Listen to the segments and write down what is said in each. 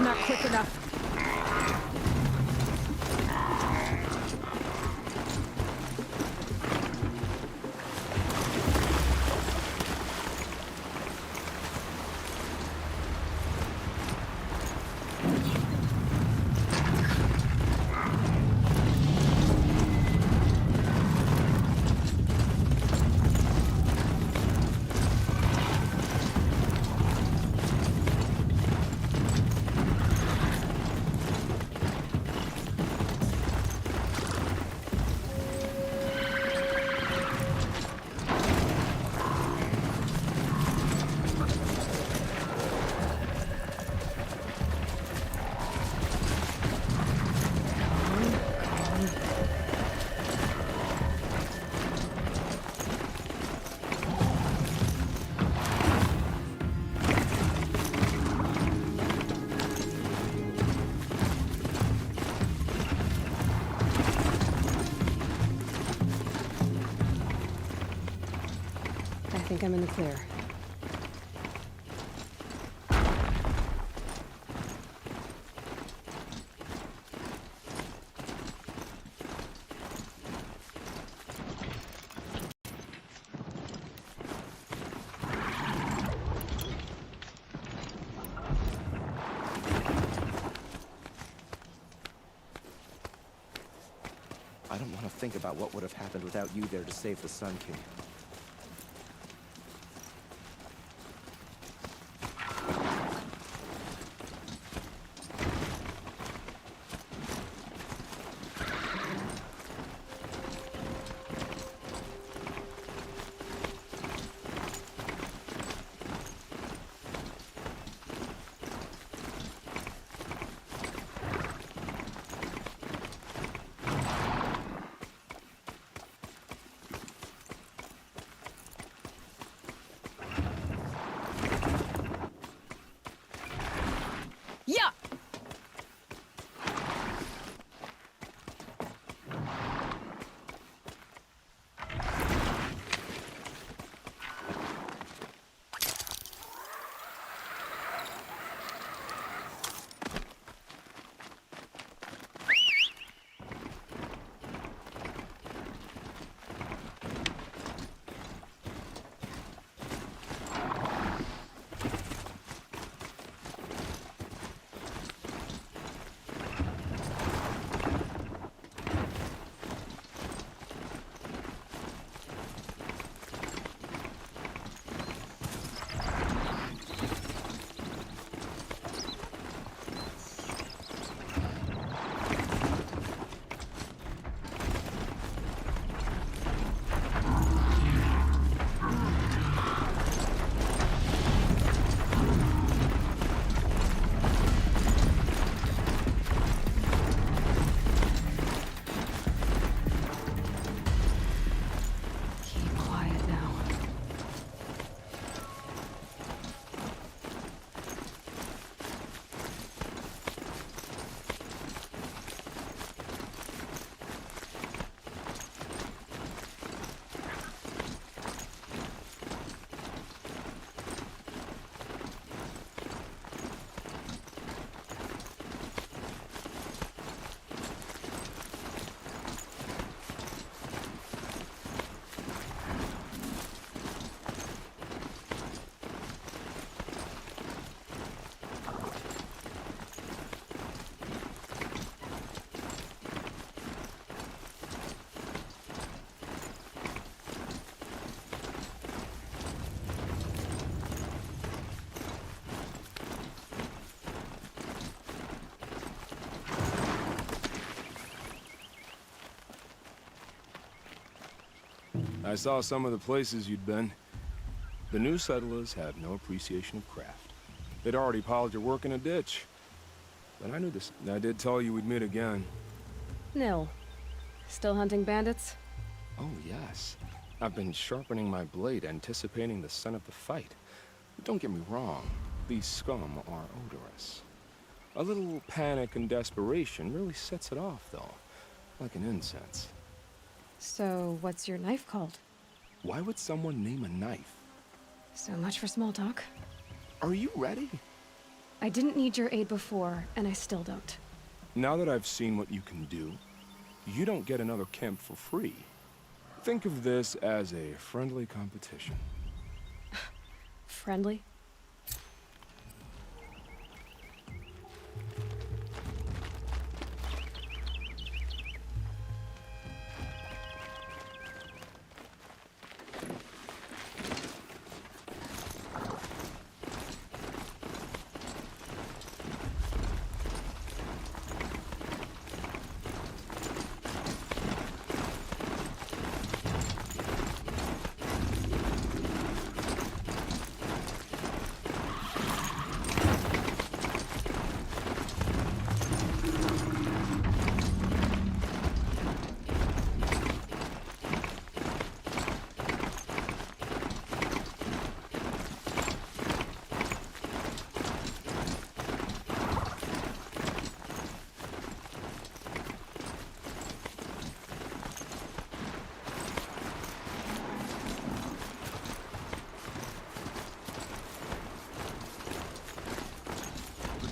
Not quick enough. I think I'm in the clear. I don't want to think about what would have happened without you there to save the Sun King. I saw some of the places you'd been. The new settlers have no appreciation of craft. They'd already piled your work in a ditch. But I knew this. I did tell you we'd meet again. Nil. Still hunting bandits? Oh, yes. I've been sharpening my blade, anticipating the scent of the fight. But don't get me wrong. These scum are odorous. A little panic and desperation really sets it off, though. Like an incense. So, what's your knife called? Why would someone name a knife? So much for small talk. Are you ready? I didn't need your aid before, and I still don't. Now that I've seen what you can do, you don't get another camp for free. Think of this as a friendly competition. Friendly?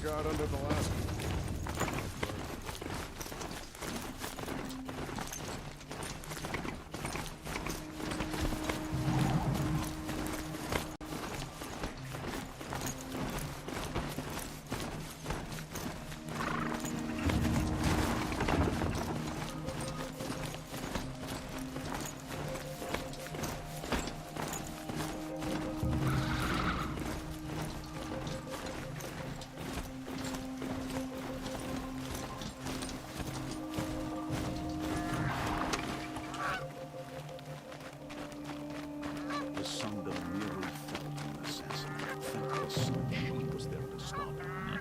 Got under the last one. The Sundown nearly felt an assassin. Felt the sun she was there to stop him.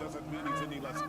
doesn't mean he's any less.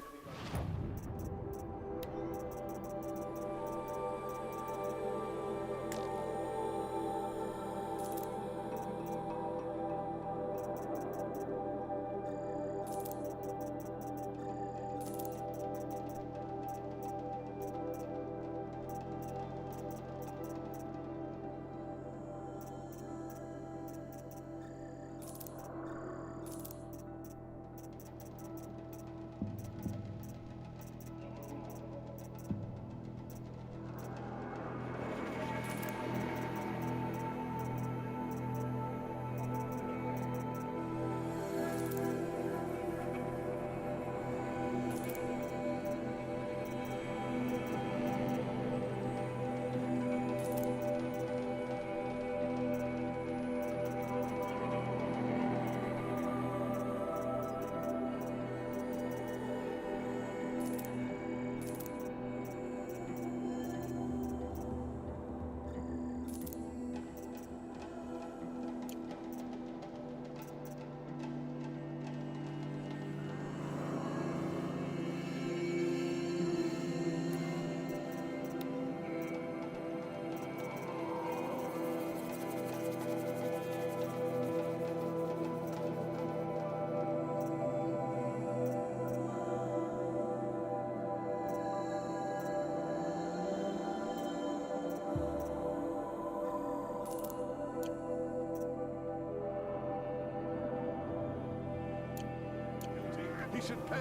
He should pay.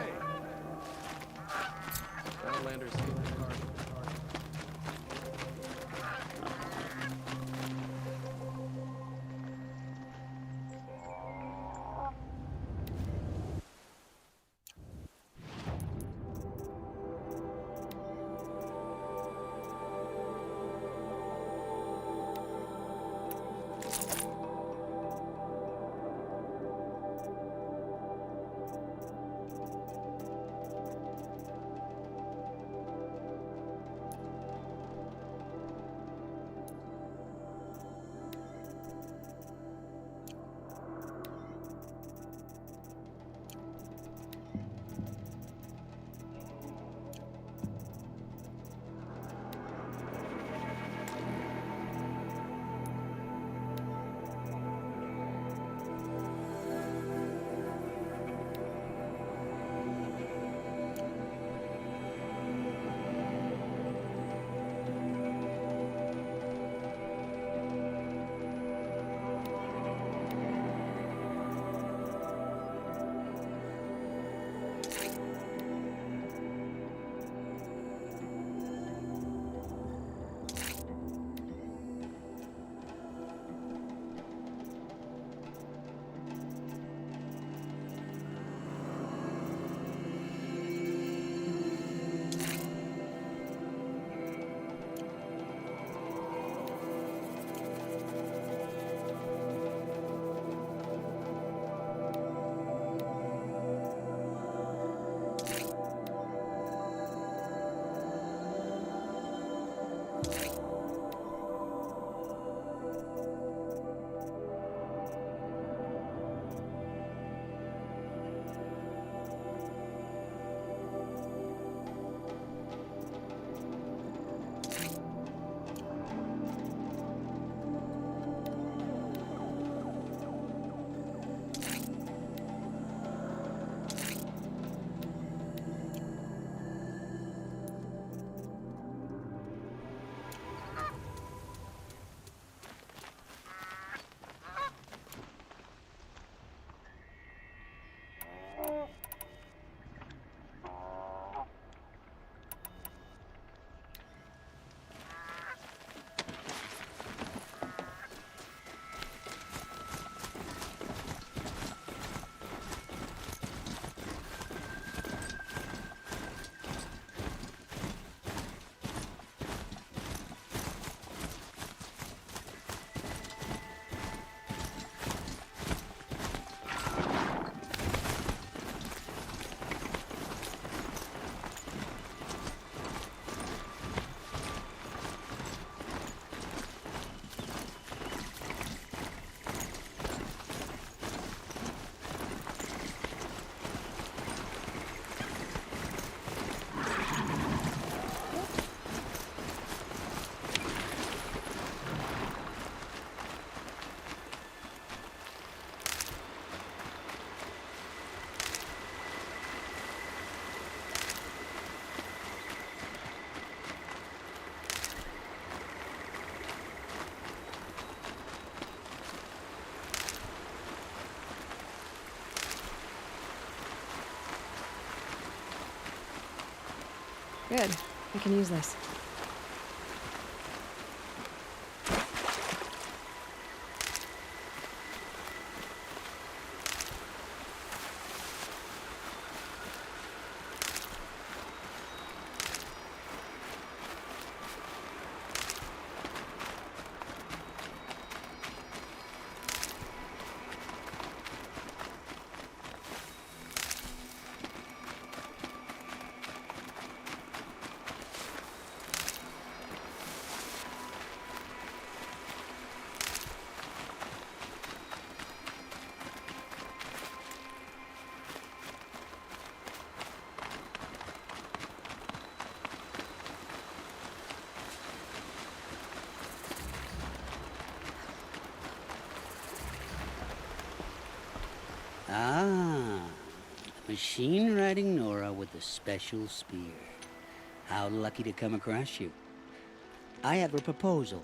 Landers, take the card. Good. I can use this. Ah, machine-riding Nora with a special spear. How lucky to come across you. I have a proposal.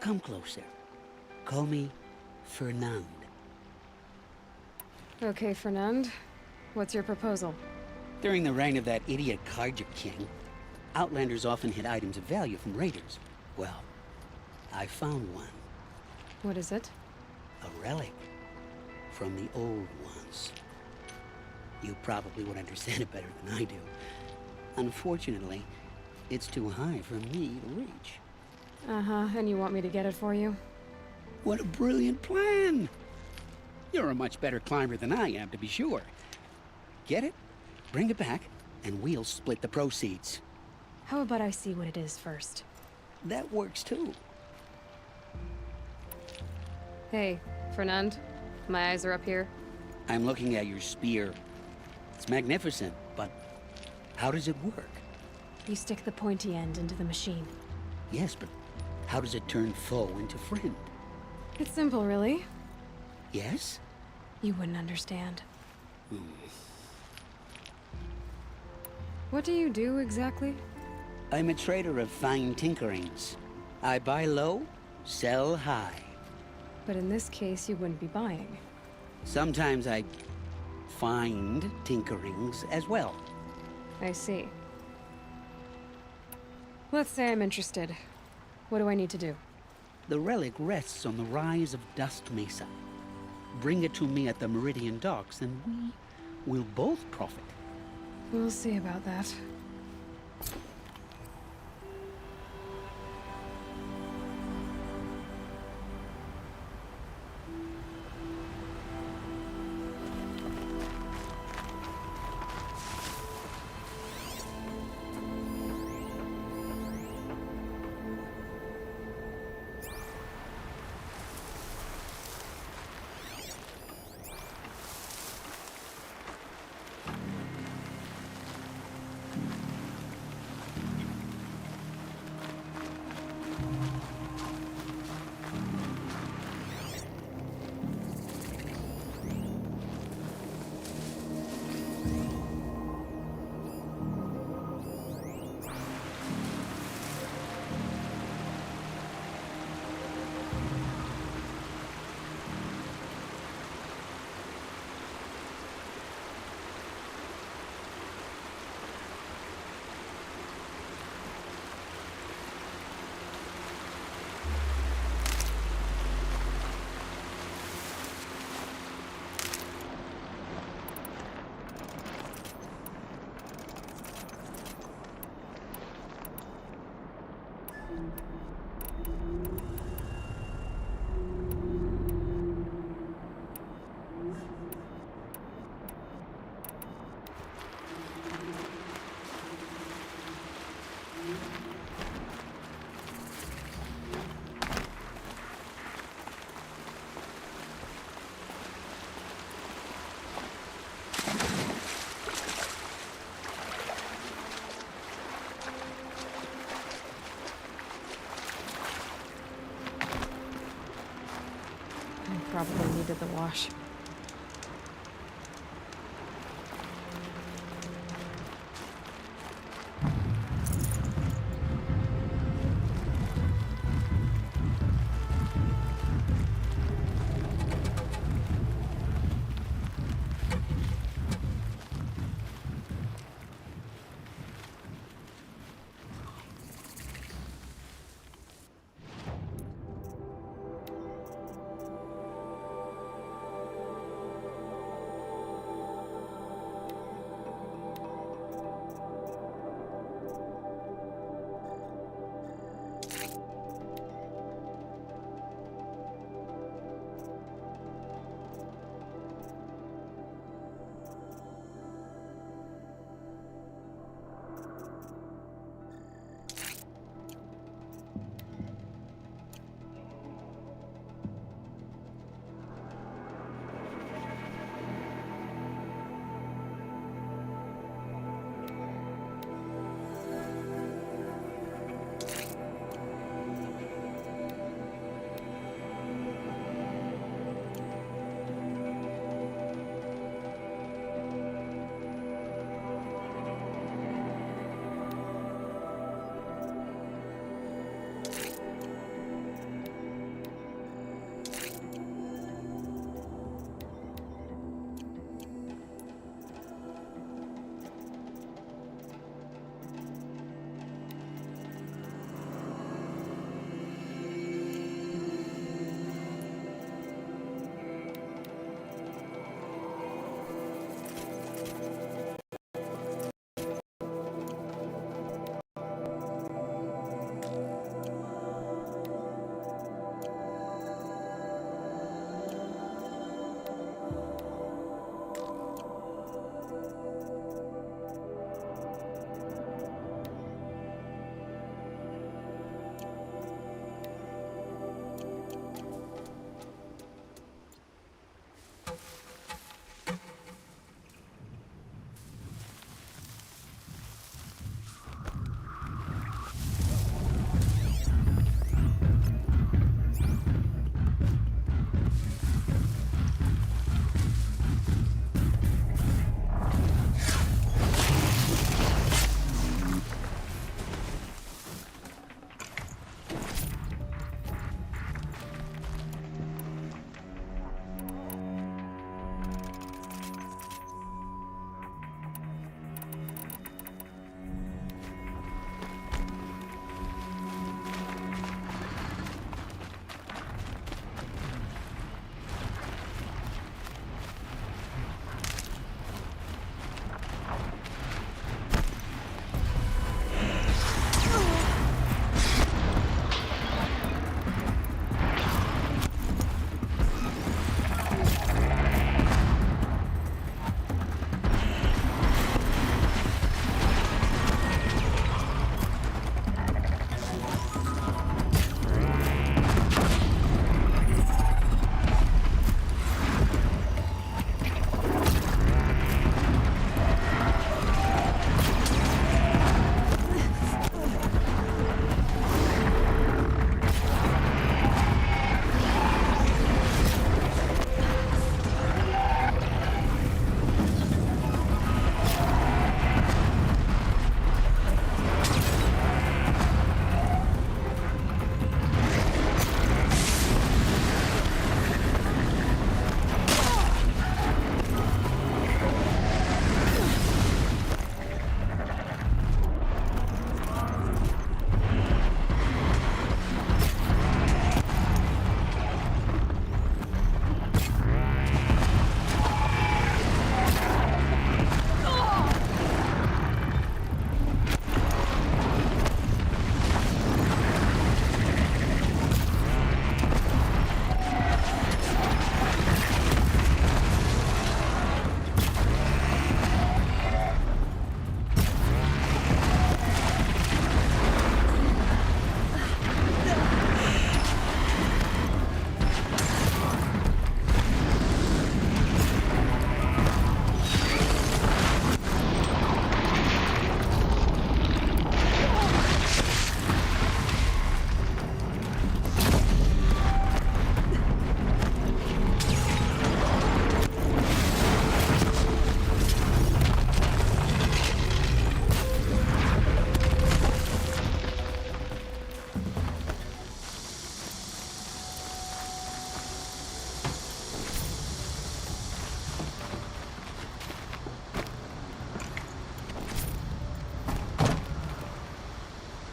Come closer. Call me Fernand. Okay, Fernand. What's your proposal? During the reign of that idiot Carja King, Outlanders often hid items of value from raiders. Well, I found one. What is it? A relic. From the old ones. You probably would understand it better than I do. Unfortunately, it's too high for me to reach. Uh-huh, and you want me to get it for you? What a brilliant plan! You're a much better climber than I am, to be sure. Get it, bring it back, and we'll split the proceeds. How about I see what it is first? That works too. Hey, Fernand. My eyes are up here. I'm looking at your spear. It's magnificent, but how does it work? You stick the pointy end into the machine. Yes, but how does it turn foe into friend? It's simple, really. Yes? You wouldn't understand. What do you do exactly? I'm a trader of fine tinkerings. I buy low, sell high. But in this case, you wouldn't be buying. Sometimes I find tinkerings as well. I see. Let's say I'm interested. What do I need to do? The relic rests on the rise of Dust Mesa. Bring it to me at the Meridian docks and we will both profit. We'll see about that. Probably needed the wash.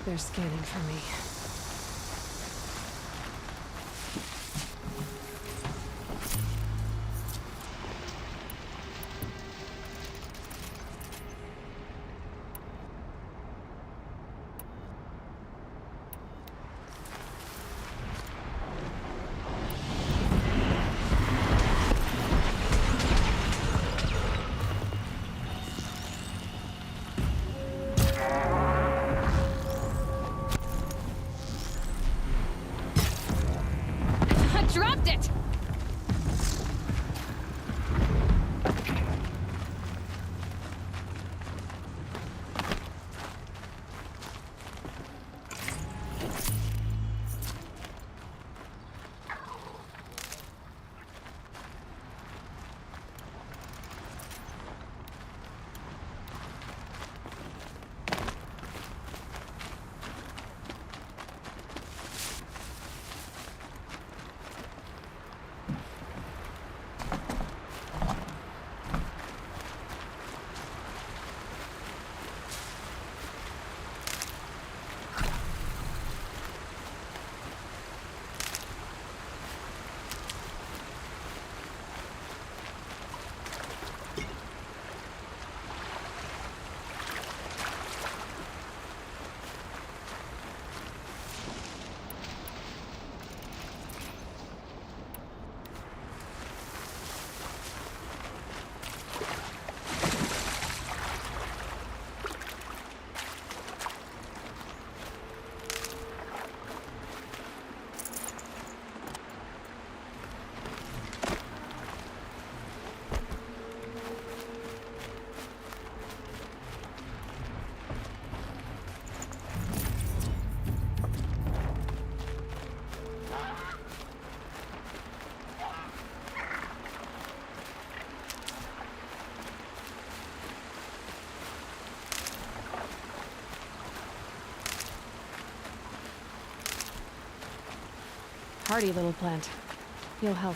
They're scanning for me. Dropped it! hardy little plant. You'll help.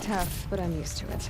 Tough, but I'm used to it.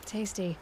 Tasty.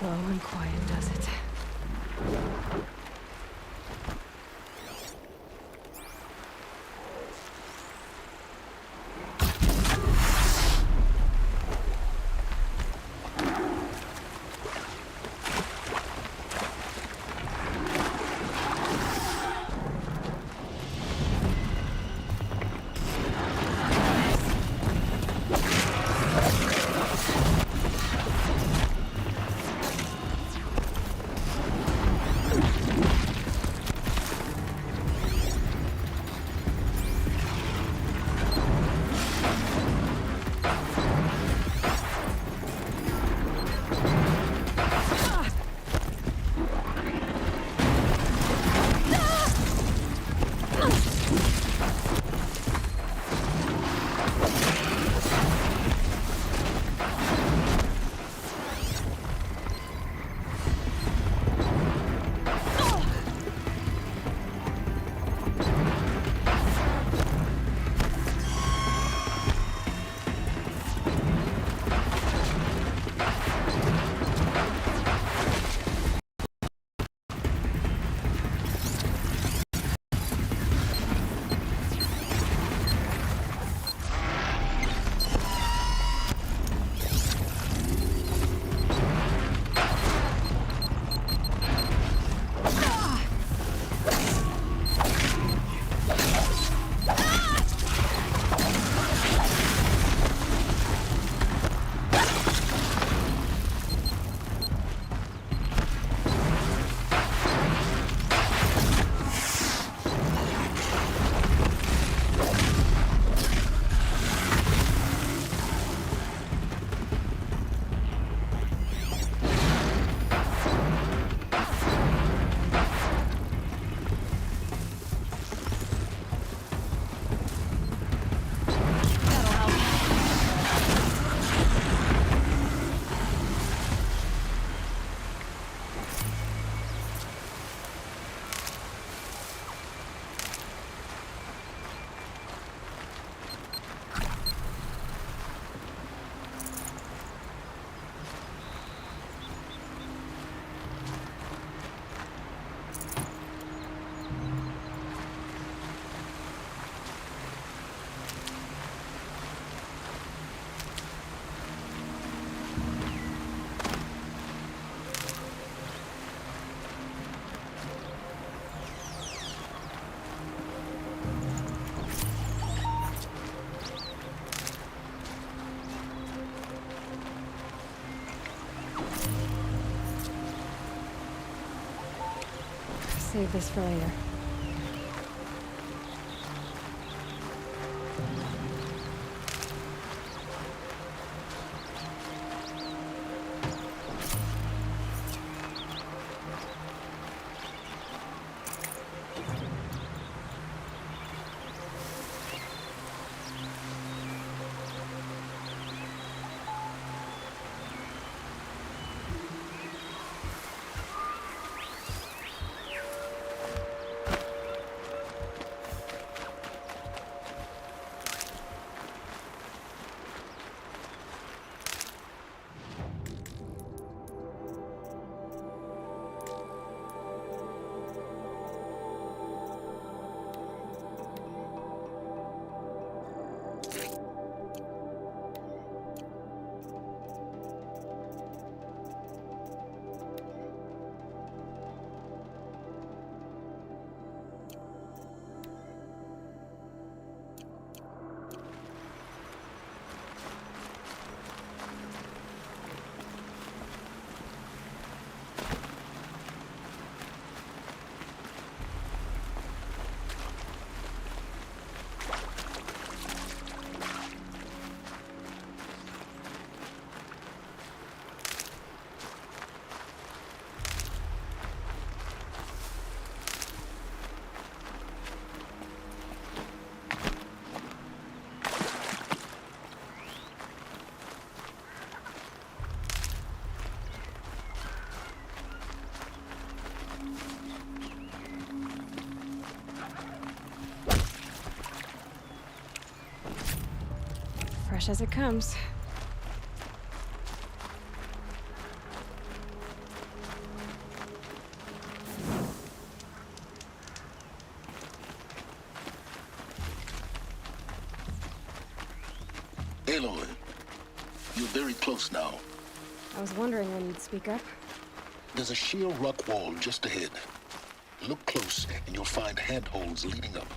Slow and quiet does it. Save this for later. Fresh as it comes. Aloy, you're very close now. I was wondering when you'd speak up. There's a sheer rock wall just ahead. Look close and you'll find handholds leading up.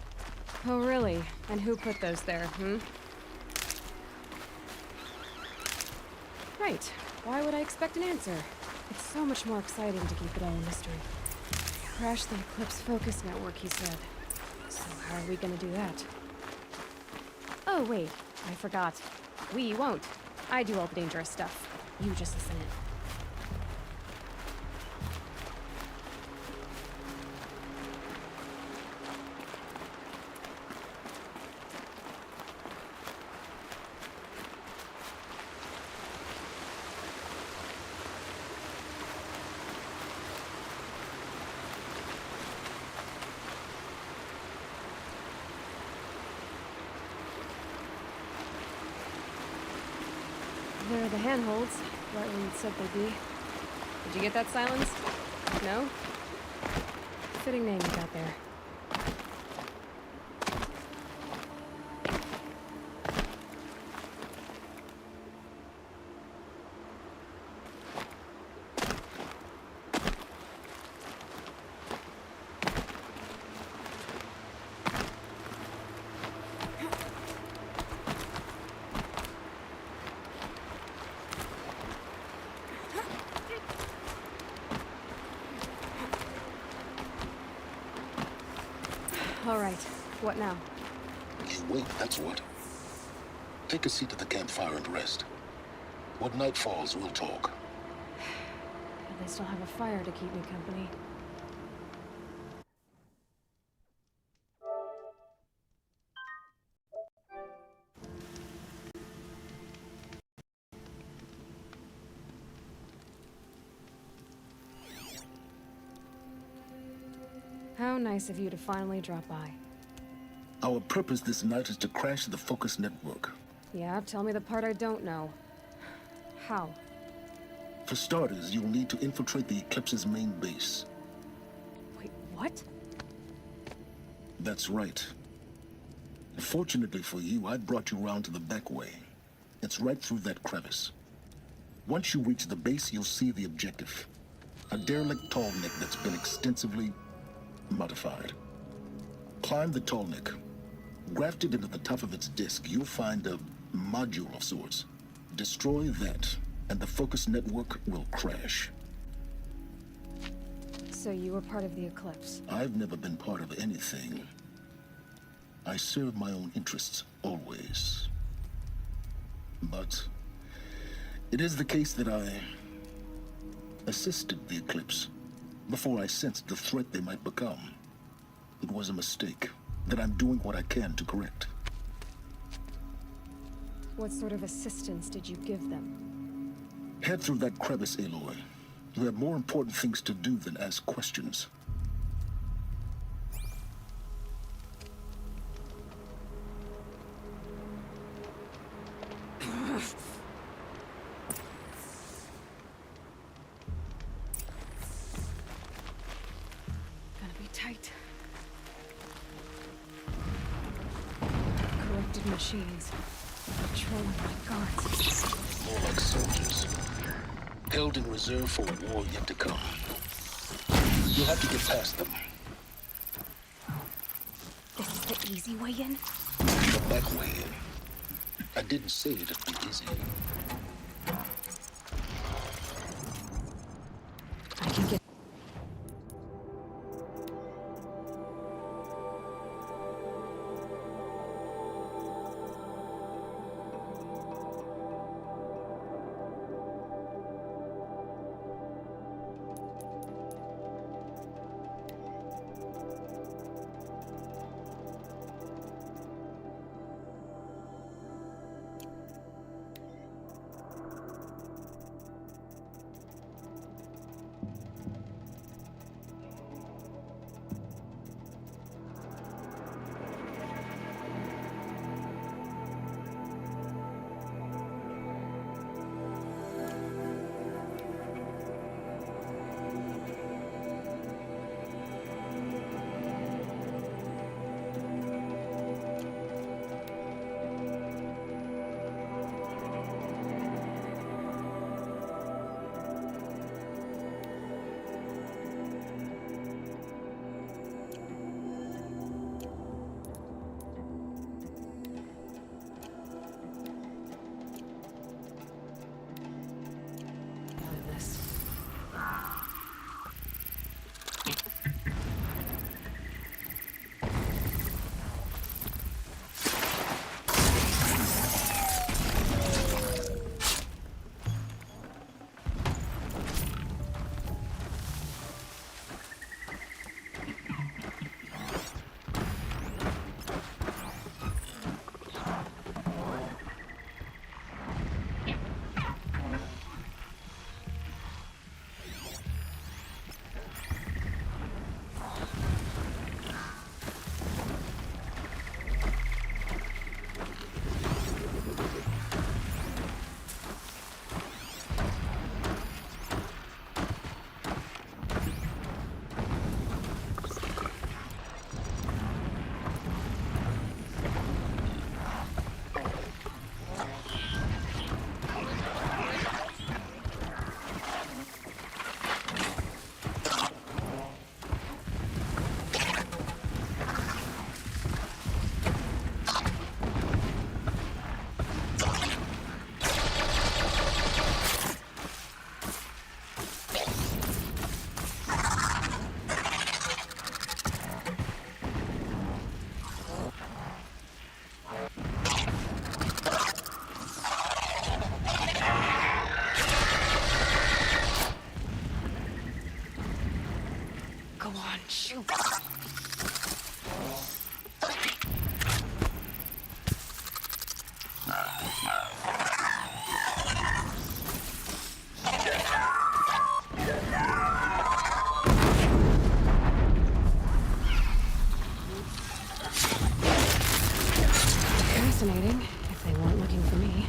Oh, really? And who put those there, Right. Why would I expect an answer? It's so much more exciting to keep it all a mystery. Crash the Eclipse focus network, he said. So how are we gonna do that? Oh, wait. I forgot. We won't. I do all the dangerous stuff. You just listen in. There are the handholds, right where you'd said they'd be. Did you get that, Silence? No? Fitting name you got there. All right. What now? You wait, that's what. Take a seat at the campfire and rest. When night falls, we'll talk. At least I'll have a fire to keep me company. How nice of you to finally drop by. Our purpose this night is to crash the focus network. Yeah, tell me the part I don't know. How? For starters, you'll need to infiltrate the Eclipse's main base. Wait, what? That's right. Fortunately for you, I brought you round to the back way. It's right through that crevice. Once you reach the base, you'll see the objective. A derelict tall neck that's been extensively modified. Climb the tall neck. Grafted into the top of its disk, you'll find a module of sorts. Destroy that, and the focus network will crash. So you were part of the eclipse. I've never been part of anything. I serve my own interests, always. But it is the case that I assisted the eclipse before I sensed the threat they might become. It was a mistake that I'm doing what I can to correct. What sort of assistance did you give them? Head through that crevice, Aloy. You have more important things to do than ask questions. Gonna be tight. Corrupted machines. Patrolling my guards. More like soldiers. Held in reserve for a war yet to come. You'll have to get past them. This is the easy way in? The back way in. I didn't say it'd be easy. I can get... Go on, shoot. Fascinating, if they weren't looking for me.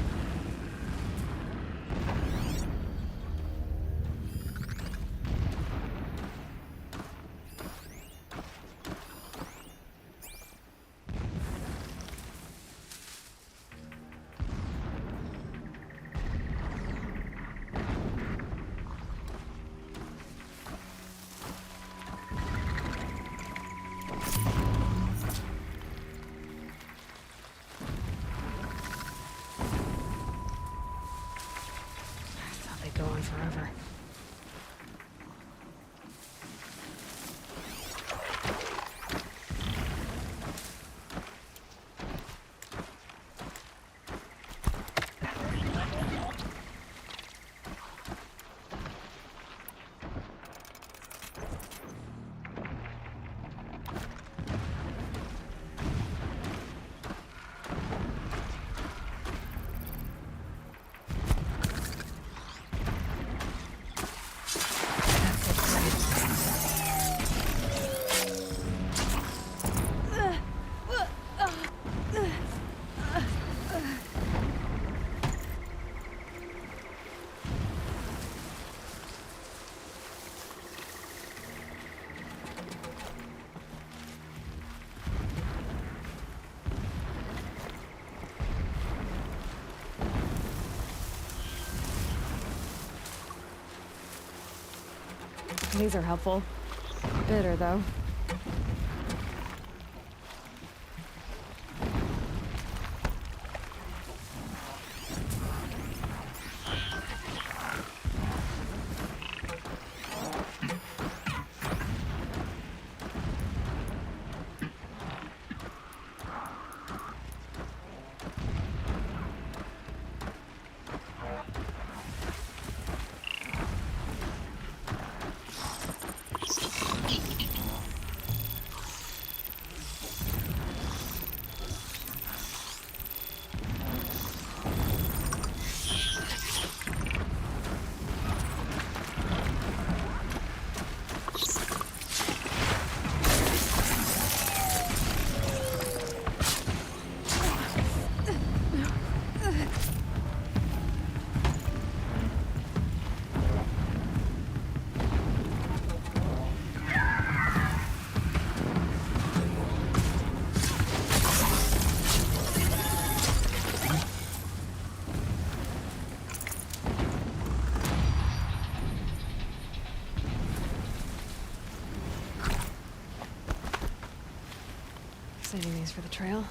These are helpful. Bitter, though. Saving these for the trail.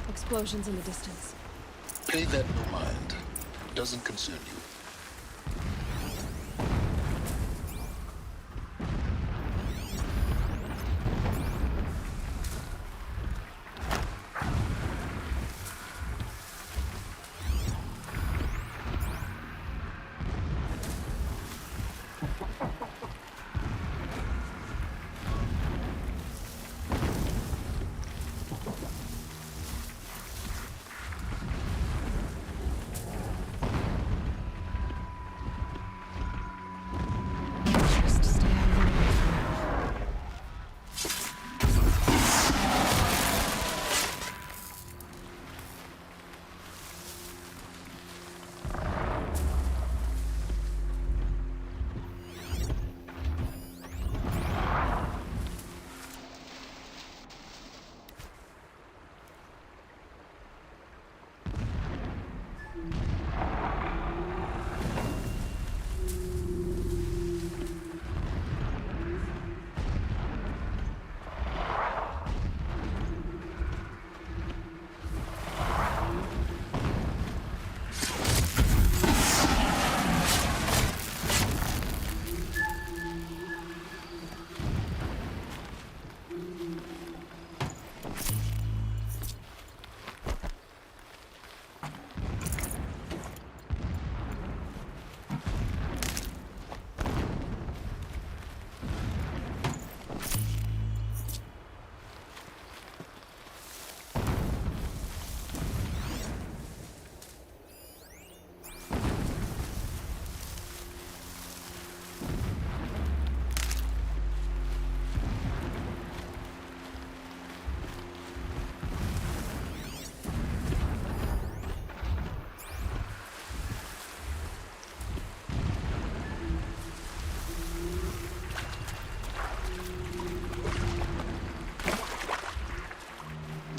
Explosions in the distance. Pay that no mind. Doesn't concern you.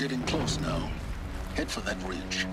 getting close now. Head for that ridge.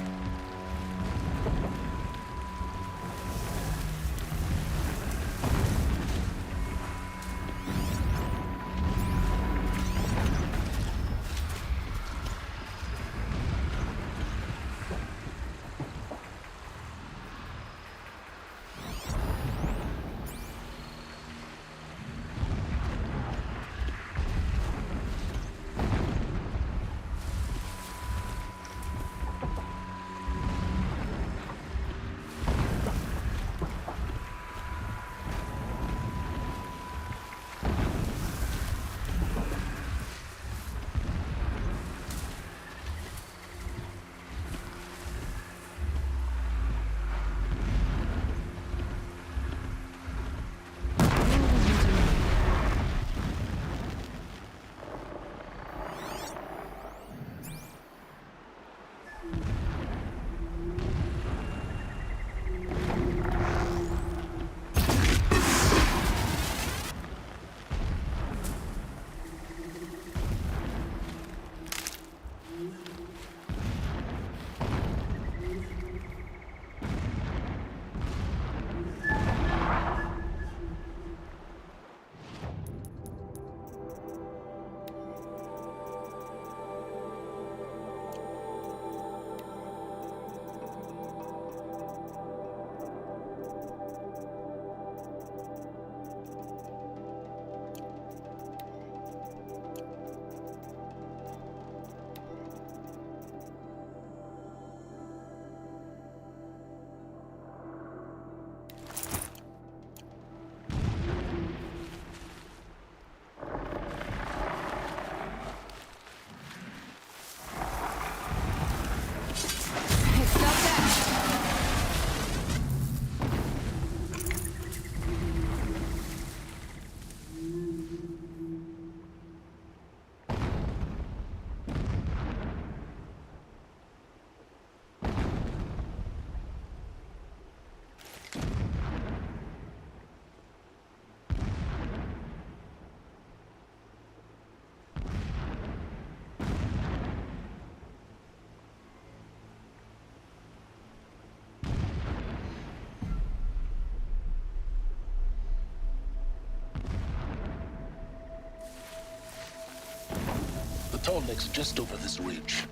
The tall neck's just over this ridge.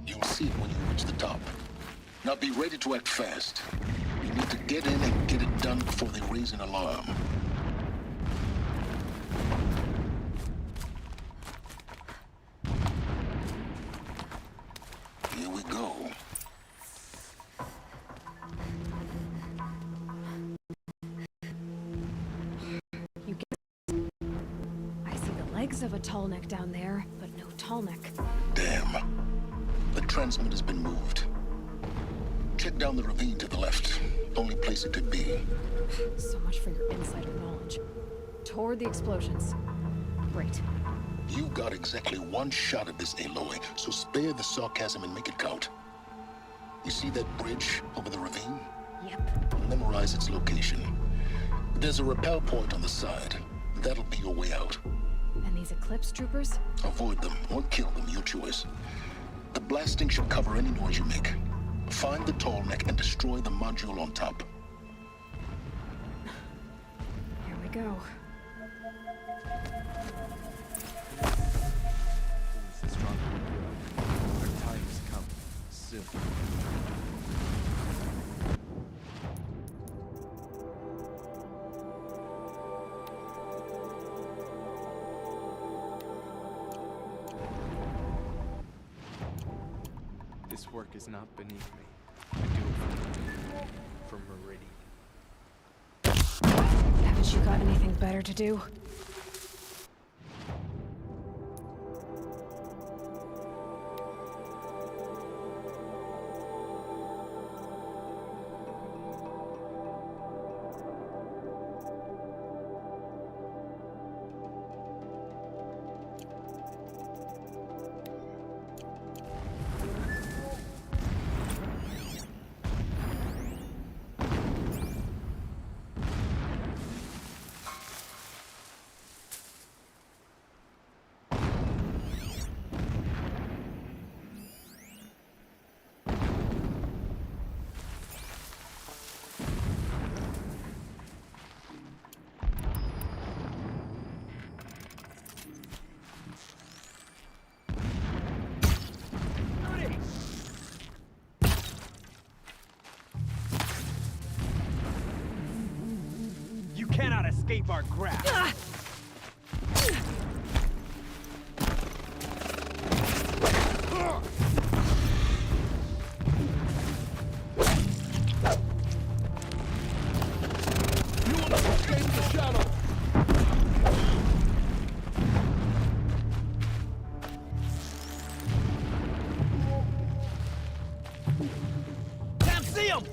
You'll see it when you reach the top. Now be ready to act fast. You need to get in and get it done before they raise an alarm. Here we go. You get... I see the legs of a tall neck down there, but no tall neck. Damn. The transmitter has been moved. Check down the ravine to the left. Only place it could be. So much for your insider knowledge. Toward the explosions. Great. You got exactly one shot at this, Aloy, so spare the sarcasm and make it count. You see that bridge over the ravine? Yep. Memorize its location. There's a rappel point on the side. That'll be your way out. And these Eclipse troopers? Avoid them or kill them, your choice. The blasting should cover any noise you make. Find the tall neck and destroy the module on top. Here we go. The stronger we grow, our time has come. Soon. This work is not beneath me. I do it for Meridian. Haven't you got anything better to do? escape our grasp. You will not escape the shadow! Can't see him!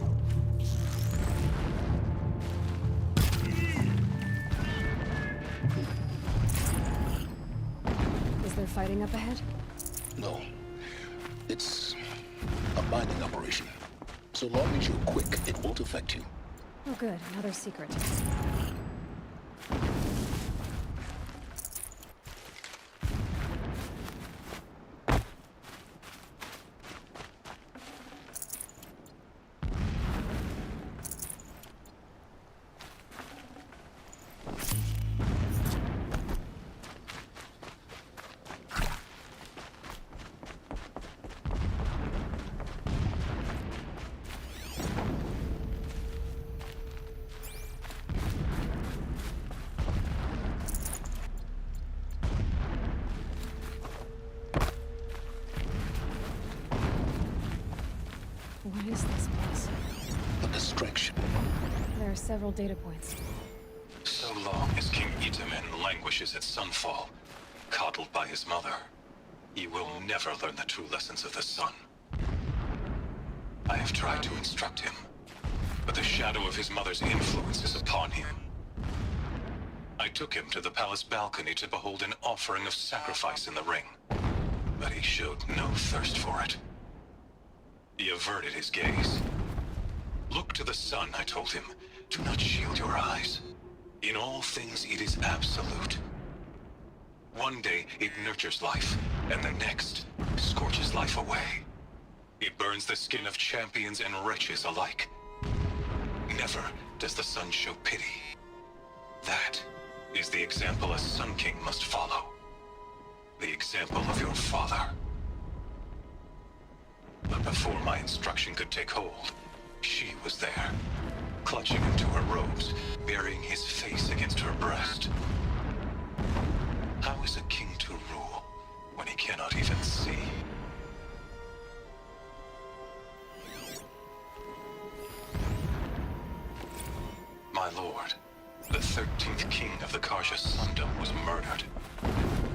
Is there fighting up ahead? No. It's a mining operation. So long as you're quick, it won't affect you. Oh good, another secret. What is this place? A distraction. There are several data points. So long as King Itamen languishes at Sunfall, coddled by his mother, he will never learn the true lessons of the sun. I have tried to instruct him, but the shadow of his mother's influence is upon him. I took him to the palace balcony to behold an offering of sacrifice in the ring, but he showed no thirst for it. He averted his gaze. Look to the sun, I told him. Do not shield your eyes. In all things, it is absolute. One day, it nurtures life, and the next, scorches life away. It burns the skin of champions and wretches alike. Never does the sun show pity. That is the example a Sun King must follow. The example of your father. But before my instruction could take hold, she was there, clutching him to her robes, burying his face against her breast. How is a king to rule when he cannot even see? My lord, the 13th king of the Karja Sundom was murdered,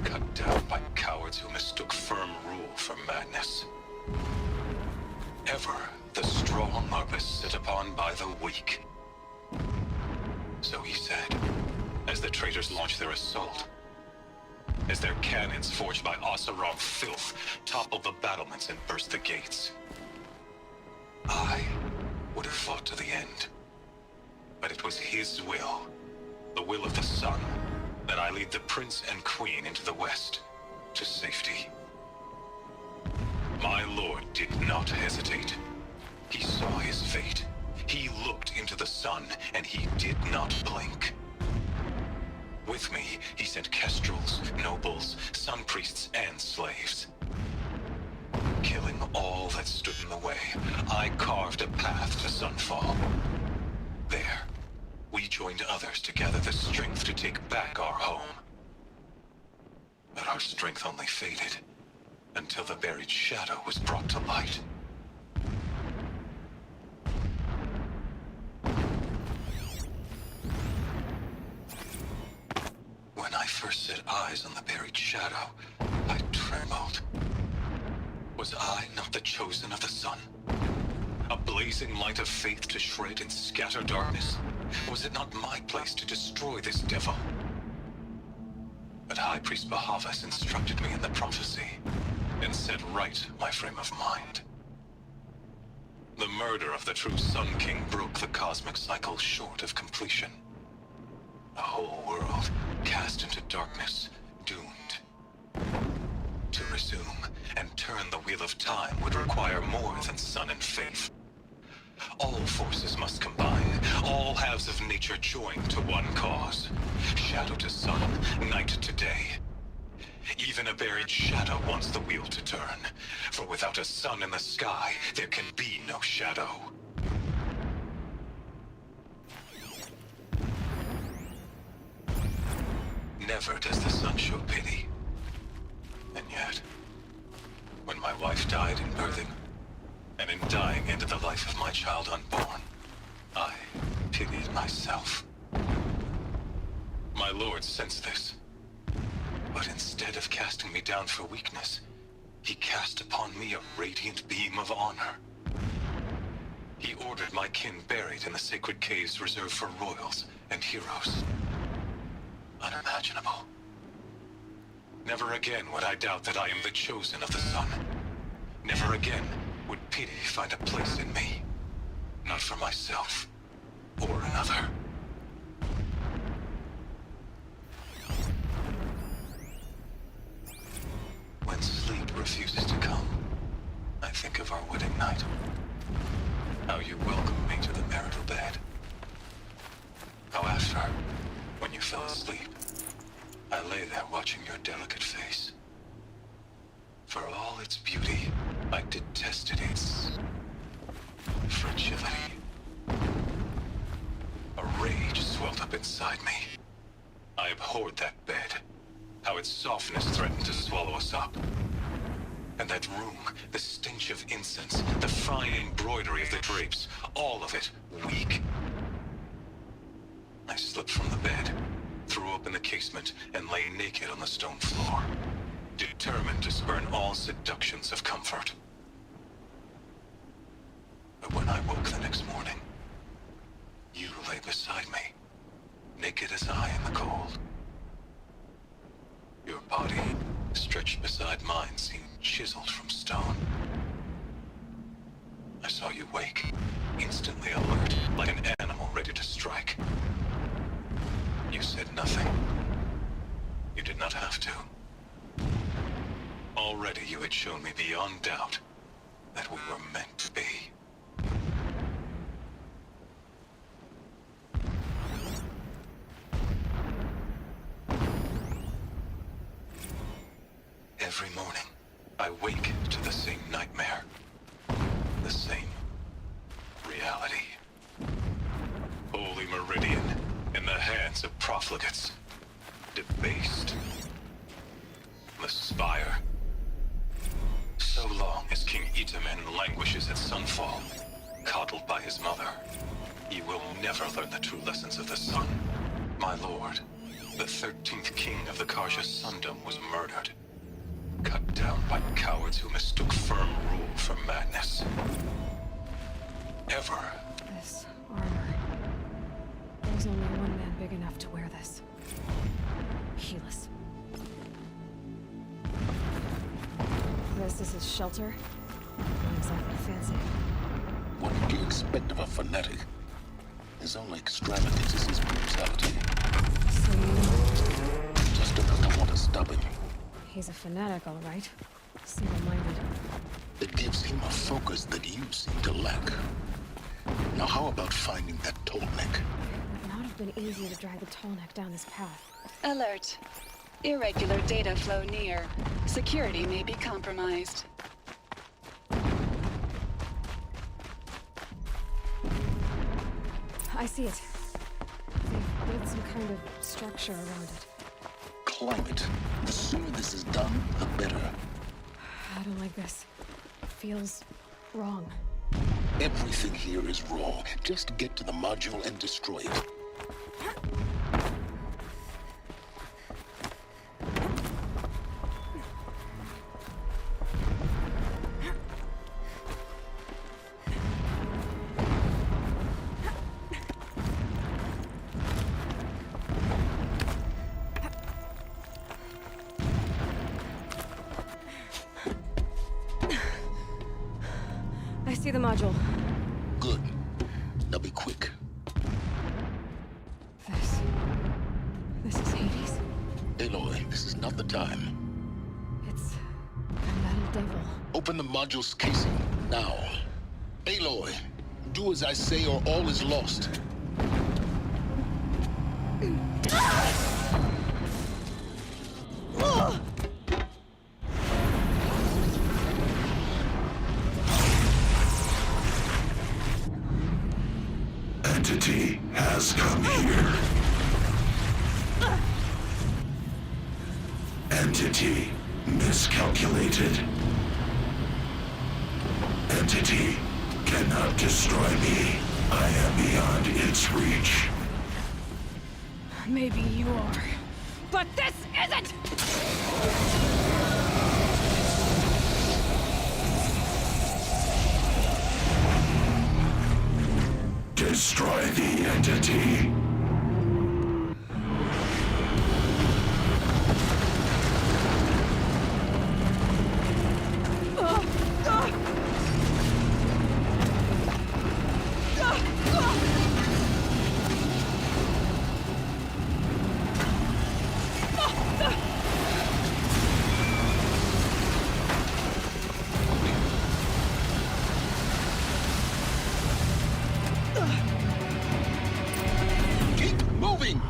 cut down by cowards who mistook firm rule for madness. Ever the strong are beset upon by the weak. So he said, as the traitors launched their assault, as their cannons forged by Oseram filth toppled the battlements and burst the gates. I would have fought to the end. But it was his will, the will of the sun, that I lead the prince and queen into the west, to safety. My lord did not hesitate. He saw his fate. He looked into the sun, and he did not blink. With me, he sent kestrels, nobles, sun priests, and slaves. Killing all that stood in the way, I carved a path to Sunfall. There, we joined others to gather the strength to take back our home. But our strength only faded until the buried shadow was brought to light. When I first set eyes on the buried shadow, I trembled. Was I not the chosen of the sun? A blazing light of faith to shred and scatter darkness? Was it not my place to destroy this devil? But High Priest Bahavas instructed me in the prophecy, and set right my frame of mind. The murder of the true Sun King broke the cosmic cycle short of completion. The whole world cast into darkness, doomed. To resume and turn the wheel of time would require more than sun and faith. All forces must combine, all halves of nature join to one cause. Shadow to sun, night to day. Even a buried shadow wants the wheel to turn, for without a sun in the sky, there can be no shadow. Never does the sun show pity. And yet, when my wife died in birthing, and in dying ended the life of my child unborn, I pitied myself. My lord sensed this, but instead of casting me down for weakness, he cast upon me a radiant beam of honor. He ordered my kin buried in the sacred caves reserved for royals and heroes. Unimaginable. Never again would I doubt that I am the chosen of the sun. Never again would pity find a place in me. Not for myself or another. When sleep refuses to come, I think of our wedding night. How you welcomed me to the marital bed. How after, when you fell asleep, I lay there watching your delicate face. For all its beauty, I detested its fragility. A rage swelled up inside me. I abhorred that bed. How its softness threatened to swallow us up. And that room, the stench of incense, the fine embroidery of the drapes, all of it weak. I slipped from the bed, threw open the casement, and lay naked on the stone floor, determined to spurn all seductions of comfort. But when I woke the next morning, you lay beside me, naked as I in the cold. Your body, stretched beside mine, seemed chiseled from stone. I saw you wake, instantly alert, like an animal ready to strike. You said nothing. You did not have to. Already you had shown me beyond doubt that we were meant to be. Every morning, I wake to the same nightmare. The same reality. Holy Meridian, in the hands of profligates. Debased. The Spire. So long as King Itamen languishes at sunfall, coddled by his mother, he will never learn the true lessons of the sun. My lord, the 13th king of the Karja Sundom was murdered. Cut down by cowards who mistook firm rule for madness. Ever. This armor. There's only one man big enough to wear this. Helis. This is his shelter? Not exactly fancy. What did you expect of a fanatic? His only extravagance is his brutality. So you... Just enough to want to stop him. He's a fanatic, all right. Single-minded. It gives him a focus that you seem to lack. Now how about finding that Tolnek? It would not have been easy to drag the Tallneck down this path. Alert. Irregular data flow near. Security may be compromised. I see it. They've built some kind of structure around it. Climb it. The sooner this is done, the better. I don't like this. It feels wrong. Everything here is wrong. Just get to the module and destroy it. I see the module. Good. Now be quick. This is Hades. Aloy, this is not the time. It's a metal devil. Open the module's casing, now. Aloy, do as I say or all is lost. Entity has come here. Entity miscalculated. Entity cannot destroy me. I am beyond its reach. Maybe you are. But this isn't! Destroy the entity. Keep moving!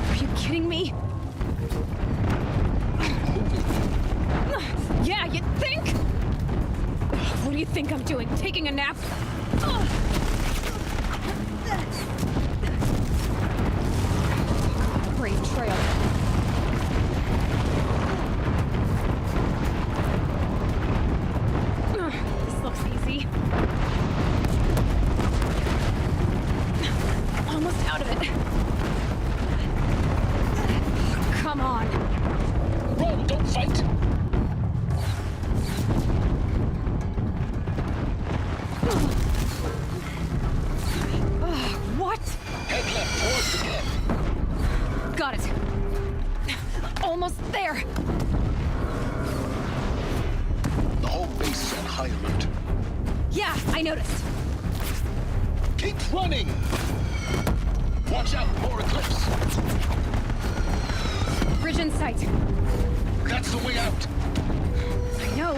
Are you kidding me? Yeah, you think? What do you think I'm doing? Taking a nap? Brave trail. This looks easy. Almost out of it. Come on. Roll, don't fight! What? Head left towards the camp. Got it. Almost there. The whole base is on high alert. Yeah, I noticed. Keep running! Watch out, more Eclipse! Bridge in sight. That's the way out! I know.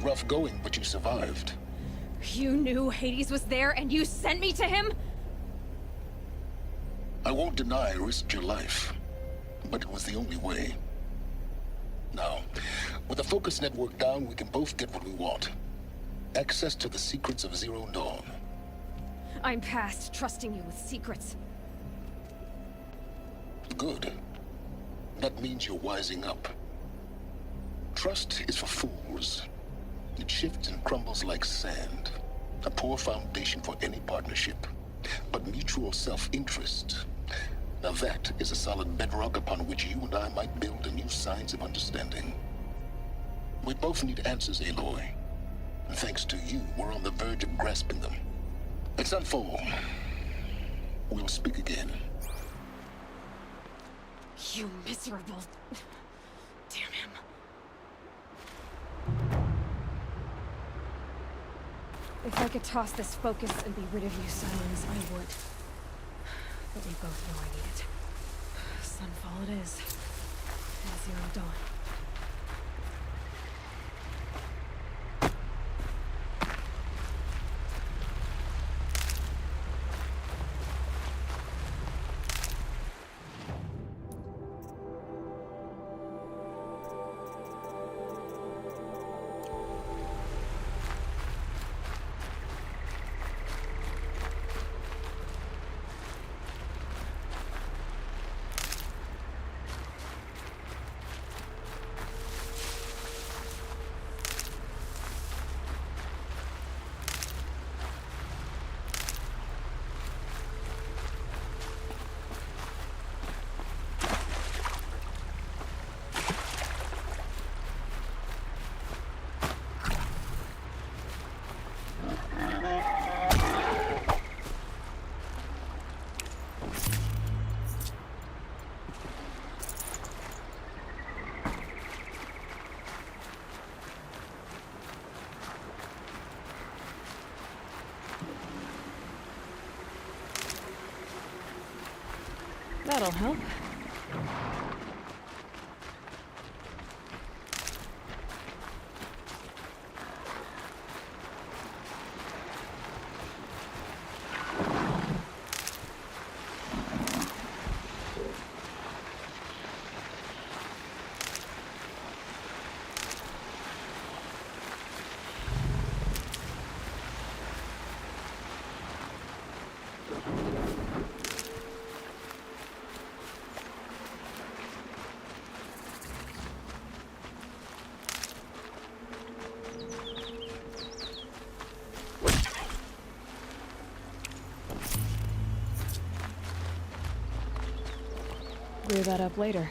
Rough going, but you survived. You knew Hades was there and you sent me to him? I won't deny I risked your life, but it was the only way. Now, with the focus network down, we can both get what we want. Access to the secrets of Zero Dawn. I'm past trusting you with secrets. Good. That means you're wising up. Trust is for fools. It shifts and crumbles like sand. A poor foundation for any partnership. But mutual self-interest. Now that is a solid bedrock upon which you and I might build a new science of understanding. We both need answers, Aloy. And thanks to you, we're on the verge of grasping them. Let's unfold. We'll speak again. You miserable... Damn him. If I could toss this focus and be rid of you, Silence, I would. But we both know I need it. Sunfall it is. And Zero Dawn. That'll help. Clear that up later.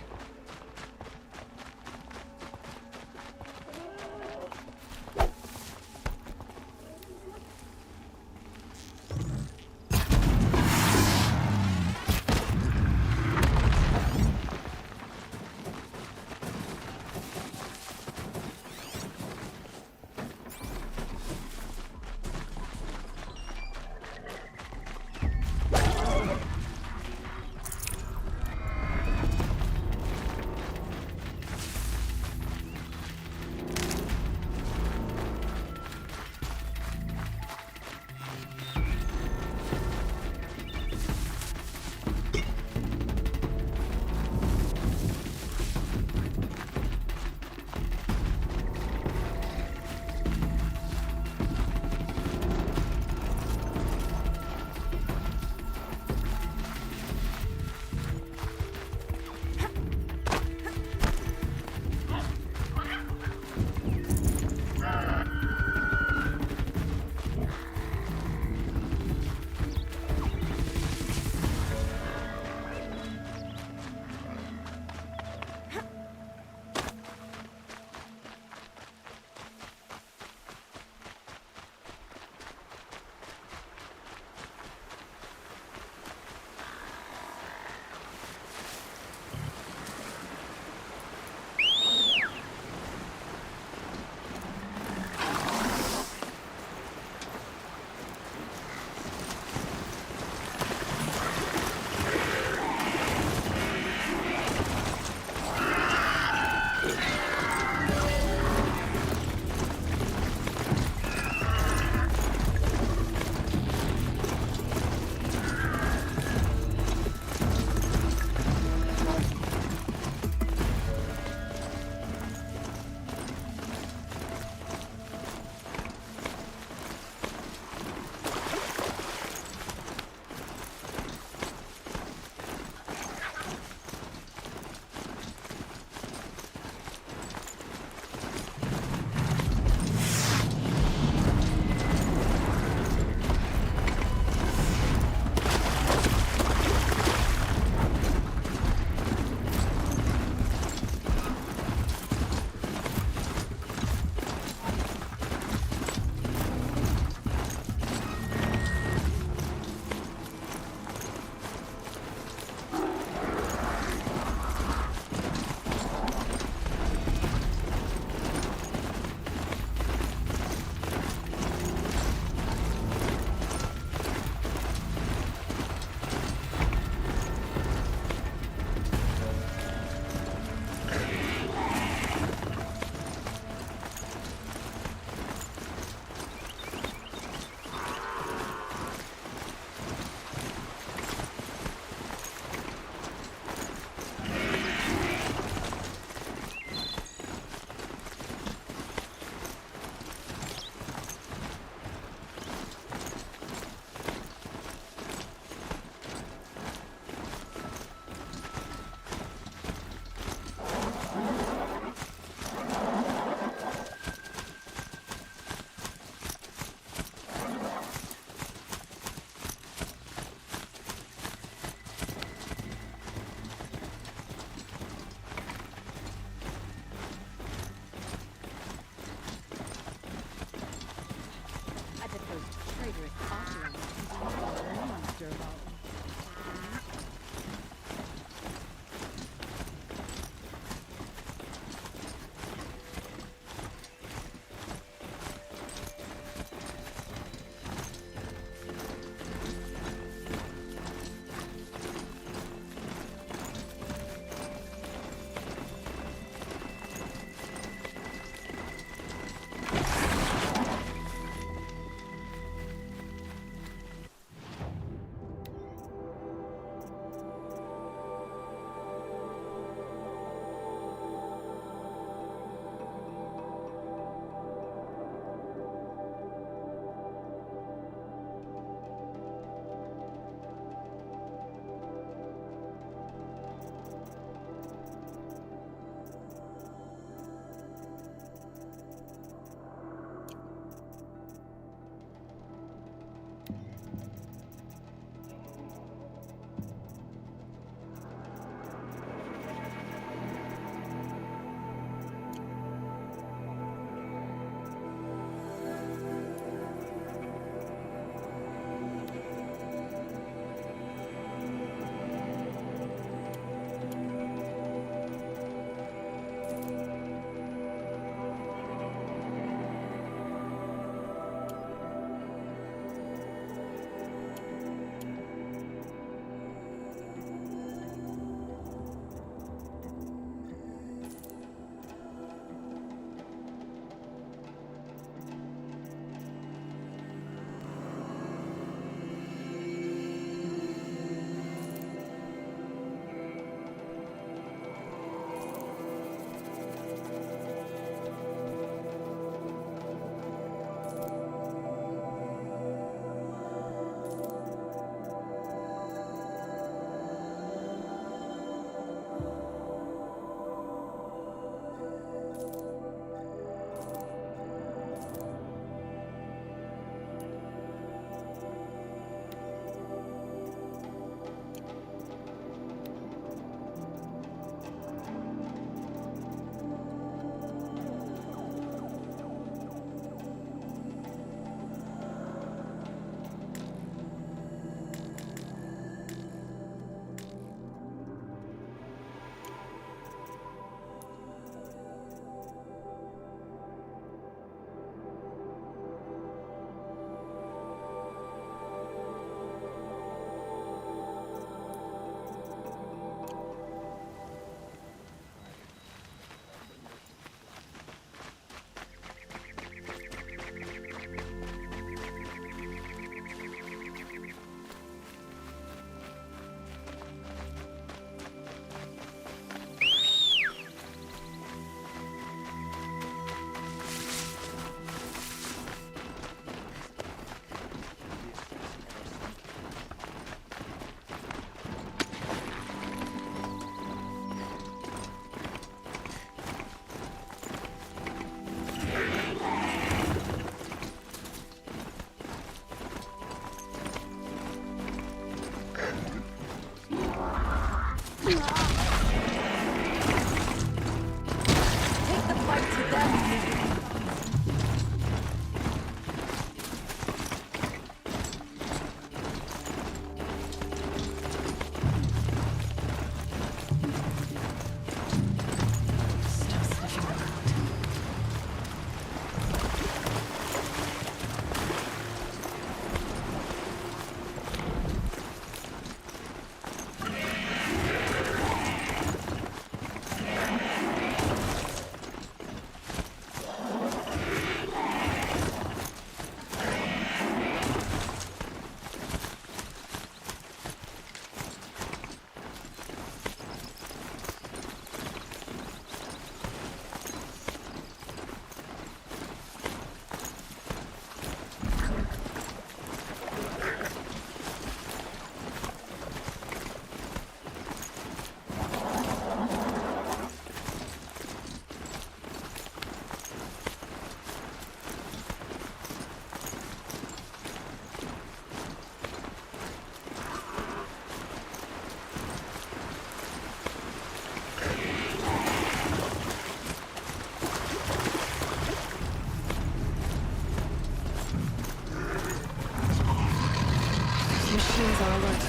machines are alert.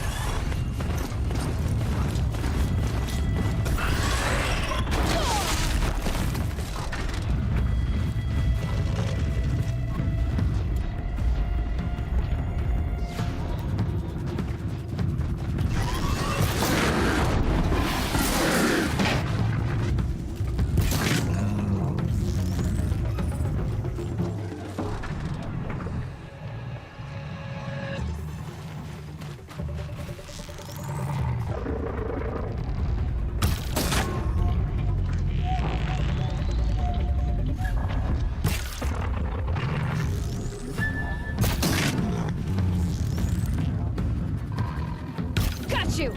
Got you!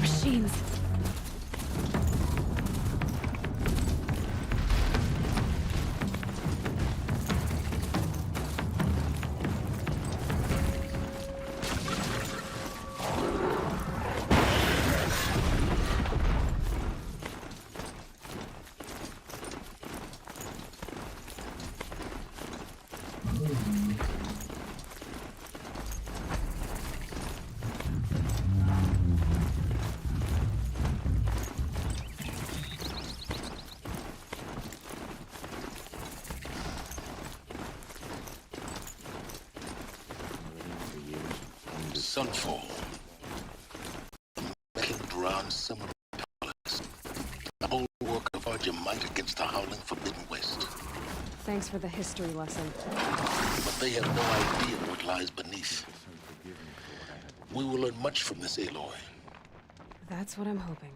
Machines. Sunfall. Killed around summer palace. The whole work of our might against the howling Forbidden West. Thanks for the history lesson. But they have no idea what lies beneath. We will learn much from this Aloy. That's what I'm hoping.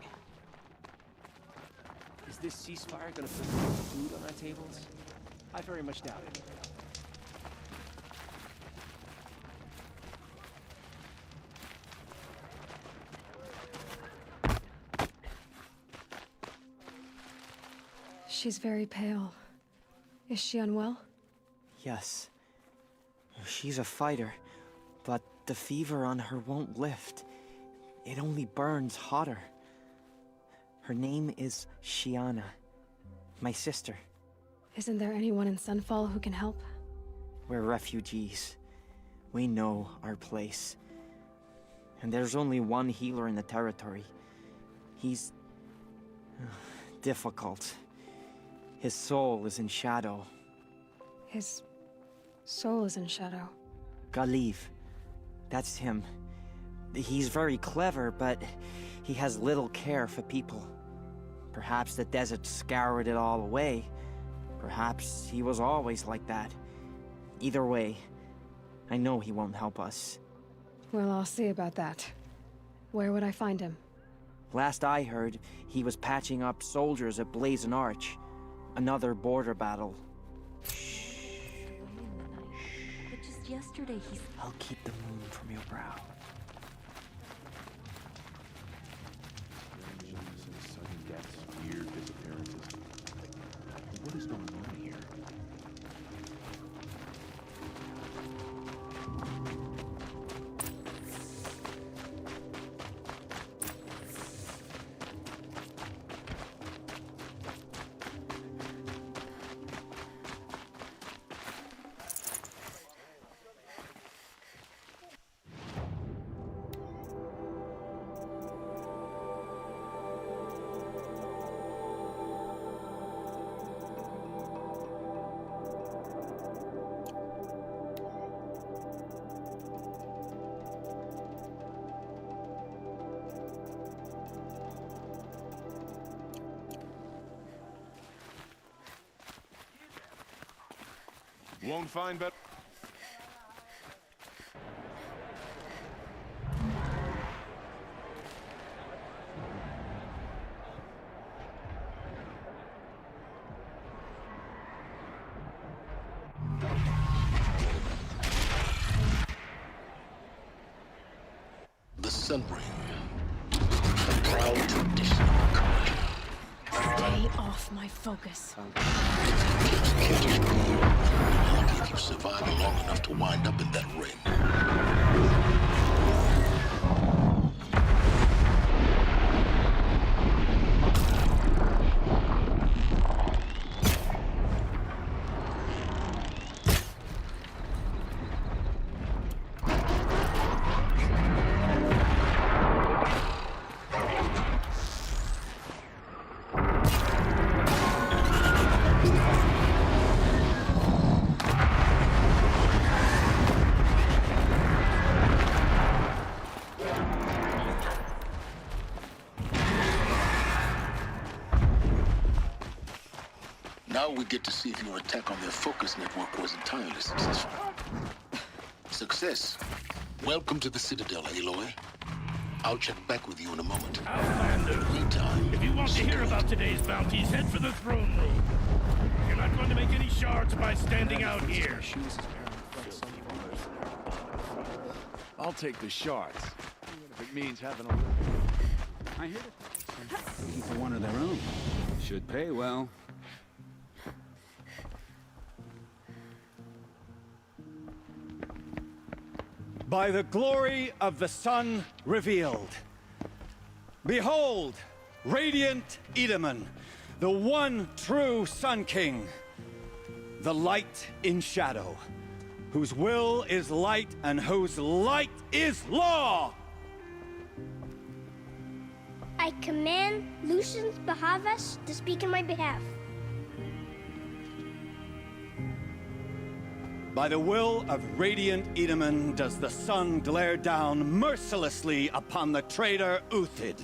Is this ceasefire gonna put more food on our tables? I very much doubt it. She's very pale. Is she unwell? Yes. She's a fighter, but the fever on her won't lift. It only burns hotter. Her name is Shiana, my sister. Isn't there anyone in Sunfall who can help? We're refugees. We know our place. And there's only one healer in the territory. He's difficult. His soul is in shadow. His soul is in shadow. Galiv. That's him. He's very clever, but he has little care for people. Perhaps the desert scoured it all away. Perhaps he was always like that. Either way, I know he won't help us. Well, I'll see about that. Where would I find him? Last I heard, he was patching up soldiers at Blazon Arch. Another border battle. But just yesterday he's... I'll keep the moon from your brow. Sudden deaths, weird disappearances. What is going on here? Won't find better. The Sun Ring. A proud tradition of Arcadia. Stay off my focus. Catches me. Lucky if you survive long enough to wind up in that ring. Now we get to see if your attack on their focus network was entirely successful. Success. Welcome to the Citadel, Aloy. I'll check back with you in a moment. Outlander, Meantime, if you want to hear about today's bounties, head for the throne room. You're not going to make any shards by standing out here. I'll take the shards, even if it means having a... I hear it. Looking for one of their own. Should pay well. By the glory of the sun revealed. Behold, radiant Edaman, the one true Sun King. The light in shadow, whose will is light and whose light is law! I command Lucius Bahavas to speak in my behalf. By the will of radiant Edaman does the sun glare down mercilessly upon the traitor Uthid.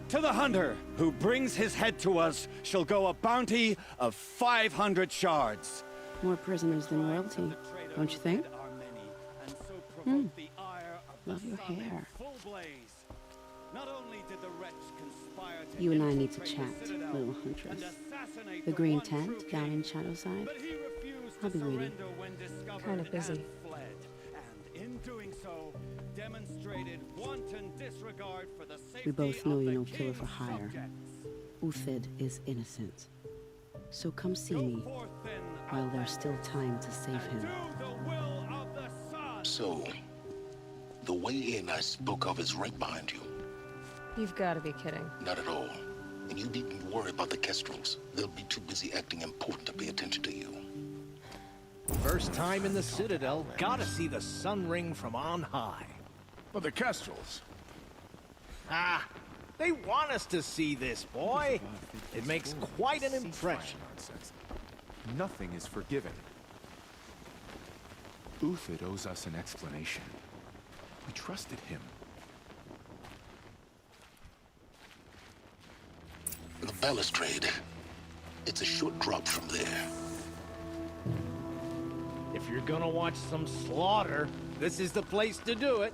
To the hunter who brings his head to us shall go a bounty of 500 shards. More prisoners than royalty, don't you think? Love your hair. You and I need to chat, little huntress. The green tent down in Shadowside? I'll be waiting. Kind of busy. We both know you're no killer for hire. Uthid is innocent. So come see me while there's still time to save him. So, the way in I spoke of is right behind you. You've got to be kidding. Not at all. And you needn't worry about the Kestrels. They'll be too busy acting important to pay attention to you. First time in the Citadel, gotta see the Sun Ring from on high. But the Kestrels. Ah, they want us to see this, boy. It makes quite an impression. Nothing is forgiven. Uthid owes us an explanation. We trusted him. The balustrade. It's a short drop from there. If you're gonna watch some slaughter, this is the place to do it.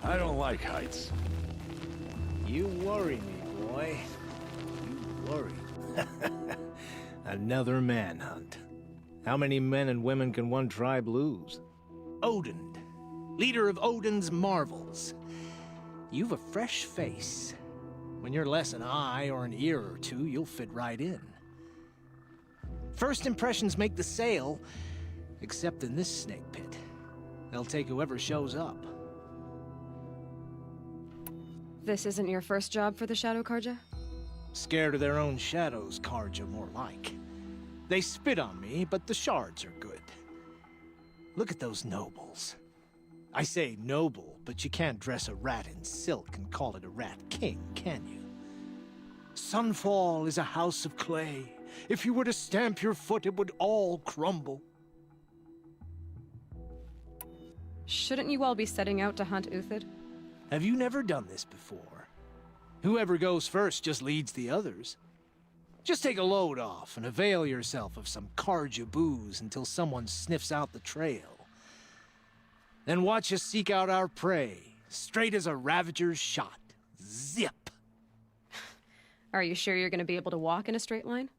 I don't like heights. You worry me, boy. You worry. Another manhunt. How many men and women can one tribe lose? Odin, leader of Odin's marvels. You've a fresh face. When you're less an eye or an ear or two, you'll fit right in. First impressions make the sale, except in this snake pit. They'll take whoever shows up. This isn't your first job for the Shadow Karja? Scared of their own shadows, Karja, more like. They spit on me, but the shards are good. Look at those nobles. I say noble, but you can't dress a rat in silk and call it a rat king, can you? Sunfall is a house of clay. If you were to stamp your foot, it would all crumble. Shouldn't you all be setting out to hunt Uthid? Have you never done this before? Whoever goes first just leads the others. Just take a load off and avail yourself of some Karja booze until someone sniffs out the trail. Then watch us seek out our prey, straight as a Ravager's shot. Zip! Are you sure you're gonna be able to walk in a straight line?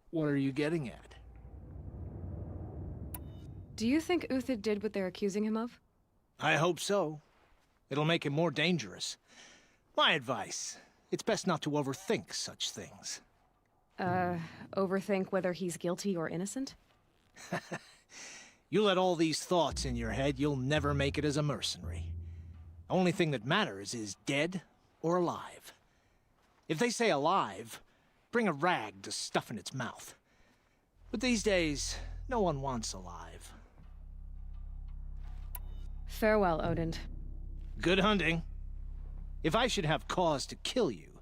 What are you getting at? Do you think Uthid did what they're accusing him of? I hope so. It'll make him more dangerous. My advice, it's best not to overthink such things. Overthink whether he's guilty or innocent? You let all these thoughts in your head, you'll never make it as a mercenary. Only thing that matters is dead or alive. If they say alive, bring a rag to stuff in its mouth. But these days, no one wants alive. Farewell, Odin. Good hunting. If I should have cause to kill you,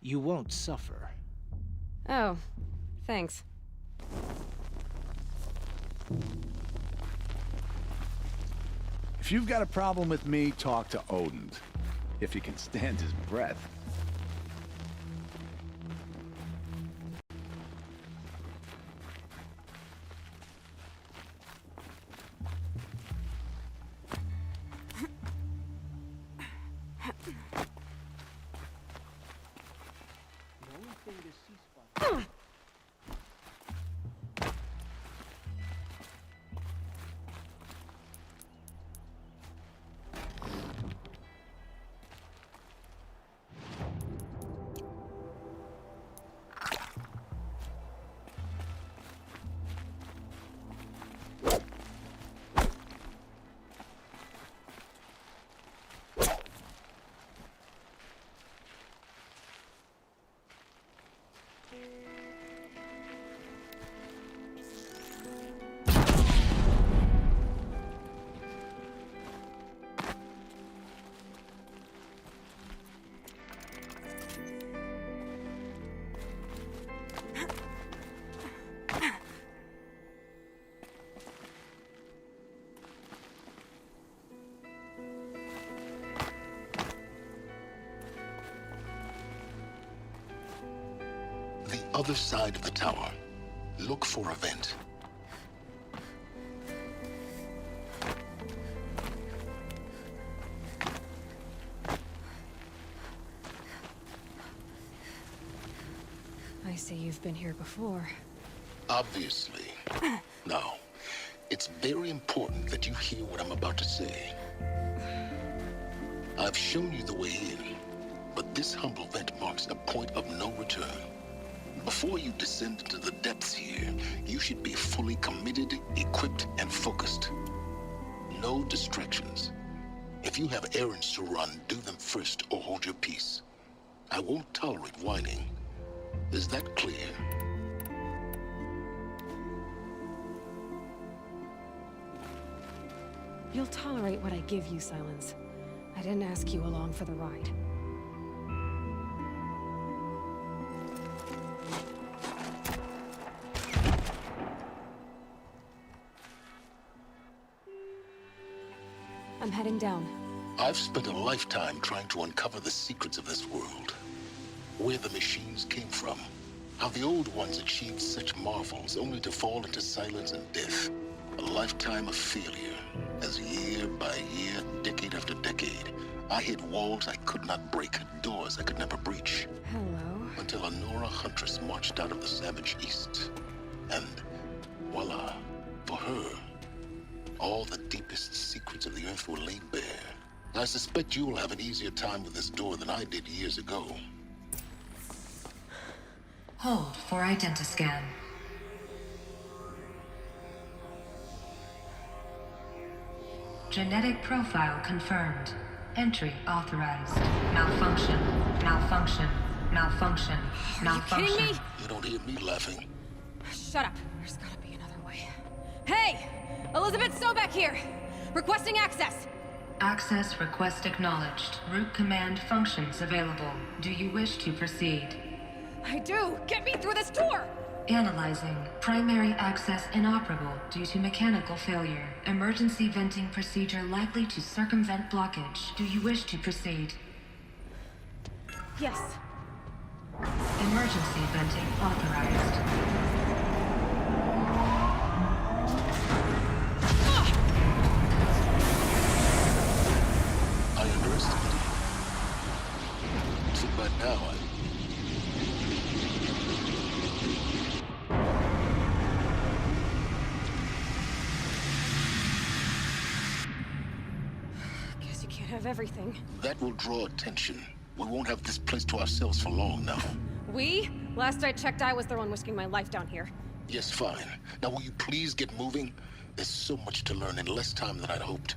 you won't suffer. Oh, thanks. If you've got a problem with me, talk to Odin. If he can stand his breath. Other side of the tower. Look for a vent. I see you've been here before. Obviously. Now, it's very important that you hear what I'm about to say. I've shown you the way in, but this humble vent marks a point of no return. Before you descend into the depths here, you should be fully committed, equipped, and focused. No distractions. If you have errands to run, do them first or hold your peace. I won't tolerate whining. Is that clear? You'll tolerate what I give you, Silence. I didn't ask you along for the ride. I'm heading down. I've spent a lifetime trying to uncover the secrets of this world. Where the machines came from. How the old ones achieved such marvels only to fall into silence and death. A lifetime of failure. As year by year, decade after decade, I hit walls I could not break, doors I could never breach. Hello. Until a Nora huntress marched out of the savage east. And voila, for her, all the deepest secrets of the earth were laid bare. I suspect you will have an easier time with this door than I did years ago. Hold for identiscan. Genetic profile confirmed. Entry authorized. Malfunction. Malfunction. Malfunction. Malfunction. Are you kidding me? You don't hear me laughing. Shut up. There's gotta be another way. Hey! Elizabeth Sobek here! Requesting access! Access request acknowledged. Root command functions available. Do you wish to proceed? I do! Get me through this door! Analyzing. Primary access inoperable due to mechanical failure. Emergency venting procedure likely to circumvent blockage. Do you wish to proceed? Yes. Emergency venting authorized. I underestimated you. Too bad now, Guess you can't have everything. That will draw attention. We won't have this place to ourselves for long now. We? Last I checked, I was the one risking my life down here. Yes, fine. Now will you please get moving? There's so much to learn in less time than I'd hoped.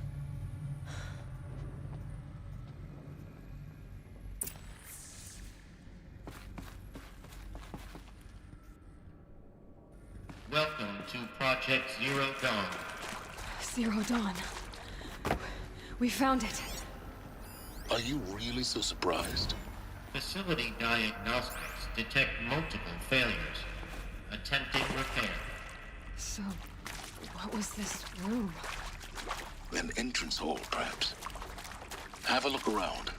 Welcome to Project Zero Dawn. Zero Dawn. We found it. Are you really so surprised? Facility diagnostics detect multiple failures. Attempting repair. So, what was this room? An entrance hall, perhaps. Have a look around.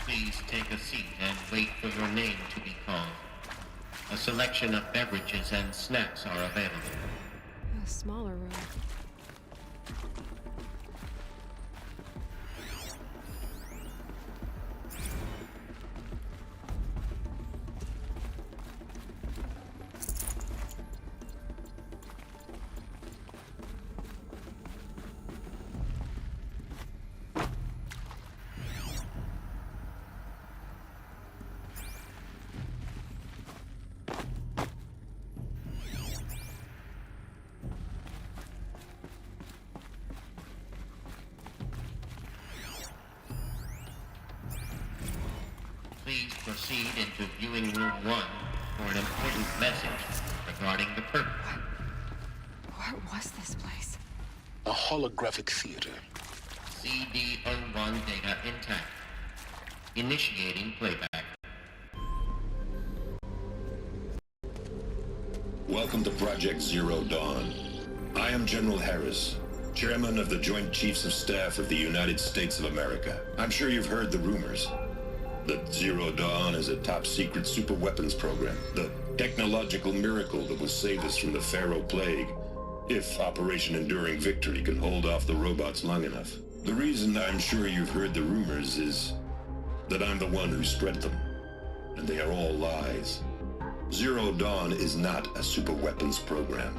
Please take a seat and wait for your name to be called. A selection of beverages and snacks are available. A smaller room. Please proceed into viewing room 1 for an important message regarding the purpose. What was this place? A holographic theater. CD01 data intact. Initiating playback. Welcome to Project Zero Dawn. I am General Harris, Chairman of the Joint Chiefs of Staff of the United States of America. I'm sure you've heard the rumors that Zero Dawn is a top-secret super-weapons program, the technological miracle that will save us from the Pharaoh Plague, if Operation Enduring Victory can hold off the robots long enough. The reason I'm sure you've heard the rumors is that I'm the one who spread them, and they are all lies. Zero Dawn is not a super-weapons program,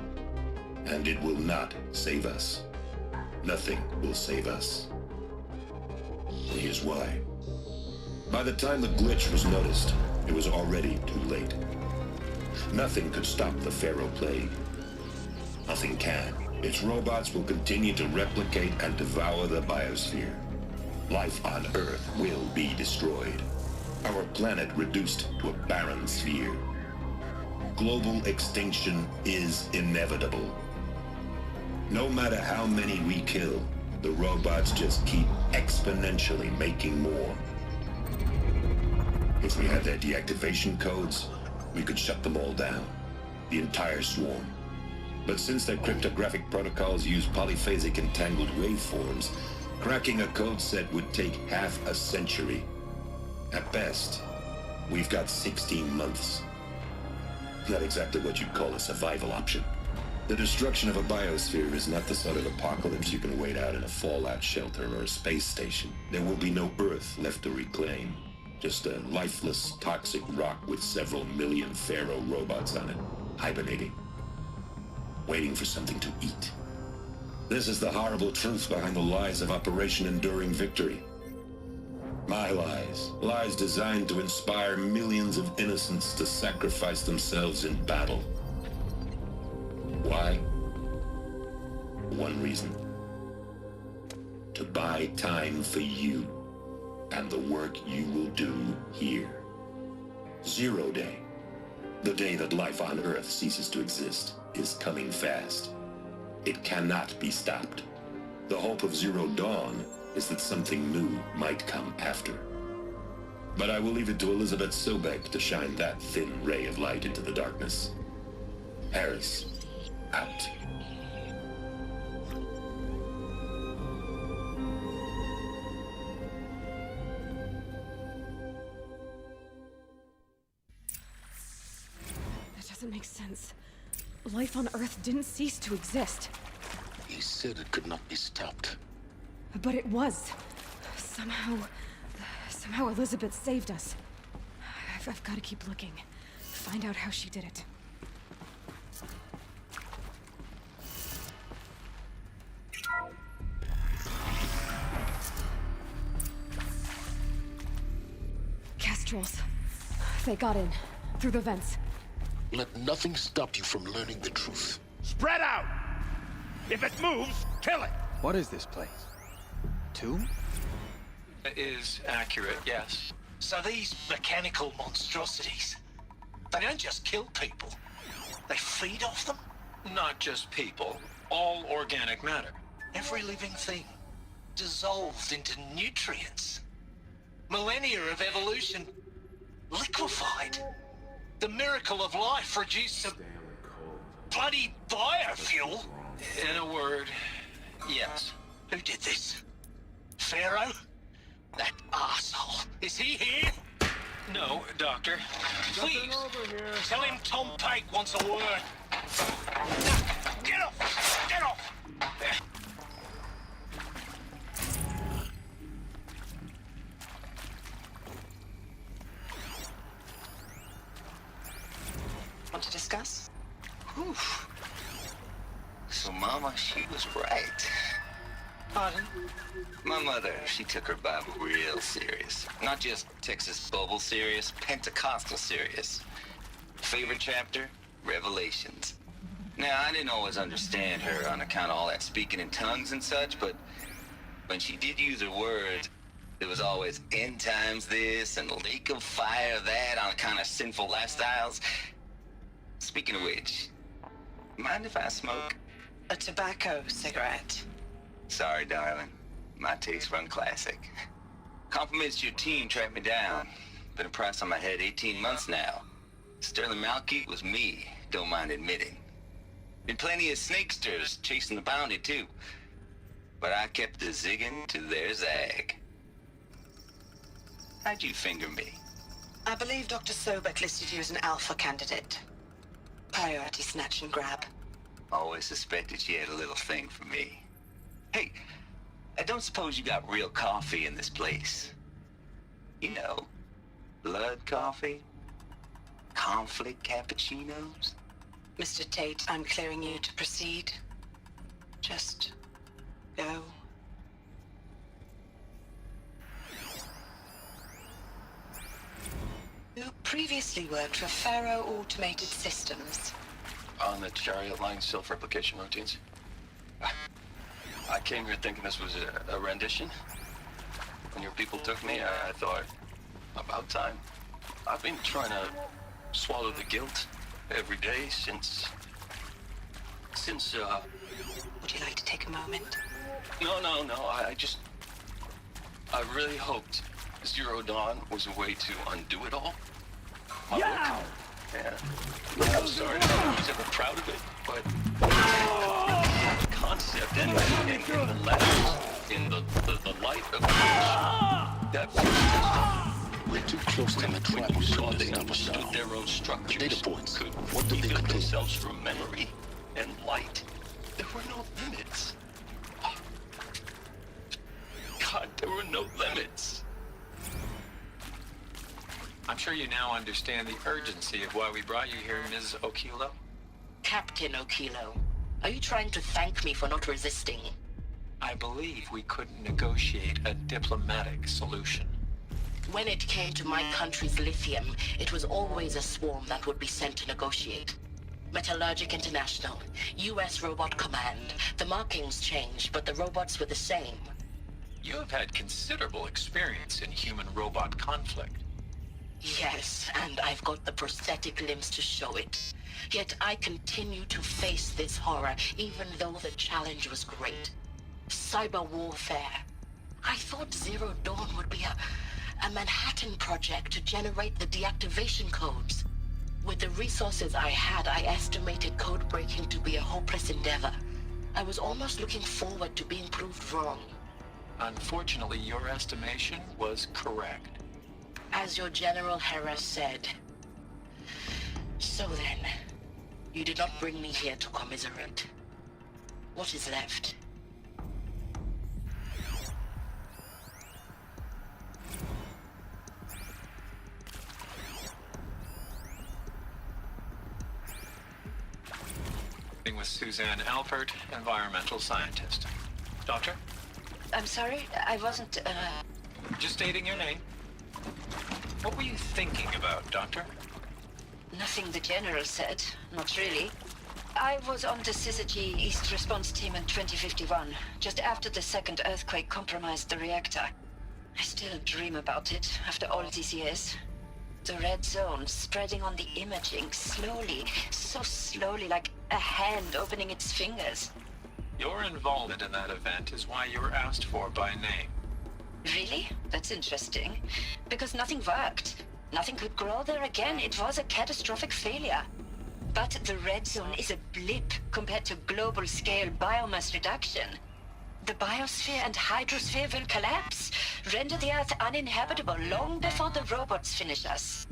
and it will not save us. Nothing will save us. And here's why. By the time the glitch was noticed, it was already too late. Nothing could stop the Pharaoh Plague. Nothing can. Its robots will continue to replicate and devour the biosphere. Life on Earth will be destroyed. Our planet reduced to a barren sphere. Global extinction is inevitable. No matter how many we kill, the robots just keep exponentially making more. If we had their deactivation codes, we could shut them all down. The entire swarm. But since their cryptographic protocols use polyphasic entangled waveforms, cracking a code set would take half a century. At best, we've got 16 months. Not exactly what you'd call a survival option. The destruction of a biosphere is not the sort of apocalypse you can wait out in a fallout shelter or a space station. There will be no Earth left to reclaim. Just a lifeless, toxic rock with several million Pharaoh robots on it, hibernating, waiting for something to eat. This is the horrible truth behind the lies of Operation Enduring Victory. My lies. Lies designed to inspire millions of innocents to sacrifice themselves in battle. Why? One reason. To buy time for you and the work you will do here. Zero Day. The day that life on Earth ceases to exist. is coming fast. It cannot be stopped. The hope of Zero Dawn is that something new might come after. But I will leave it to Elizabeth Sobek to shine that thin ray of light into the darkness. Harris, out. That doesn't make sense. Life on Earth didn't cease to exist. He said it could not be stopped. But it was. Somehow Elizabeth saved us. I've got to keep looking. Find out how she did it. Kestrels. They got in. Through the vents. Let nothing stop you from learning the truth. Spread out! If it moves, kill it! What is this place? Tomb? Is accurate, yes. So these mechanical monstrosities, they don't just kill people, they feed off them? Not just people, all organic matter. Every living thing, dissolved into nutrients. Millennia of evolution, liquefied. The miracle of life reduced to bloody biofuel. In a word, yes. Who did this? Pharaoh? That arsehole. Is he here? No, Doctor. Please, tell him Tom Pike wants a word. Get off! Get off! Want to discuss? Whew. So, Mama, she was right. Pardon? My mother, she took her Bible real serious. Not just Texas Bible serious, Pentecostal serious. Favorite chapter? Revelations. Now, I didn't always understand her on account of all that speaking in tongues and such, but when she did use her words, there was always end times this and lake of fire that on account of sinful lifestyles. Speaking of which, mind if I smoke? A tobacco cigarette. Sorry, darling. My taste run classic. Compliments to your team tracked me down. Been a price on my head 18 months now. Sterling Malkeet was me, don't mind admitting. Been plenty of snakesters chasing the bounty, too. But I kept the zigging to their zag. How'd you finger me? I believe Dr. Sobek listed you as an alpha candidate. Priority snatch and grab. Always suspected she had a little thing for me. Hey, I don't suppose you got real coffee in this place. You know, blood coffee? Conflict cappuccinos? Mr. Tate, I'm clearing you to proceed. Just go. You previously worked for Pharaoh Automated Systems. On the chariot line self-replication routines. I came here thinking this was a rendition. When your people took me, I thought, about time. I've been trying to swallow the guilt every day since... Would you like to take a moment? No, I really hoped Zero Dawn was a way to undo it all. Yeah! I'm sorry I was ever proud of it, but the concept and the letters in the light of that We're too close to the trap. when you saw they understood their own structures, Data points. could What do they rebuild contain? themselves from memory and light. There were no limits. God, there were no limits. I'm sure you now understand the urgency of why we brought you here, Ms. Okilo. Captain Okilo, are you trying to thank me for not resisting? I believe we couldn't negotiate a diplomatic solution. When it came to my country's lithium, it was always a swarm that would be sent to negotiate. Metallurgic International, U.S. Robot Command. The markings changed, but the robots were the same. You have had considerable experience in human-robot conflict. Yes, and I've got the prosthetic limbs to show it. Yet I continue to face this horror, even though the challenge was great. Cyber warfare. I thought Zero Dawn would be a Manhattan project to generate the deactivation codes. With the resources I had, I estimated code breaking to be a hopeless endeavor. I was almost looking forward to being proved wrong. Unfortunately, your estimation was correct. As your General Harris said. So then, you did not bring me here to commiserate. What is left? With Suzanne Alpert, environmental scientist. Doctor? I'm sorry, I wasn't, Just stating your name. What were you thinking about, Doctor? Nothing the General said, not really. I was on the Syzygy East Response Team in 2051, just after the second earthquake compromised the reactor. I still dream about it, after all these years. The red zone spreading on the imaging, slowly, so slowly, like a hand opening its fingers. Your involvement in that event is why you were asked for by name. Really? That's interesting. Because nothing worked. Nothing could grow there again. It was a catastrophic failure. But the red zone is a blip compared to global-scale biomass reduction. The biosphere and hydrosphere will collapse, render the Earth uninhabitable long before the robots finish us.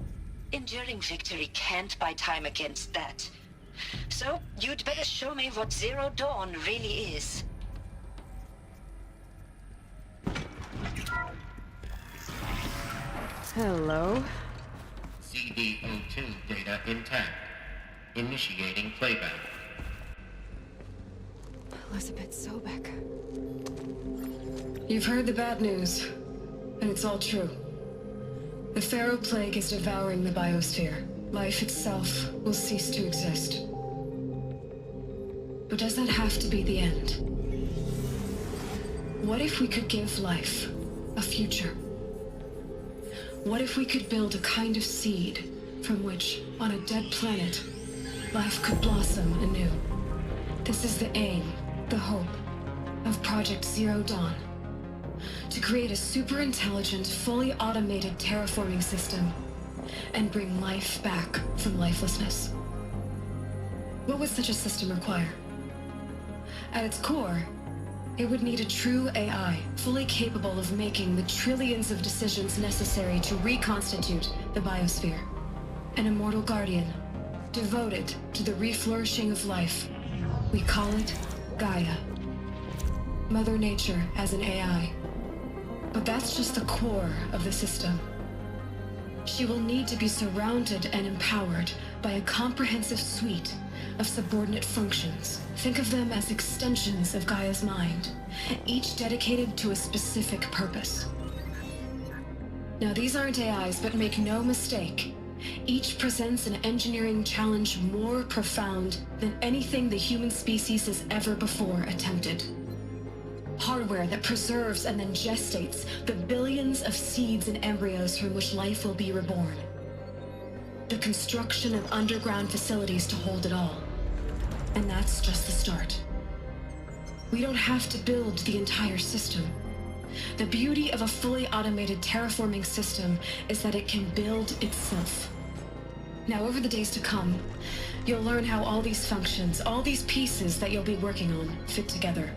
Enduring victory can't buy time against that. So, you'd better show me what Zero Dawn really is. Hello? CD02 data intact. Initiating playback. Elizabeth Sobek. You've heard the bad news, and it's all true. The Pharaoh Plague is devouring the biosphere. Life itself will cease to exist. But does that have to be the end? What if we could give life a future? What if we could build a kind of seed from which, on a dead planet, life could blossom anew? This is the aim, the hope, of Project Zero Dawn. To create a super-intelligent, fully automated terraforming system and bring life back from lifelessness. What would such a system require? At its core, it would need a true AI, fully capable of making the trillions of decisions necessary to reconstitute the biosphere. An immortal guardian, devoted to the reflourishing of life. We call it Gaia. Mother Nature as an AI. But that's just the core of the system. She will need to be surrounded and empowered by a comprehensive suite of subordinate functions. Think of them as extensions of Gaia's mind, each dedicated to a specific purpose. Now, these aren't AIs, but make no mistake, each presents an engineering challenge more profound than anything the human species has ever before attempted. Hardware that preserves and then gestates the billions of seeds and embryos from which life will be reborn. The construction of underground facilities to hold it all. And that's just the start. We don't have to build the entire system. The beauty of a fully automated terraforming system is that it can build itself. Now, over the days to come, you'll learn how all these functions, all these pieces that you'll be working on, fit together.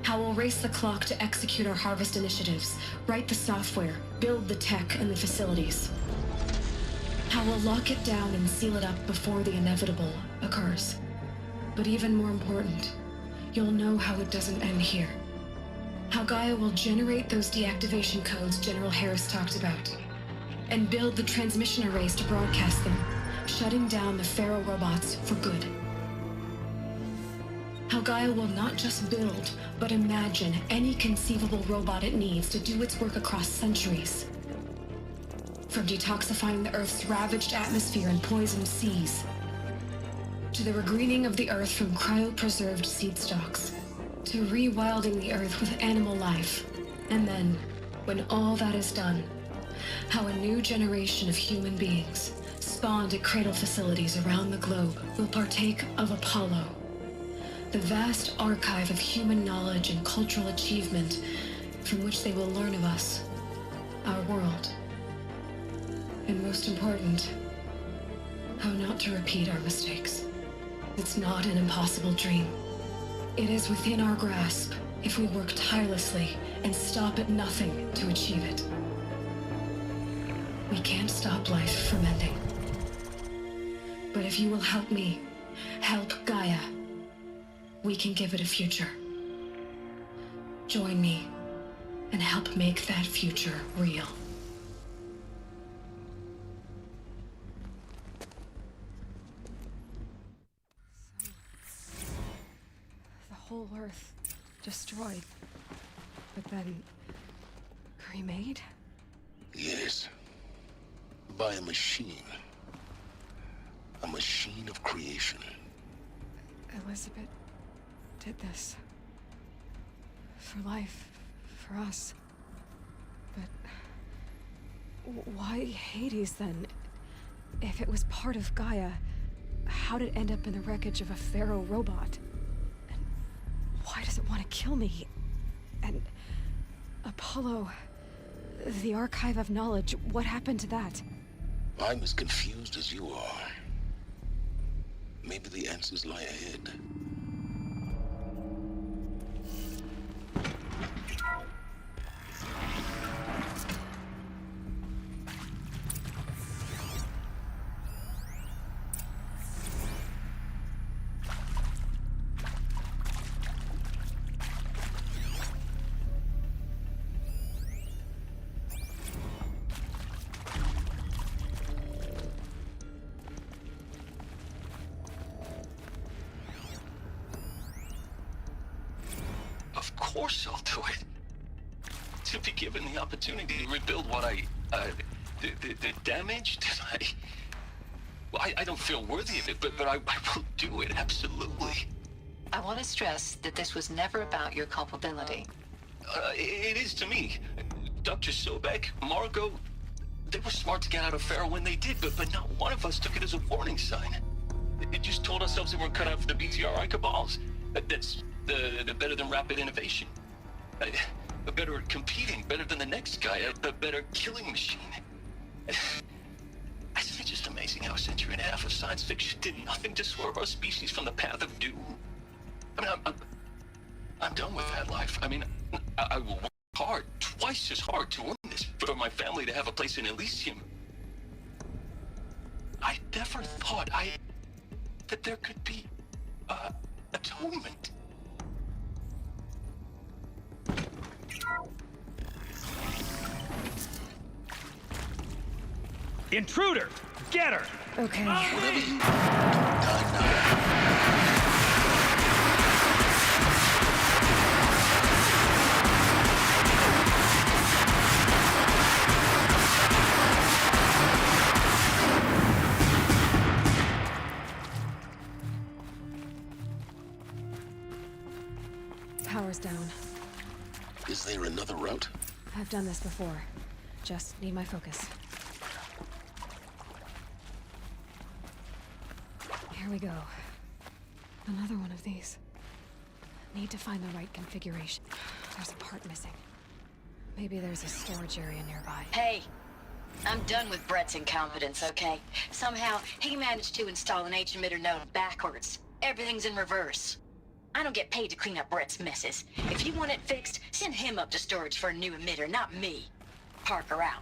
How we'll race the clock to execute our harvest initiatives, write the software, build the tech and the facilities. How we'll lock it down and seal it up before the inevitable occurs. But even more important, you'll know how it doesn't end here. How Gaia will generate those deactivation codes General Harris talked about, and build the transmission arrays to broadcast them, shutting down the Pharaoh robots for good. How Gaia will not just build, but imagine any conceivable robot it needs to do its work across centuries. From detoxifying the Earth's ravaged atmosphere and poisoned seas, to the regreening of the Earth from cryopreserved seed stalks, to rewilding the Earth with animal life. And then, when all that is done, how a new generation of human beings, spawned at cradle facilities around the globe, will partake of Apollo, the vast archive of human knowledge and cultural achievement from which they will learn of us, our world, and most important, how not to repeat our mistakes. It's not an impossible dream. It is within our grasp if we work tirelessly and stop at nothing to achieve it. We can't stop life from ending. But if you will help me, help Gaia, we can give it a future. Join me and help make that future real. The whole Earth destroyed, but then cremated? Yes. By a machine. A machine of creation. Elizabeth did this. For life, for us. But why Hades then? If it was part of Gaia, how did it end up in the wreckage of a pharaoh robot? And why does it want to kill me? And Apollo, the archive of knowledge, what happened to that? I'm as confused as you are. Maybe the answers lie ahead. Of course I'll do it. To be given the opportunity to rebuild what the damage that I don't feel worthy of it, but I will do it, absolutely. I want to stress that this was never about your culpability. It is to me. Dr. Sobek, Margot, they were smart to get out of Pharaoh when they did, but not one of us took it as a warning sign. It just told ourselves that we're cut out for the BTRI cabals. That's the better than rapid innovation. Better at competing, better than the next guy, a better killing machine. It's just amazing how a century and a half of science fiction did nothing to swerve our species from the path of doom. I mean, I'm done with that life. I mean, I will work hard, twice as hard to earn this, for my family to have a place in Elysium. I never thought that there could be atonement. Intruder! Get her! Okay. Whatever you die now. Power's down. Is there another route? I've done this before. Just need my focus. Here we go. Another one of these. Need to find the right configuration. There's a part missing. Maybe there's a storage area nearby. Hey, I'm done with Brett's incompetence, okay? Somehow, he managed to install an H-emitter node backwards. Everything's in reverse. I don't get paid to clean up Brett's messes. If you want it fixed, send him up to storage for a new emitter, not me. Parker out.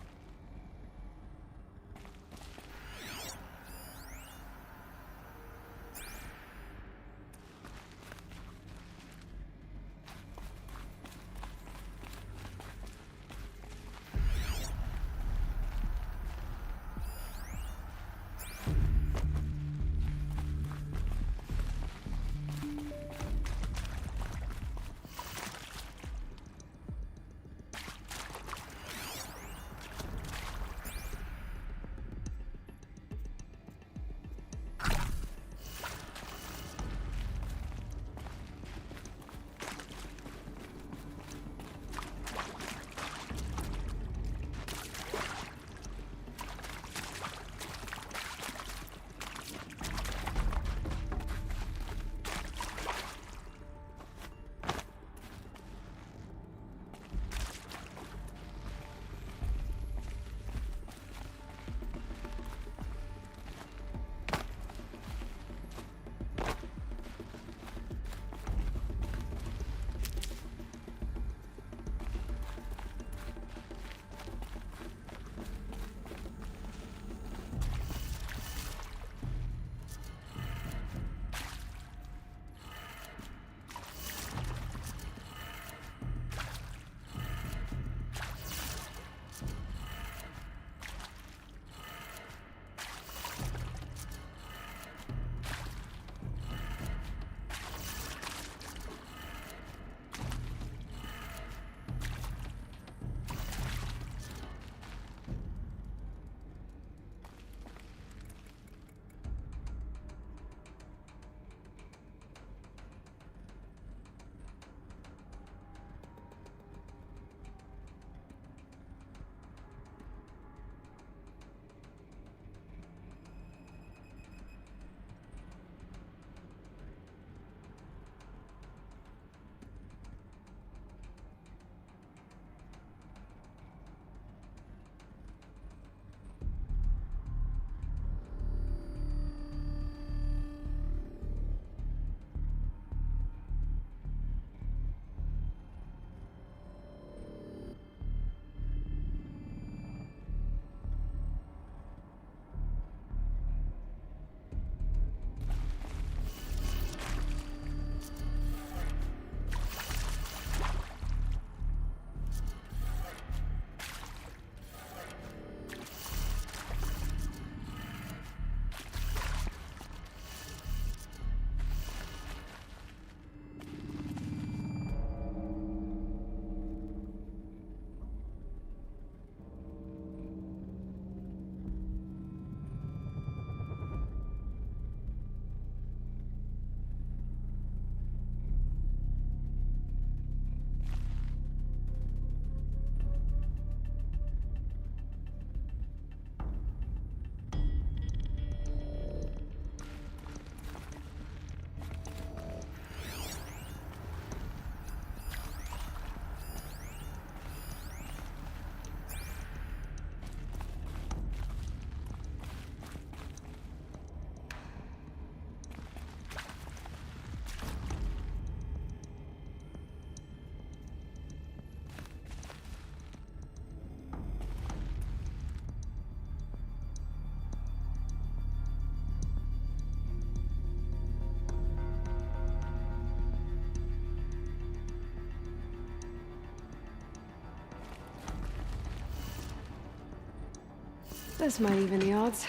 This might even the odds.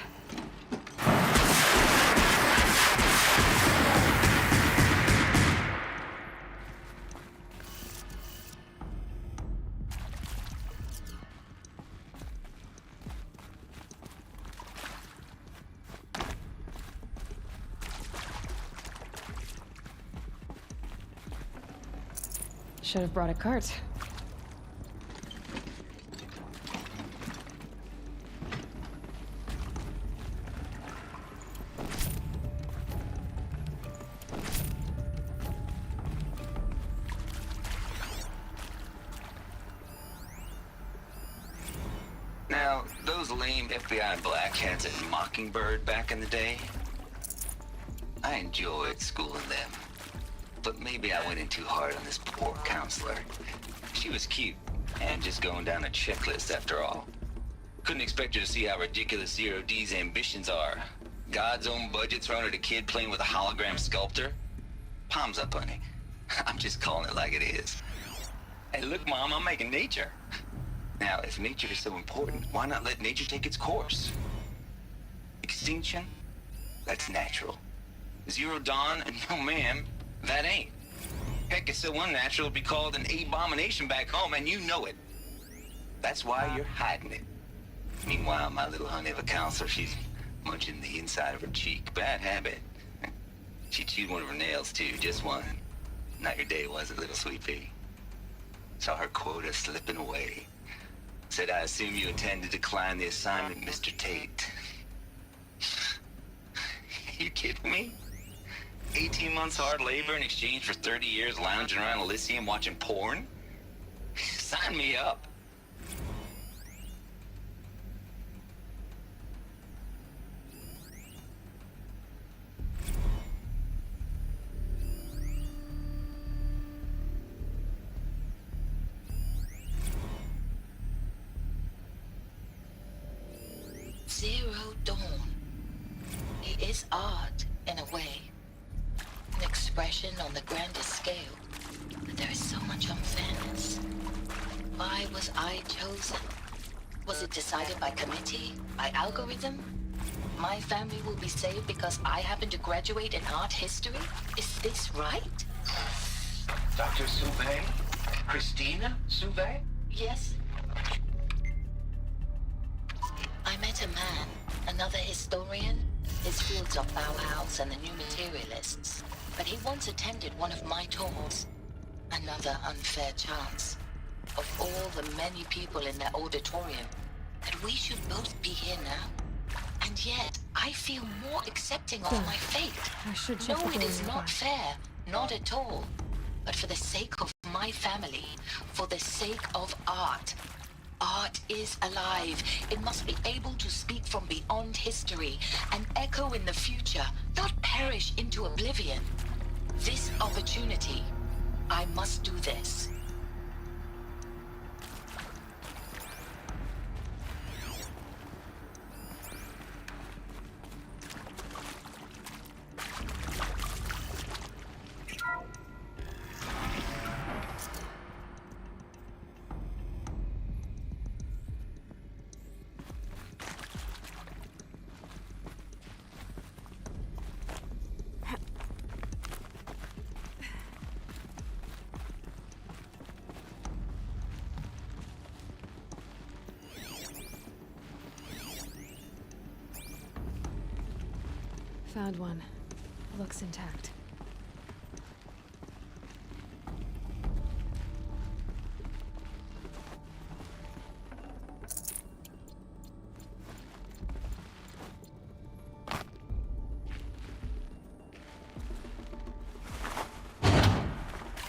Should have brought a cart. Now, those lame FBI blackheads at Mockingbird back in the day, I enjoyed schooling them. But maybe I went in too hard on this poor counselor. She was cute, and just going down a checklist after all. Couldn't expect her to see how ridiculous Zero D's ambitions are. God's own budget thrown at a kid playing with a hologram sculptor? Palms up, honey. I'm just calling it like it is. Hey, look, Mom, I'm making nature. Now, if nature is so important, why not let nature take its course? Extinction? That's natural. Zero Dawn? No, ma'am. That ain't. Heck, it's so unnatural it'd be called an abomination back home, and you know it. That's why you're hiding it. Meanwhile, my little honey of a counselor, she's munching the inside of her cheek. Bad habit. She chewed one of her nails, too, just one. Not your day, was it, little sweet pea? Saw her quota slipping away. Said, I assume you intend to decline the assignment, Mr. Tate. You kidding me? 18 months hard labor in exchange for 30 years lounging around Elysium watching porn? Sign me up. Zero Dawn. It is art, in a way. An expression on the grandest scale. But there is so much unfairness. Why was I chosen? Was it decided by committee? By algorithm? My family will be saved because I happen to graduate in art history? Is this right? Dr. Suve? Christina Suve? Yes. I met a man, another historian. His fields are Bauhaus and the New Materialists. But he once attended one of my talks. Another unfair chance. Of all the many people in that auditorium, that we should both be here now. And yet, I feel more accepting of my fate. I should check No, the it door is nearby. not fair. Not at all. But for the sake of my family, for the sake of art. Art is alive. It must be able to speak from beyond history and echo in the future, not perish into oblivion. This opportunity, I must do this. Found one. Looks intact.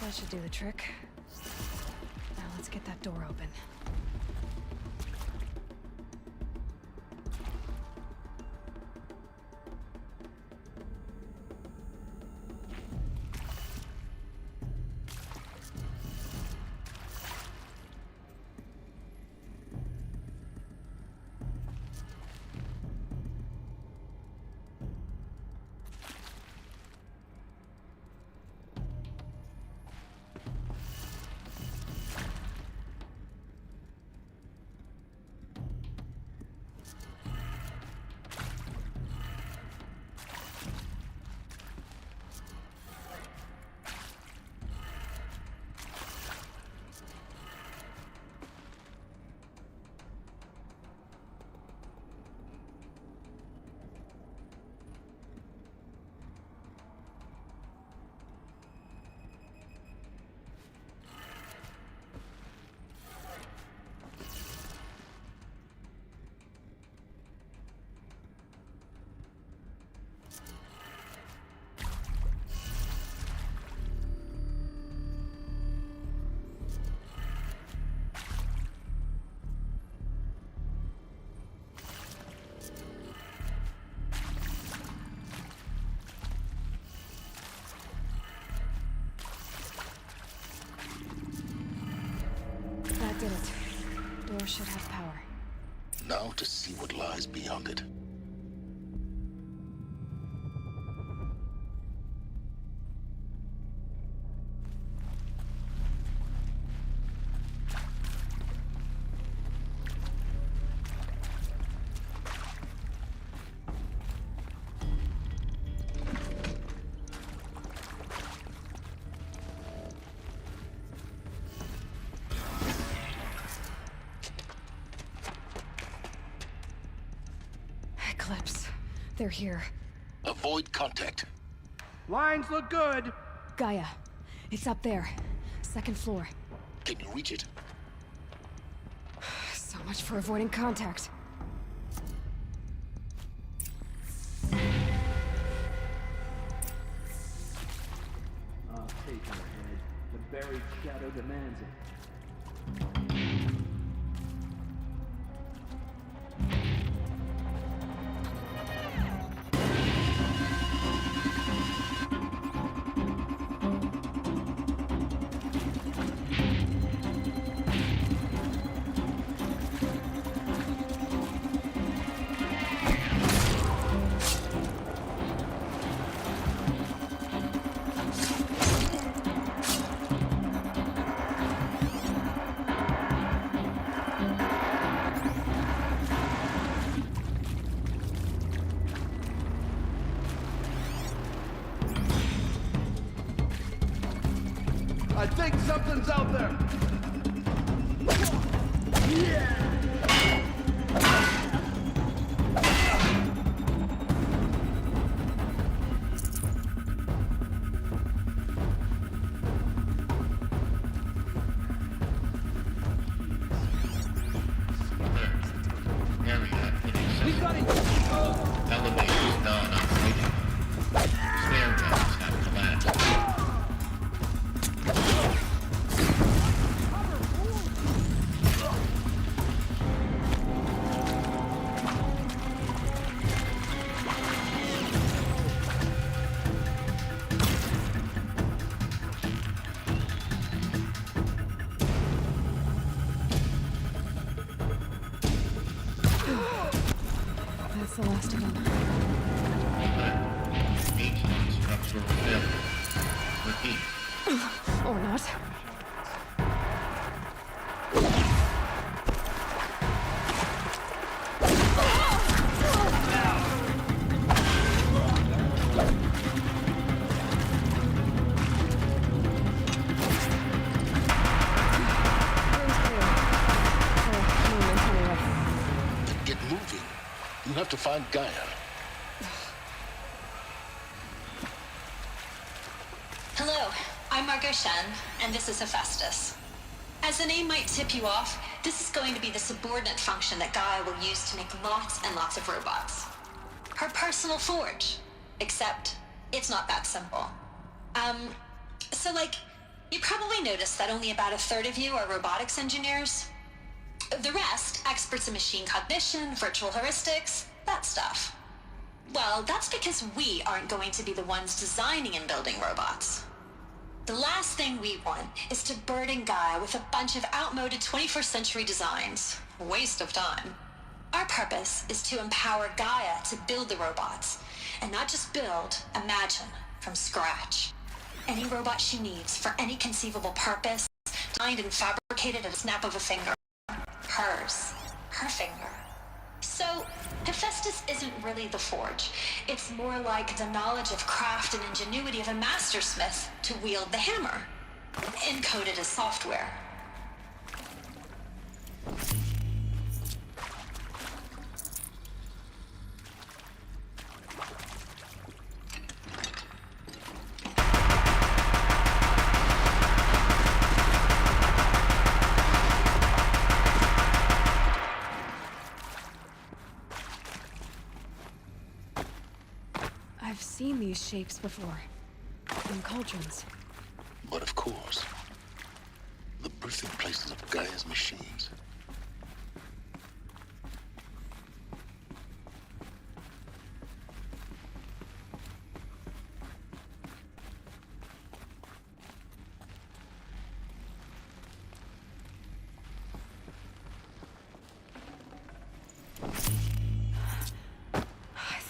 That should do the trick. Now let's get that door open. should have power. Now to see what lies beyond it. Eclipse. They're here. Avoid contact. Lines look good. Gaia. It's up there. Second floor. Can you reach it? So much for avoiding contact. I'll take her head. The buried shadow demands it. I think something's out there. We got it! Elevators non-operating. Stairwells have collapsed. That's the last of them. Ancient structural failure. Repeat. Or not. Get moving. You have to find Gaia. Hello, I'm Margot Shen, and this is Hephaestus. As the name might tip you off, this is going to be the subordinate function that Gaia will use to make lots and lots of robots. Her personal forge. Except, it's not that simple. You probably noticed that only about a third of you are robotics engineers. The rest, experts in machine cognition, virtual heuristics, that stuff. Well, that's because we aren't going to be the ones designing and building robots. The last thing we want is to burden Gaia with a bunch of outmoded 21st century designs. Waste of time. Our purpose is to empower Gaia to build the robots, and not just build, imagine, from scratch. Any robot she needs for any conceivable purpose, designed and fabricated at a snap of a finger. Hers. Her finger. So, Hephaestus isn't really the forge. It's more like the knowledge of craft and ingenuity of a mastersmith to wield the hammer, encoded as software. I've seen these shapes before. In cauldrons. But of course, the birthing places of Gaia's machines.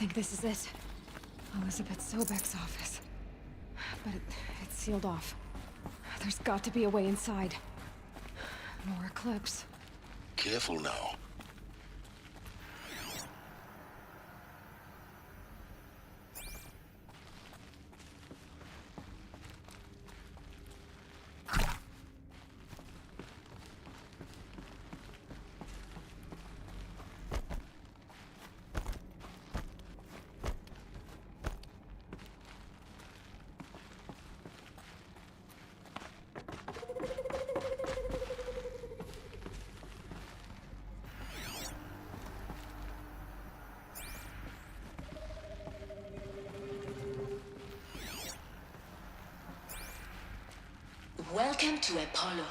think this is it. Elizabeth Sobek's office. But it's sealed off. There's got to be a way inside. More Eclipse. Careful now. Welcome to Apollo,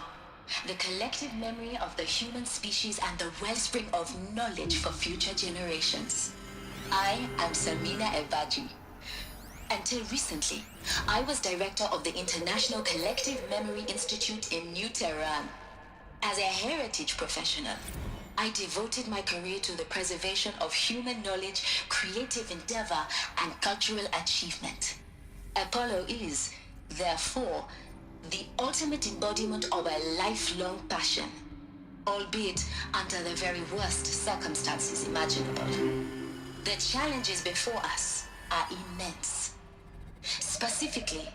the collective memory of the human species and the wellspring of knowledge for future generations. I am Samina Ebaji. Until recently, I was director of the International Collective Memory Institute in New Tehran. As a heritage professional, I devoted my career to the preservation of human knowledge, creative endeavor, and cultural achievement. Apollo is, therefore, the ultimate embodiment of a lifelong passion, albeit under the very worst circumstances imaginable. The challenges before us are immense. Specifically,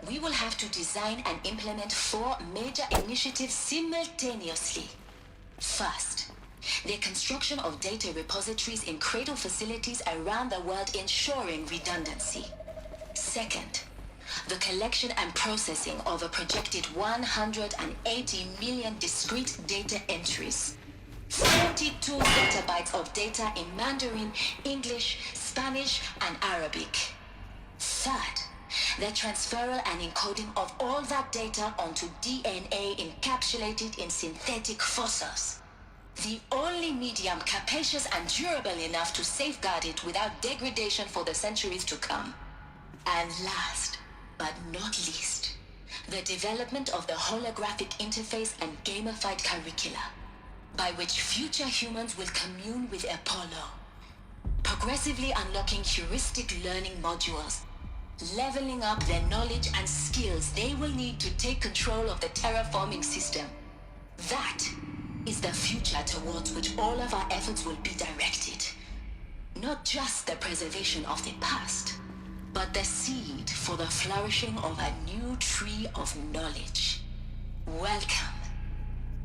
we will have to design and implement 4 major initiatives simultaneously. First, the construction of data repositories in cradle facilities around the world, ensuring redundancy. Second, the collection and processing of a projected 180 million discrete data entries. 42 petabytes of data in Mandarin, English, Spanish, and Arabic. Third, the transferal and encoding of all that data onto DNA encapsulated in synthetic fossils. The only medium capacious and durable enough to safeguard it without degradation for the centuries to come. And last, but not least, the development of the holographic interface and gamified curricula, by which future humans will commune with Apollo, progressively unlocking heuristic learning modules, leveling up their knowledge and skills they will need to take control of the terraforming system. That is the future towards which all of our efforts will be directed. Not just the preservation of the past, but the seed for the flourishing of a new tree of knowledge. Welcome,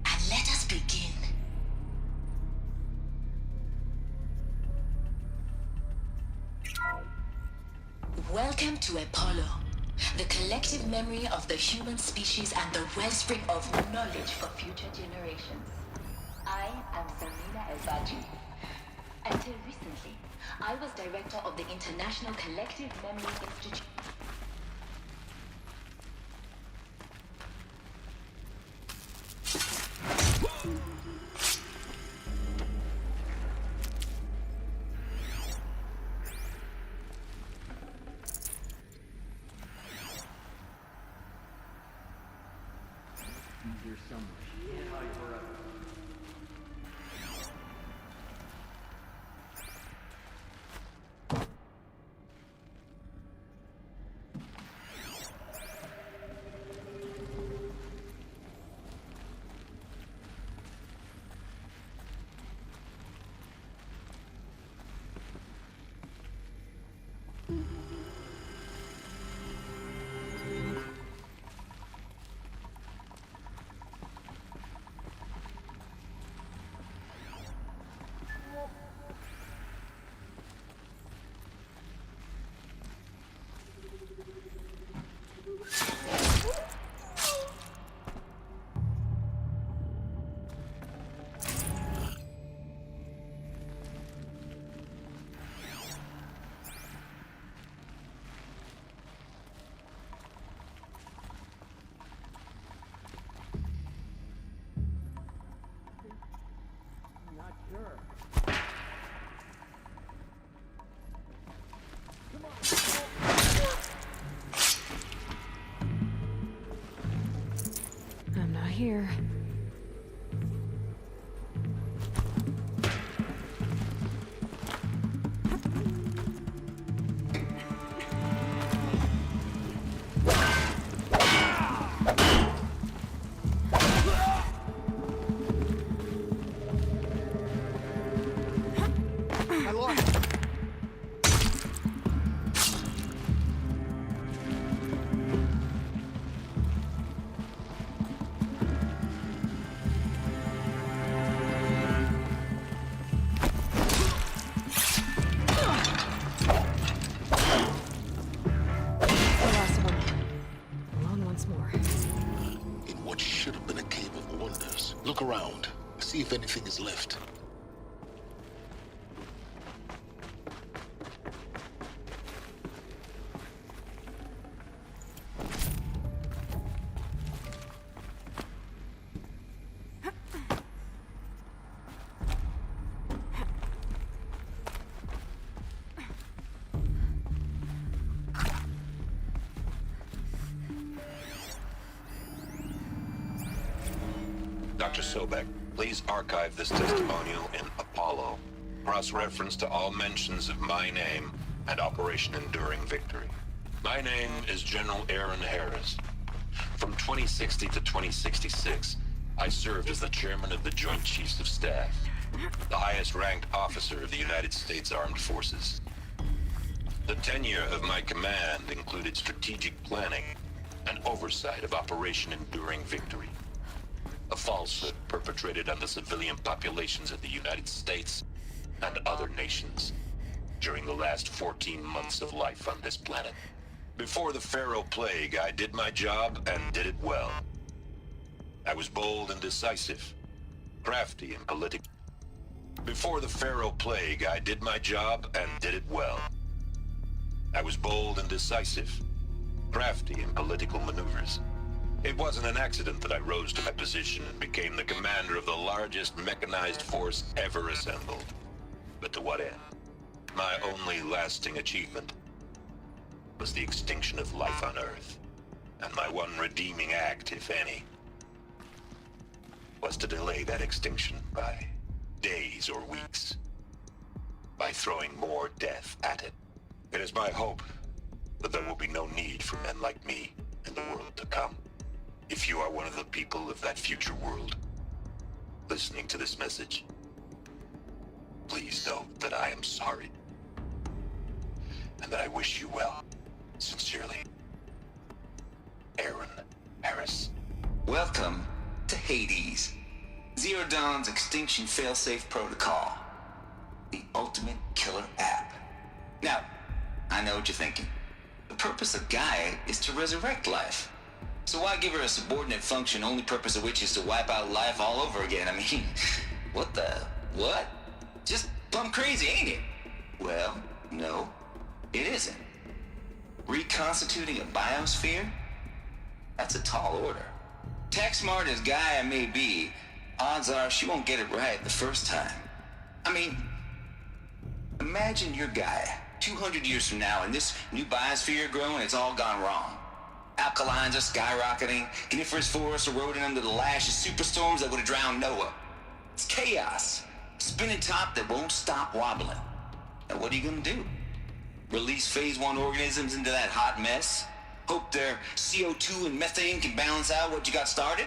and let us begin. Welcome to Apollo, the collective memory of the human species and the wellspring of knowledge for future generations. I am Samina Ebaji. Until recently, I was director of the International Collective Memory Institute. Here somewhere. She can't hide forever. I'm not here. for? In what should have been a cave of wonders. Look around. See if anything is left. Dr. Sobek, please archive this testimonial in Apollo. Cross-reference to all mentions of my name and Operation Enduring Victory. My name is General Aaron Harris. From 2060 to 2066, I served as the chairman of the Joint Chiefs of Staff, the highest-ranked officer of the United States Armed Forces. The tenure of my command included strategic planning and oversight of Operation Enduring Victory, a falsehood perpetrated on the civilian populations of the United States and other nations during the last 14 months of life on this planet. Before the Pharaoh Plague, I did my job and did it well. I was bold and decisive, crafty and political. Before the Pharaoh Plague, I did my job and did it well. I was bold and decisive, crafty in political maneuvers. It wasn't an accident that I rose to my position and became the commander of the largest mechanized force ever assembled. But to what end? My only lasting achievement was the extinction of life on Earth. And my one redeeming act, if any, was to delay that extinction by days or weeks, by throwing more death at it. It is my hope that there will be no need for men like me in the world to come. If you are one of the people of that future world listening to this message, please know that I am sorry and that I wish you well. Sincerely, Aaron Harris. Welcome to Hades, Zero Dawn's extinction failsafe protocol, the ultimate killer app. Now, I know what you're thinking. The purpose of Gaia is to resurrect life. So why give her a subordinate function, only purpose of which is to wipe out life all over again? I mean, what? Just plumb crazy, ain't it? Well, no, it isn't. Reconstituting a biosphere? That's a tall order. Tech smart as Gaia may be, odds are she won't get it right the first time. I mean, imagine you're Gaia 200 years from now and this new biosphere growing, it's all gone wrong. Alkalines are skyrocketing, coniferous forests eroding under the lash of superstorms that would have drowned Noah. It's chaos, spinning top that won't stop wobbling. Now what are you gonna do? Release phase 1 organisms into that hot mess? Hope their CO2 and methane can balance out what you got started?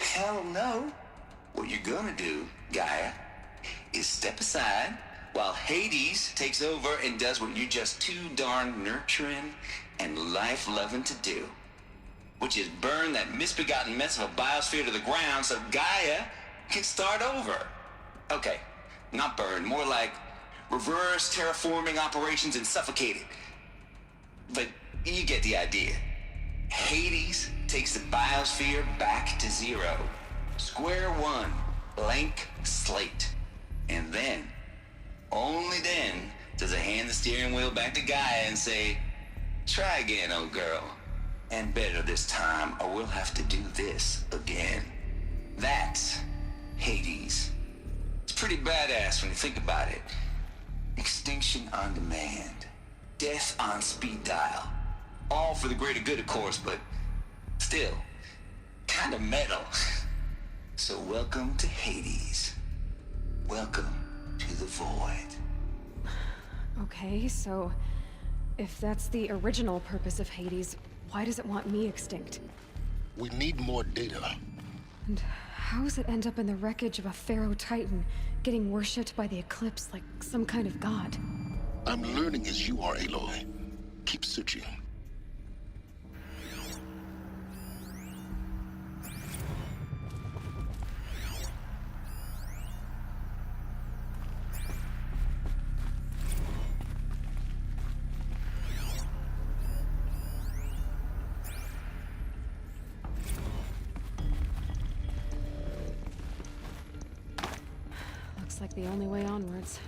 Hell no. What you're gonna do, Gaia, is step aside while Hades takes over and does what you're just too darn nurturing and life-loving to do, which is burn that misbegotten mess of a biosphere to the ground so Gaia can start over. Okay, not burn, more like reverse terraforming operations and suffocate it. But you get the idea. Hades takes the biosphere back to zero. Square one, blank slate. And then, only then, does it hand the steering wheel back to Gaia and say, try again, old girl. And better this time, or we'll have to do this again. That's Hades. It's pretty badass when you think about it. Extinction on demand. Death on speed dial. All for the greater good, of course, but still, kind of metal. So welcome to Hades. Welcome to the void. Okay, so if that's the original purpose of Hades, why does it want me extinct? We need more data. And how does it end up in the wreckage of a Pharaoh Titan, getting worshipped by the Eclipse like some kind of god? I'm learning as you are, Aloy. Keep searching. like the only way onwards.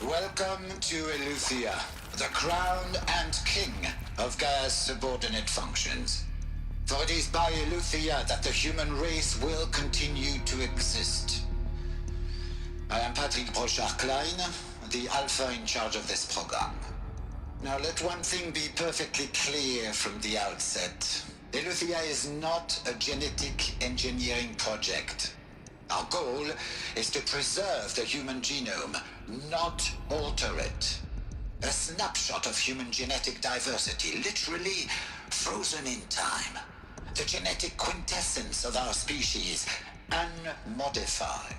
Welcome to Eleuthia, the crown and king of Gaia's subordinate functions. For it is by Eleuthia that the human race will continue to exist. I am Patrick Brochard-Klein, the Alpha in charge of this program. Now let one thing be perfectly clear from the outset. Eleuthia is not a genetic engineering project. Our goal is to preserve the human genome, not alter it. A snapshot of human genetic diversity, literally frozen in time. The genetic quintessence of our species, unmodified.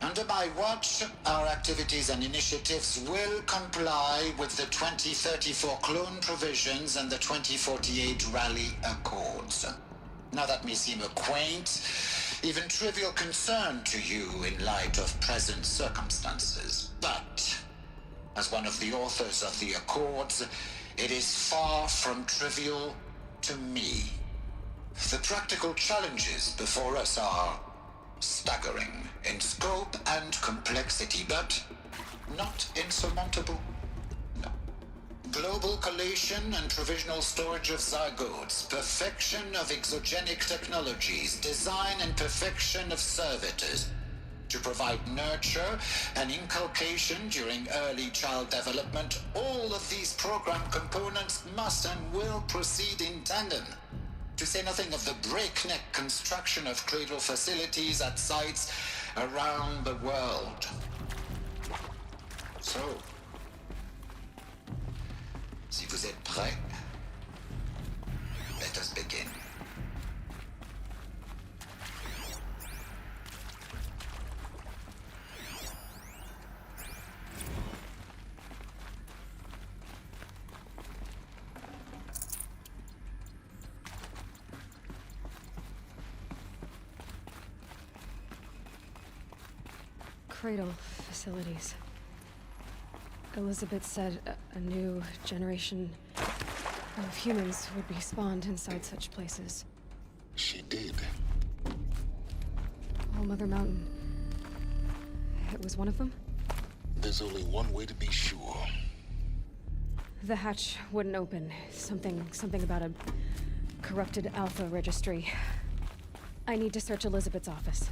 Under my watch, our activities and initiatives will comply with the 2034 clone provisions and the 2048 Rally Accords. Now that may seem a quaint, even trivial concern to you in light of present circumstances, but as one of the authors of the Accords, it is far from trivial to me. The practical challenges before us are staggering in scope and complexity, but not insurmountable. No. Global collation and provisional storage of zygotes, perfection of exogenic technologies, design and perfection of servitors, to provide nurture and inculcation during early child development. All of these program components must and will proceed in tandem. To say nothing of the breakneck construction of cradle facilities at sites around the world. So, si vous êtes prêts, let us begin. Cradle facilities. Elizabeth said a new generation of humans would be spawned inside such places. She did. All Mother Mountain. It was one of them? There's only one way to be sure. The hatch wouldn't open. Something about a corrupted Alpha registry. I need to search Elizabeth's office.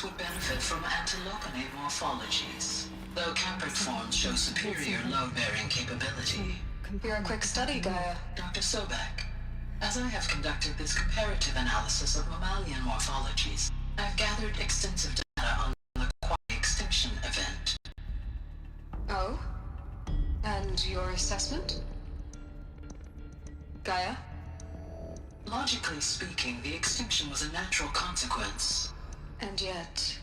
Would benefit from antilopony morphologies, though Campert forms show superior load-bearing capability. You're a quick study, Gaia. Dr. Sobek, as I have conducted this comparative analysis of mammalian morphologies, I've gathered extensive data on the Quai extinction event. Oh? And your assessment? Gaia? Logically speaking, the extinction was a natural consequence. And yet,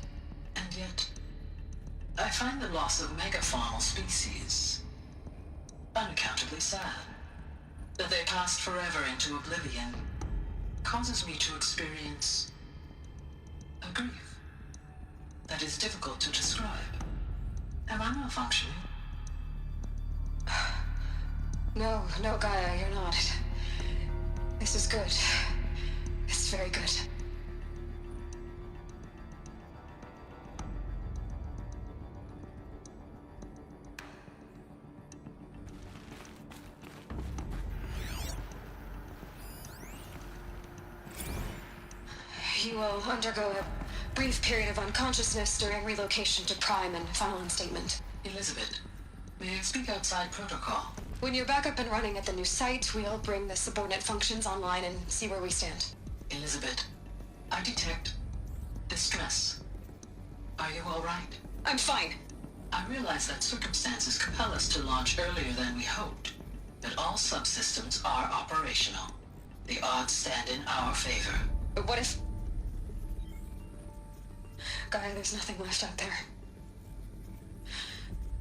I find the loss of megafaunal species unaccountably sad. That they passed forever into oblivion causes me to experience a grief that is difficult to describe. Am I malfunctioning? No, Gaia, you're not. This is good. It's very good. You will undergo a brief period of unconsciousness during relocation to Prime and final instatement. Elizabeth, may I speak outside protocol? When you're back up and running at the new site, we'll bring the subordinate functions online and see where we stand. Elizabeth, I detect distress. Are you all right? I'm fine. I realize that circumstances compel us to launch earlier than we hoped, but all subsystems are operational. The odds stand in our favor. But what if... Gaia, there's nothing left out there.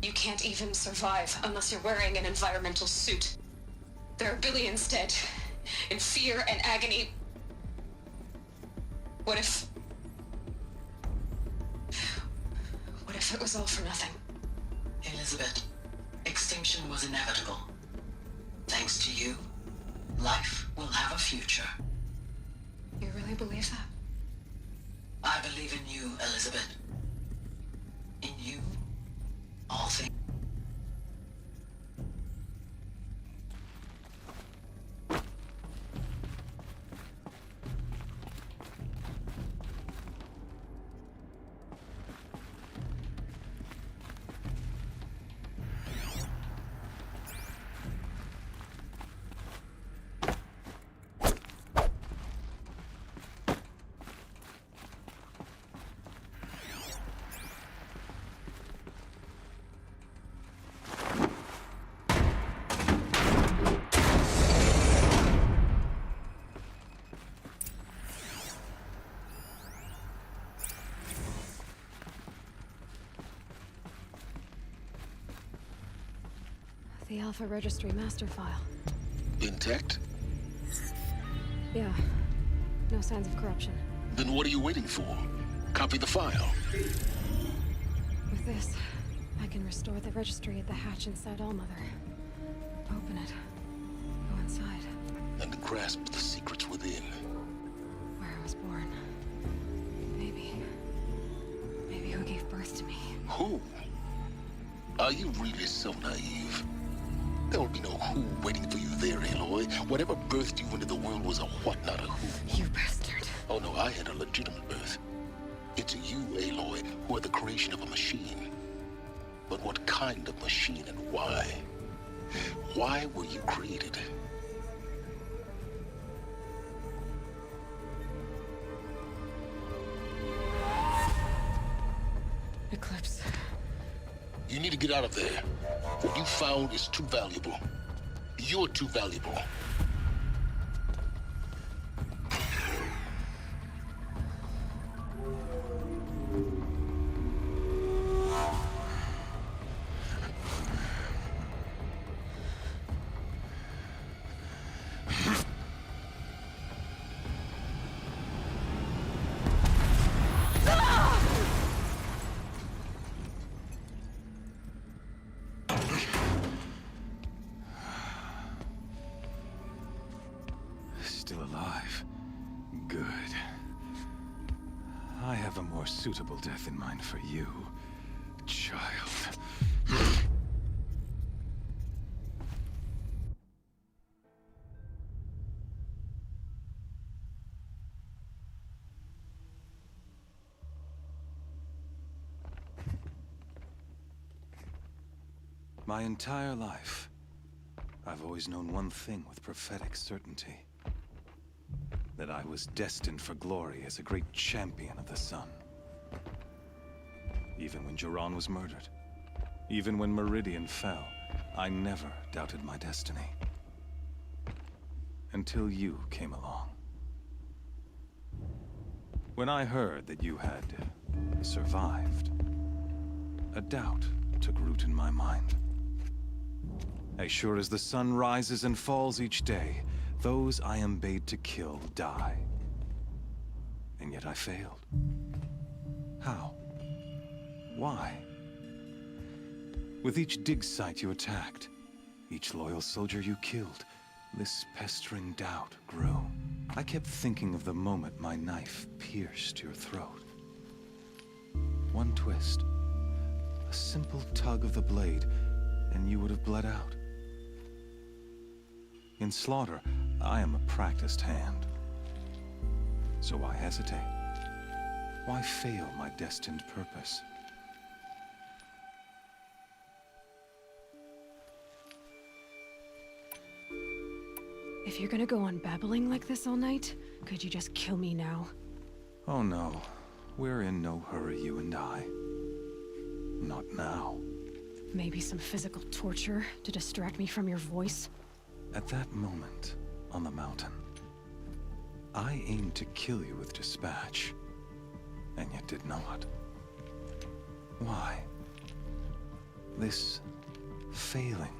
You can't even survive unless you're wearing an environmental suit. There are billions dead, in fear and agony. What if it was all for nothing? Elizabeth, extinction was inevitable. Thanks to you, life will have a future. You really believe that? I believe in you, Elizabeth. In you, all things. The Alpha Registry master file. Intact? Yeah. No signs of corruption. Then what are you waiting for? Copy the file. With this, I can restore the registry at the hatch inside Allmother. Open it. Go inside. And grasp the secrets within. Where I was born. Maybe who gave birth to me. Who? Are you really so naive? There will be no who waiting for you there, Aloy. Whatever birthed you into the world was a what, not a who. You bastard. Oh no, I had a legitimate birth. It's you, Aloy, who are the creation of a machine. But what kind of machine and why? Why were you created? Eclipse. You need to get out of there. What you found is too valuable. You're too valuable. Still alive. Good. I have a more suitable death in mind for you, child. My entire life, I've always known one thing with prophetic certainty. That I was destined for glory as a great champion of the sun. Even when Jiran was murdered, even when Meridian fell, I never doubted my destiny. Until you came along. When I heard that you had survived, a doubt took root in my mind. As sure as the sun rises and falls each day, those I am bade to kill die. And yet I failed. How? Why? With each dig site you attacked, each loyal soldier you killed, this pestering doubt grew. I kept thinking of the moment my knife pierced your throat. One twist, a simple tug of the blade, and you would have bled out. In slaughter, I am a practiced hand. So why hesitate? Why fail my destined purpose? If you're gonna go on babbling like this all night, could you just kill me now? Oh no, we're in no hurry, you and I. Not now. Maybe some physical torture to distract me from your voice? At that moment, on the mountain, I aimed to kill you with dispatch, and yet did not. Why? This failing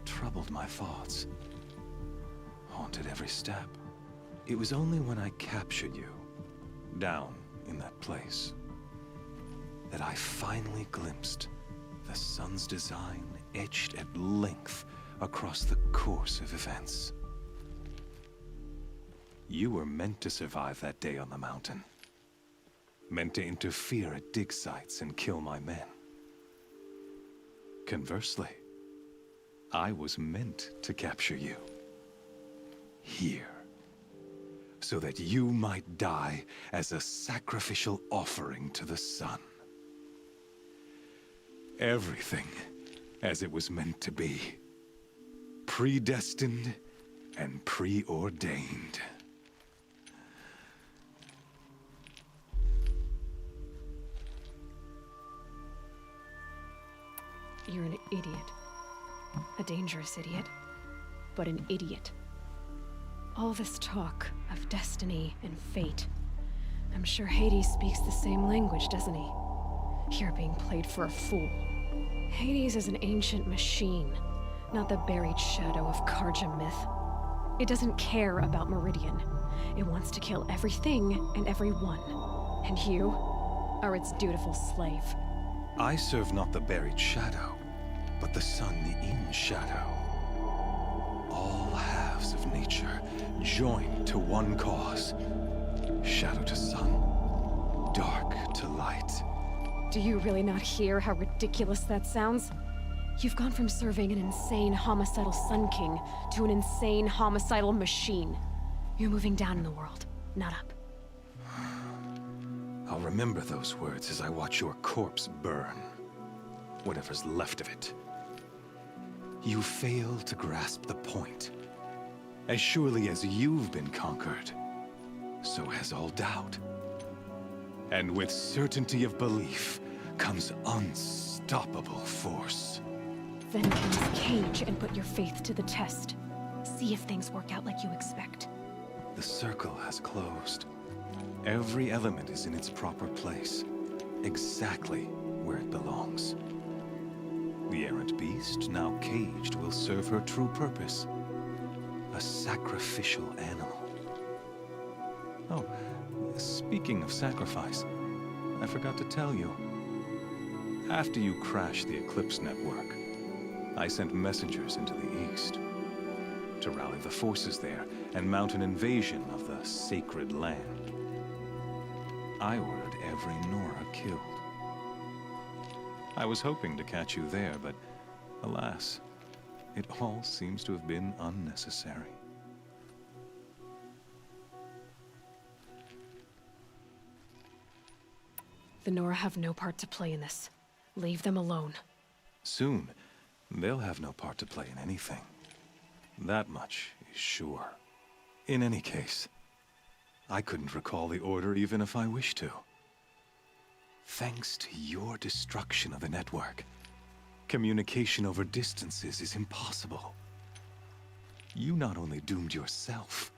troubled my thoughts. haunted every step. It was only when I captured you, down in that place, that I finally glimpsed the sun's design etched at length across the course of events. You were meant to survive that day on the mountain. Meant to interfere at dig sites and kill my men. Conversely, I was meant to capture you. Here. So that you might die as a sacrificial offering to the sun. Everything as it was meant to be. Predestined and preordained. You're an idiot. A dangerous idiot, but an idiot. All this talk of destiny and fate. I'm sure Hades speaks the same language, doesn't he? You're being played for a fool. Hades is an ancient machine, not the buried shadow of Karja myth. It doesn't care about Meridian. It wants to kill everything and everyone. And you are its dutiful slave. I serve not the buried shadow, but the sun in shadow. All halves of nature joined to one cause. Shadow to sun, dark to light. Do you really not hear how ridiculous that sounds? You've gone from serving an insane homicidal Sun King to an insane homicidal machine. You're moving down in the world, not up. I'll remember those words as I watch your corpse burn. Whatever's left of it. You fail to grasp the point. As surely as you've been conquered, so has all doubt. And with certainty of belief comes unstoppable force. Then close cage and put your faith to the test. See if things work out like you expect. The circle has closed. Every element is in its proper place, exactly where it belongs. The errant beast, now caged, will serve her true purpose. A sacrificial animal. Oh, speaking of sacrifice, I forgot to tell you. After you crashed the Eclipse network, I sent messengers into the east to rally the forces there and mount an invasion of the sacred land. I ordered every Nora killed. I was hoping to catch you there, but alas, it all seems to have been unnecessary. The Nora have no part to play in this. Leave them alone. Soon, they'll have no part to play in anything. That much is sure. In any case, I couldn't recall the order even if I wished to. Thanks to your destruction of the network, communication over distances is impossible. You not only doomed yourself,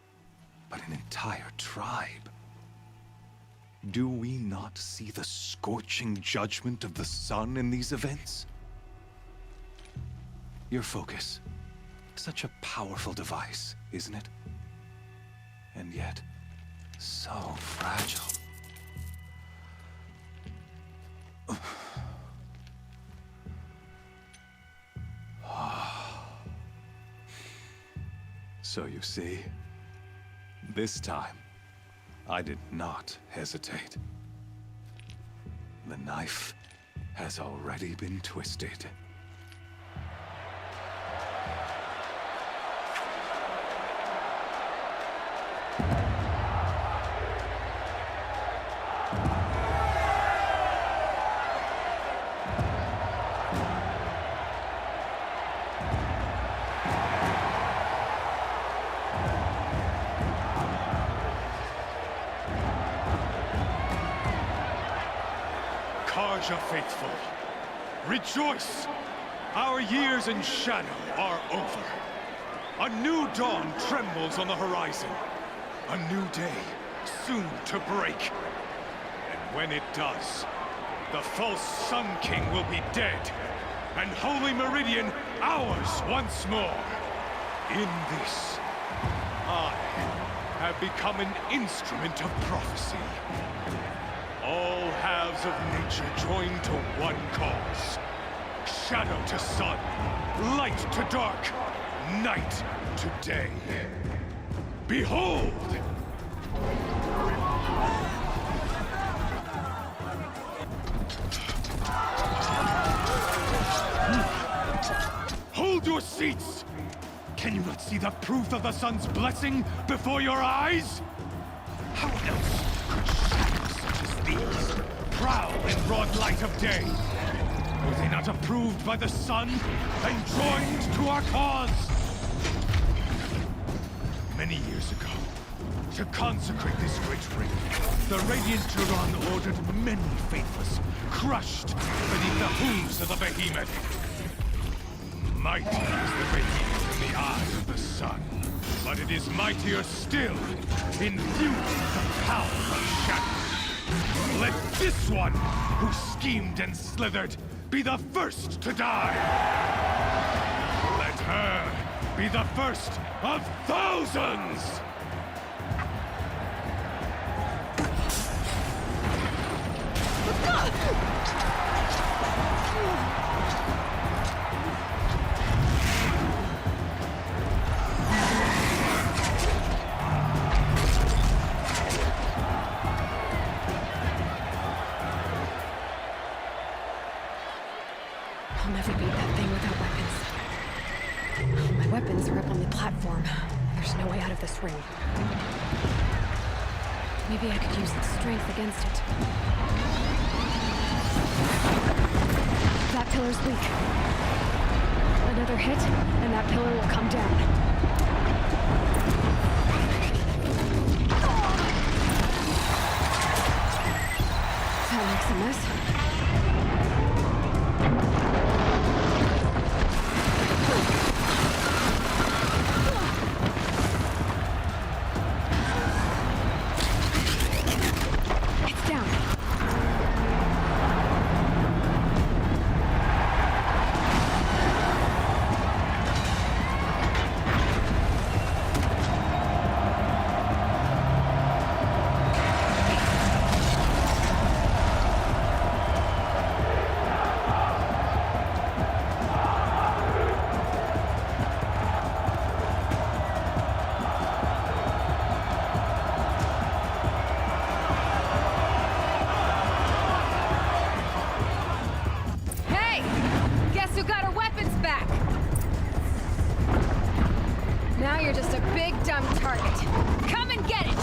but an entire tribe. Do we not see the scorching judgment of the sun in these events? Your focus, such a powerful device, isn't it? And yet, so fragile. So you see, this time, I did not hesitate. The knife has already been twisted. Karja faithful, rejoice! Our years in shadow are over. A new dawn trembles on the horizon. A new day, soon to break. And when it does, the false Sun King will be dead, and Holy Meridian ours once more. In this, I have become an instrument of prophecy. All halves of nature join to one cause. Shadow to sun, light to dark, night to day. Behold! Hold your seats! Can you not see the proof of the sun's blessing before your eyes? How else could shadows such as these prowl in broad light of day? Were they not approved by the sun and joined to our cause? Many years ago, to consecrate this great ring, the Radiant Turon ordered many faithless, crushed beneath the hooves of the behemoth. Mighty is the radiance in the eye of the sun, but it is mightier still, infused with the power of shadow. Let this one, who schemed and slithered, be the first to die. Let her be the first of thousands! I'll never beat that thing without weapons. My weapons are up on the platform. There's no way out of this ring. Maybe I could use its strength against it. That pillar's weak. Another hit, and that pillar will come down. That makes a mess. Now you're just a big, dumb target. Come and get it!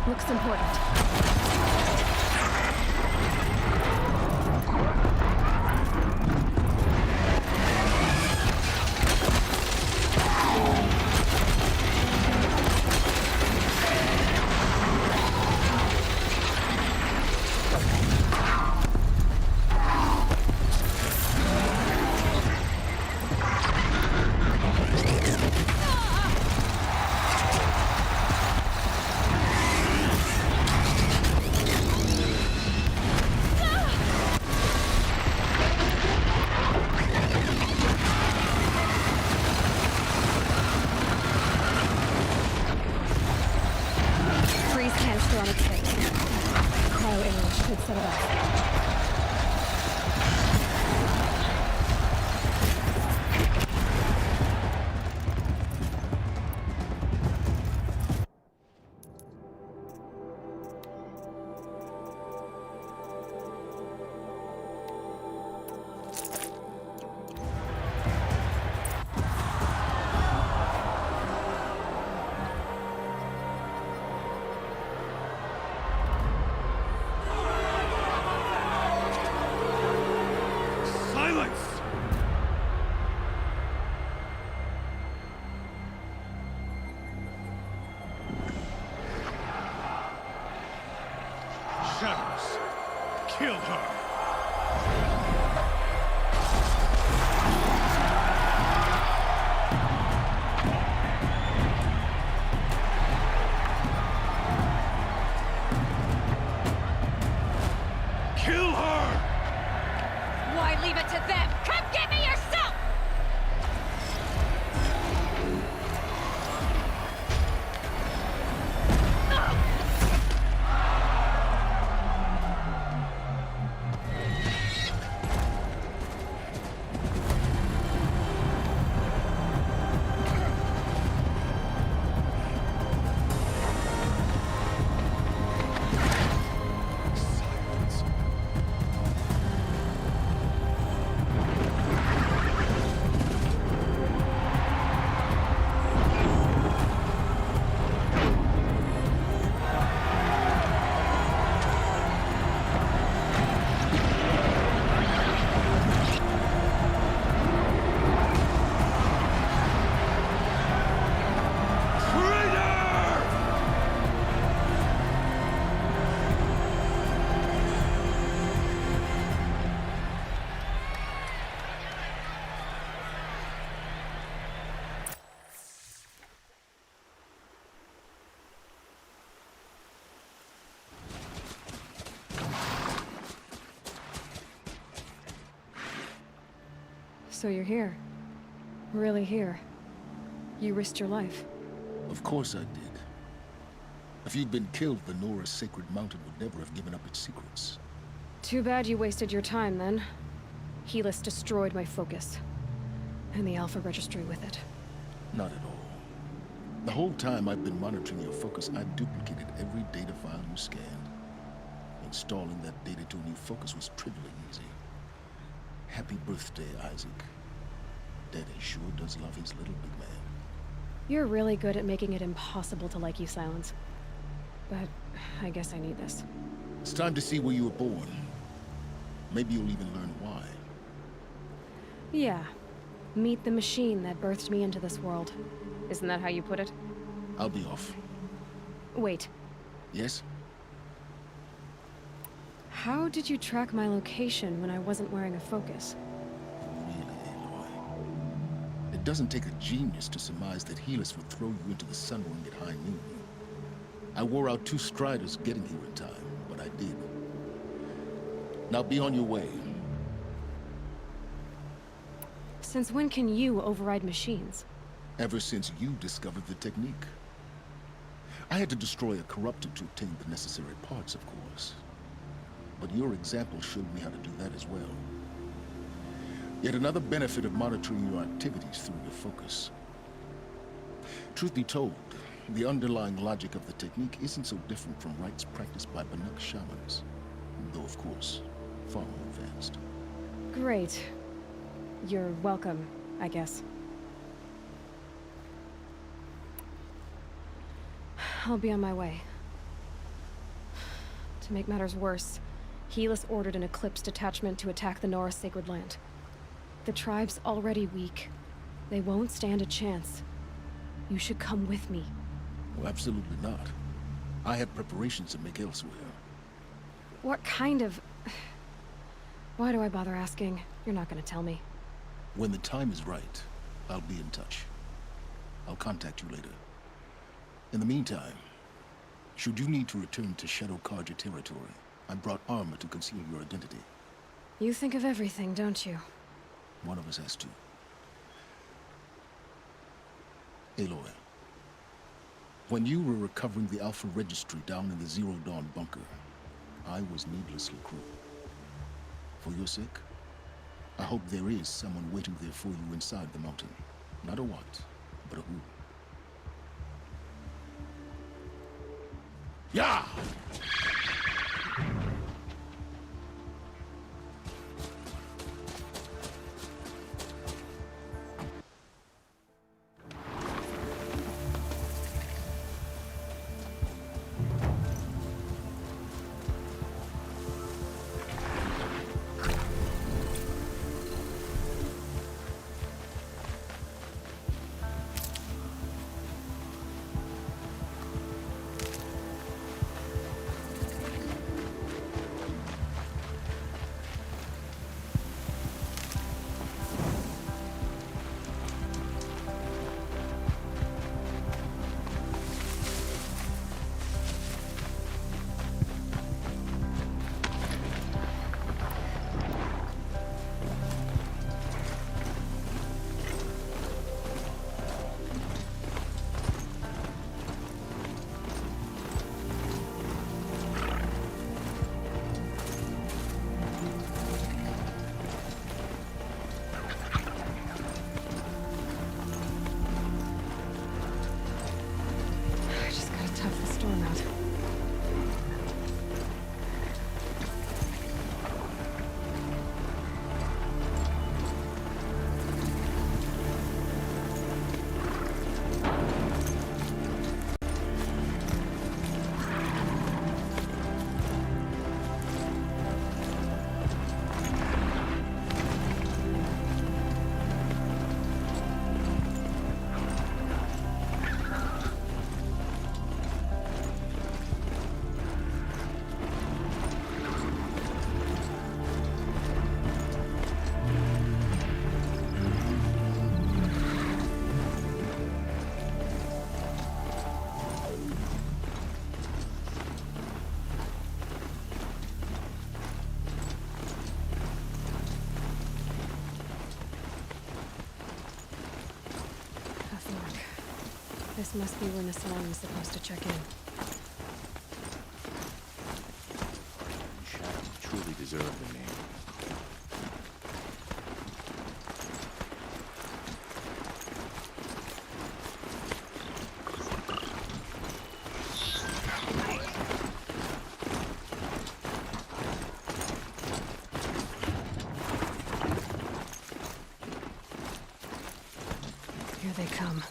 Looks important. So you're here. Really here. You risked your life. Of course I did. If you'd been killed, the Nora's sacred mountain would never have given up its secrets. Too bad you wasted your time, then. Helis destroyed my focus. And the Alpha Registry with it. Not at all. The whole time I've been monitoring your focus, I've duplicated every data file you scanned. Installing that data to a new focus was trivially easy. Happy birthday, Isaac. Daddy sure does love his little big man. You're really good at making it impossible to like you, Silence. But I guess I need this. It's time to see where you were born. Maybe you'll even learn why. Yeah. Meet the machine that birthed me into this world. Isn't that how you put it? I'll be off. Wait. Yes? How did you track my location when I wasn't wearing a focus? Really, Aloy. It doesn't take a genius to surmise that Helis would throw you into the sun ring at high noon. I wore out 2 striders getting here in time, but I did. Now be on your way. Since when can you override machines? Ever since you discovered the technique. I had to destroy a corruptor to obtain the necessary parts, of course. But your example showed me how to do that as well. Yet another benefit of monitoring your activities through your focus. Truth be told, the underlying logic of the technique isn't so different from rites practiced by Banuk shamans. Though, of course, far more advanced. Great. You're welcome, I guess. I'll be on my way. To make matters worse, Helis ordered an Eclipse detachment to attack the Nora Sacred Land. The tribe's already weak. They won't stand a chance. You should come with me. Well, absolutely not. I have preparations to make elsewhere. What kind of... Why do I bother asking? You're not gonna tell me. When the time is right, I'll be in touch. I'll contact you later. In the meantime, should you need to return to Shadow Karja territory, I brought armor to conceal your identity. You think of everything, don't you? One of us has to. Aloy, when you were recovering the Alpha Registry down in the Zero Dawn bunker, I was needlessly cruel. For your sake, I hope there is someone waiting there for you inside the mountain. Not a what, but a who. Yeah! This must be where Nassan was supposed to check in. Shadow truly deserved the name. Here they come.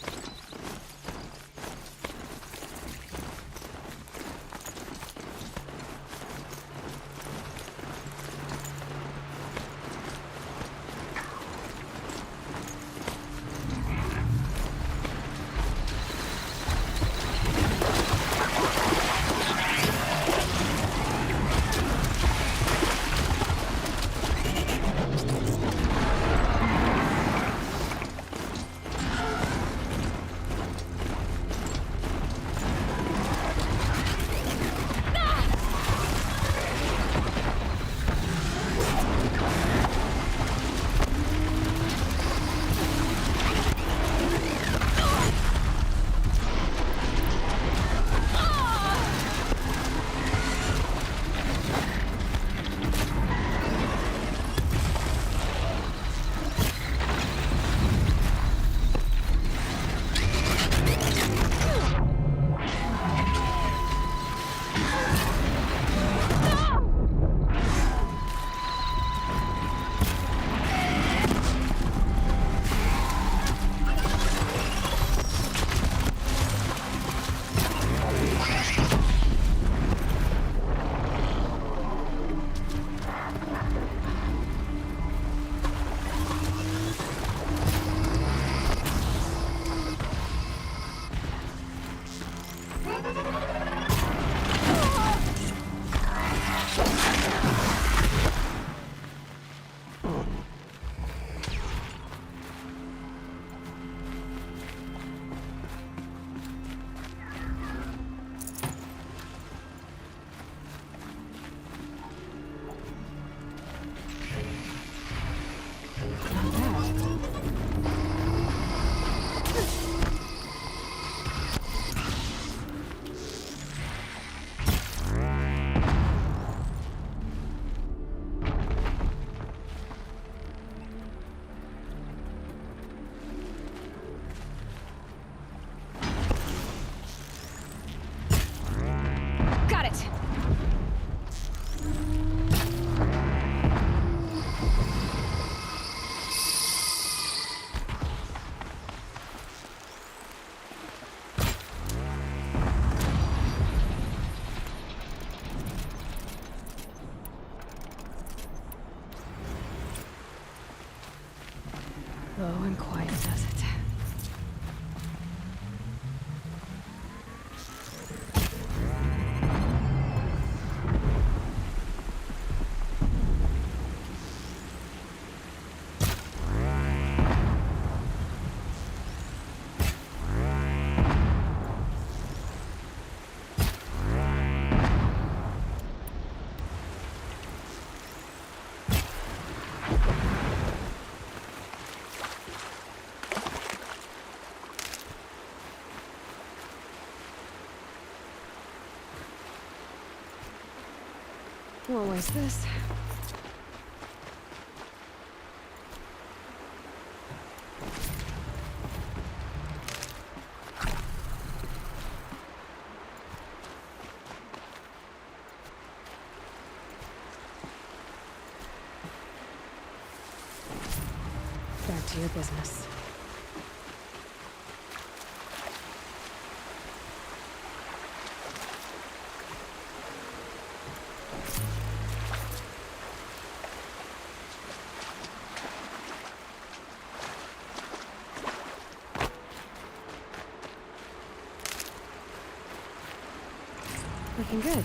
Got it! Low and quiet does it. Won't waste this. Back to your business. Looking good.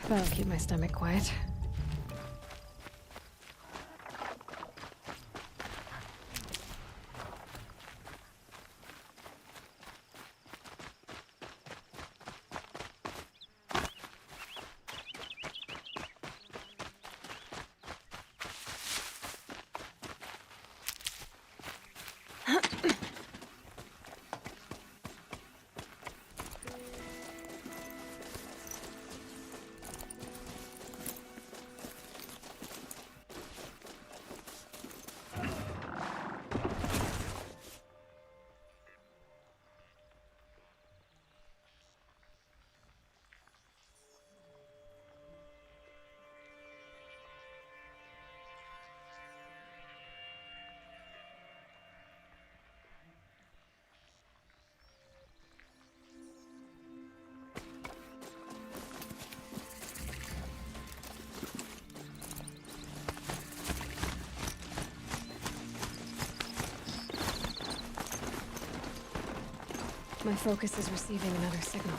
That'll keep my stomach quiet. My focus is receiving another signal.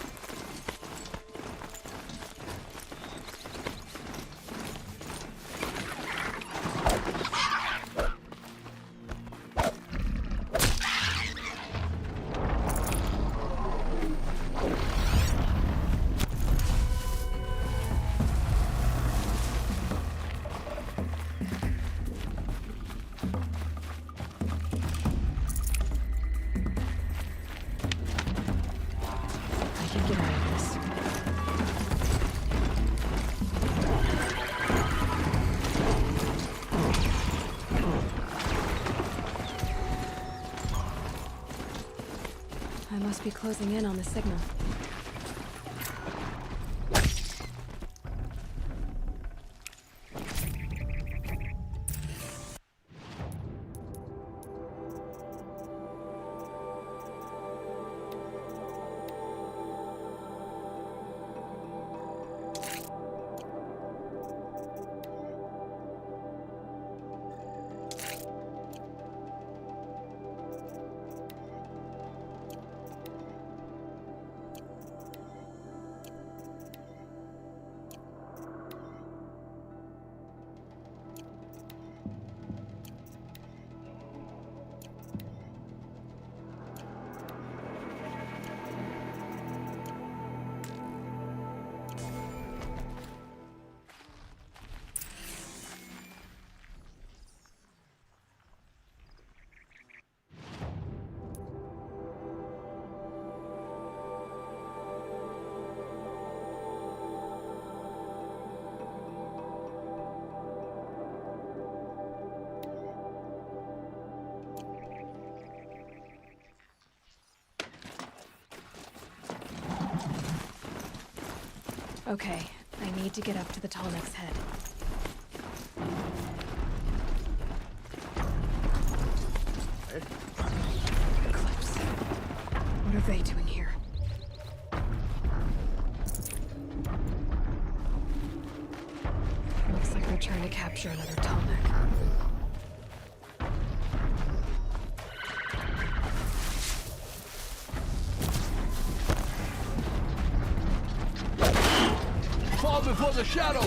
I must be closing in on the signal. Okay, I need to get up to the Tallneck's head. Eclipse. What are they doing here? Looks like they're trying to capture another Tallneck. Fall before the shadow!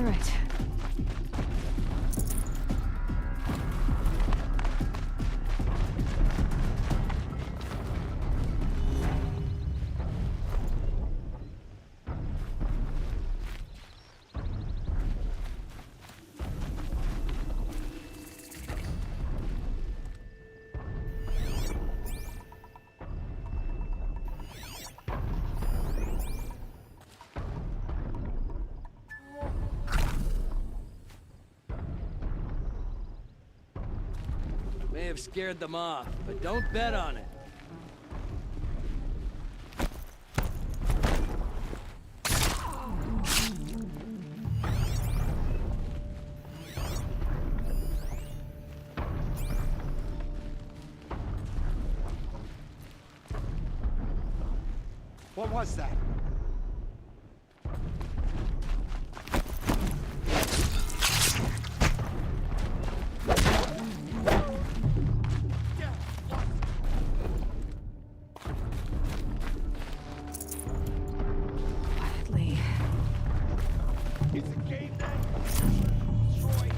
All right. May have scared them off, but don't bet on it. What was that? Quietly. It's a game then. Destroy.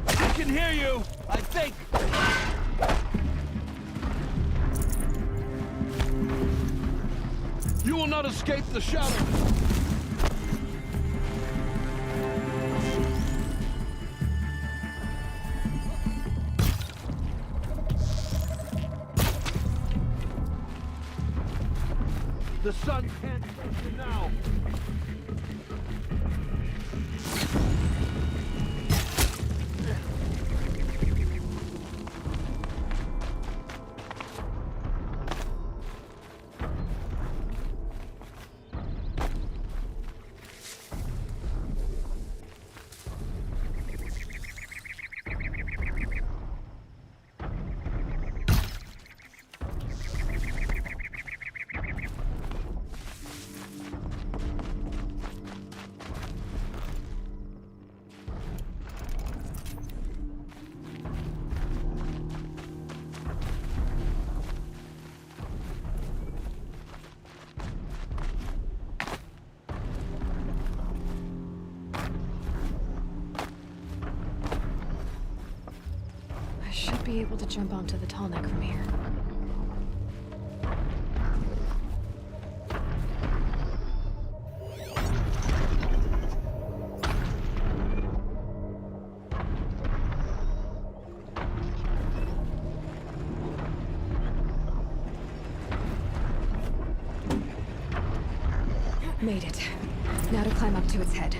I can hear you, I think. You will not escape the shadow. The sun can't touch you now. I should be able to jump onto the tall neck from here. Made it. Now to climb up to its head.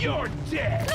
You're dead!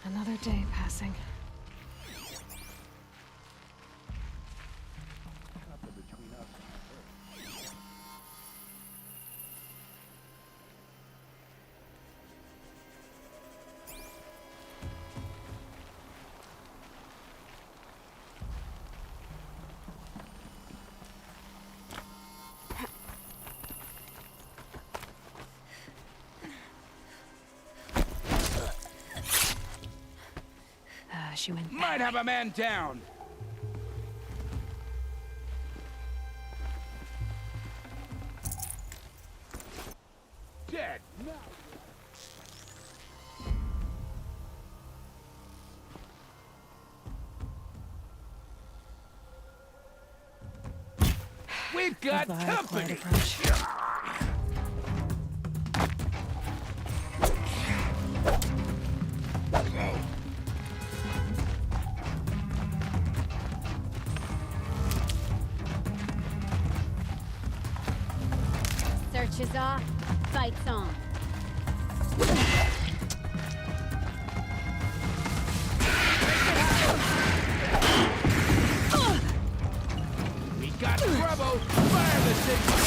Another day passing. She went back. Might have a man down. Dead. Now. We've got company. Search is off, fight's on. We got trouble! Fire the thing!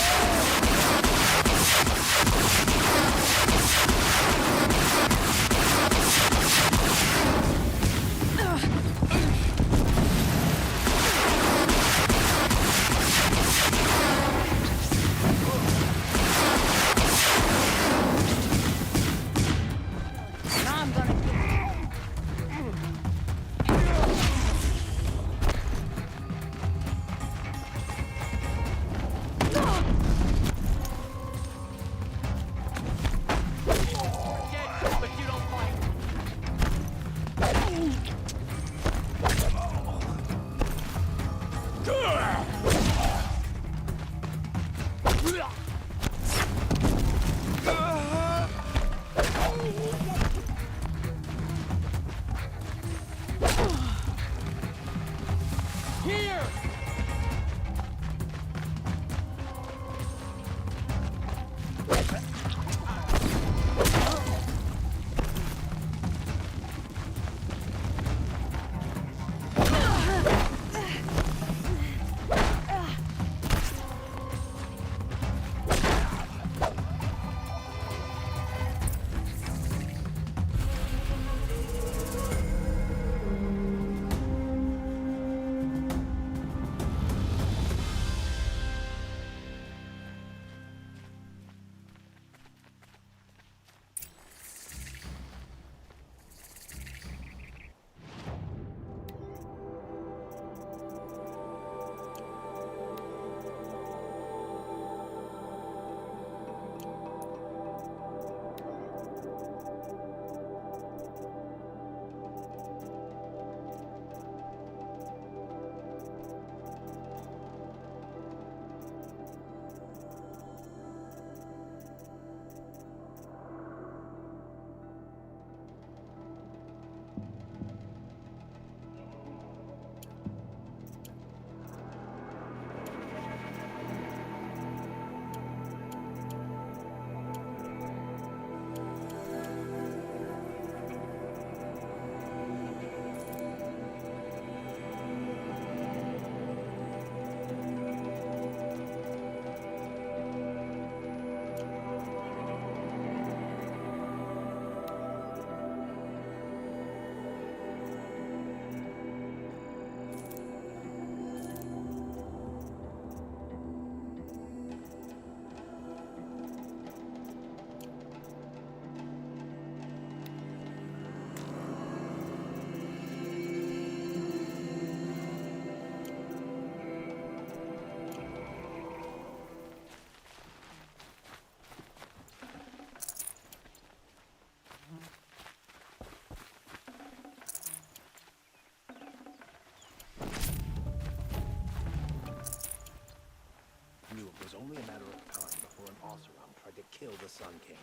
Sun King.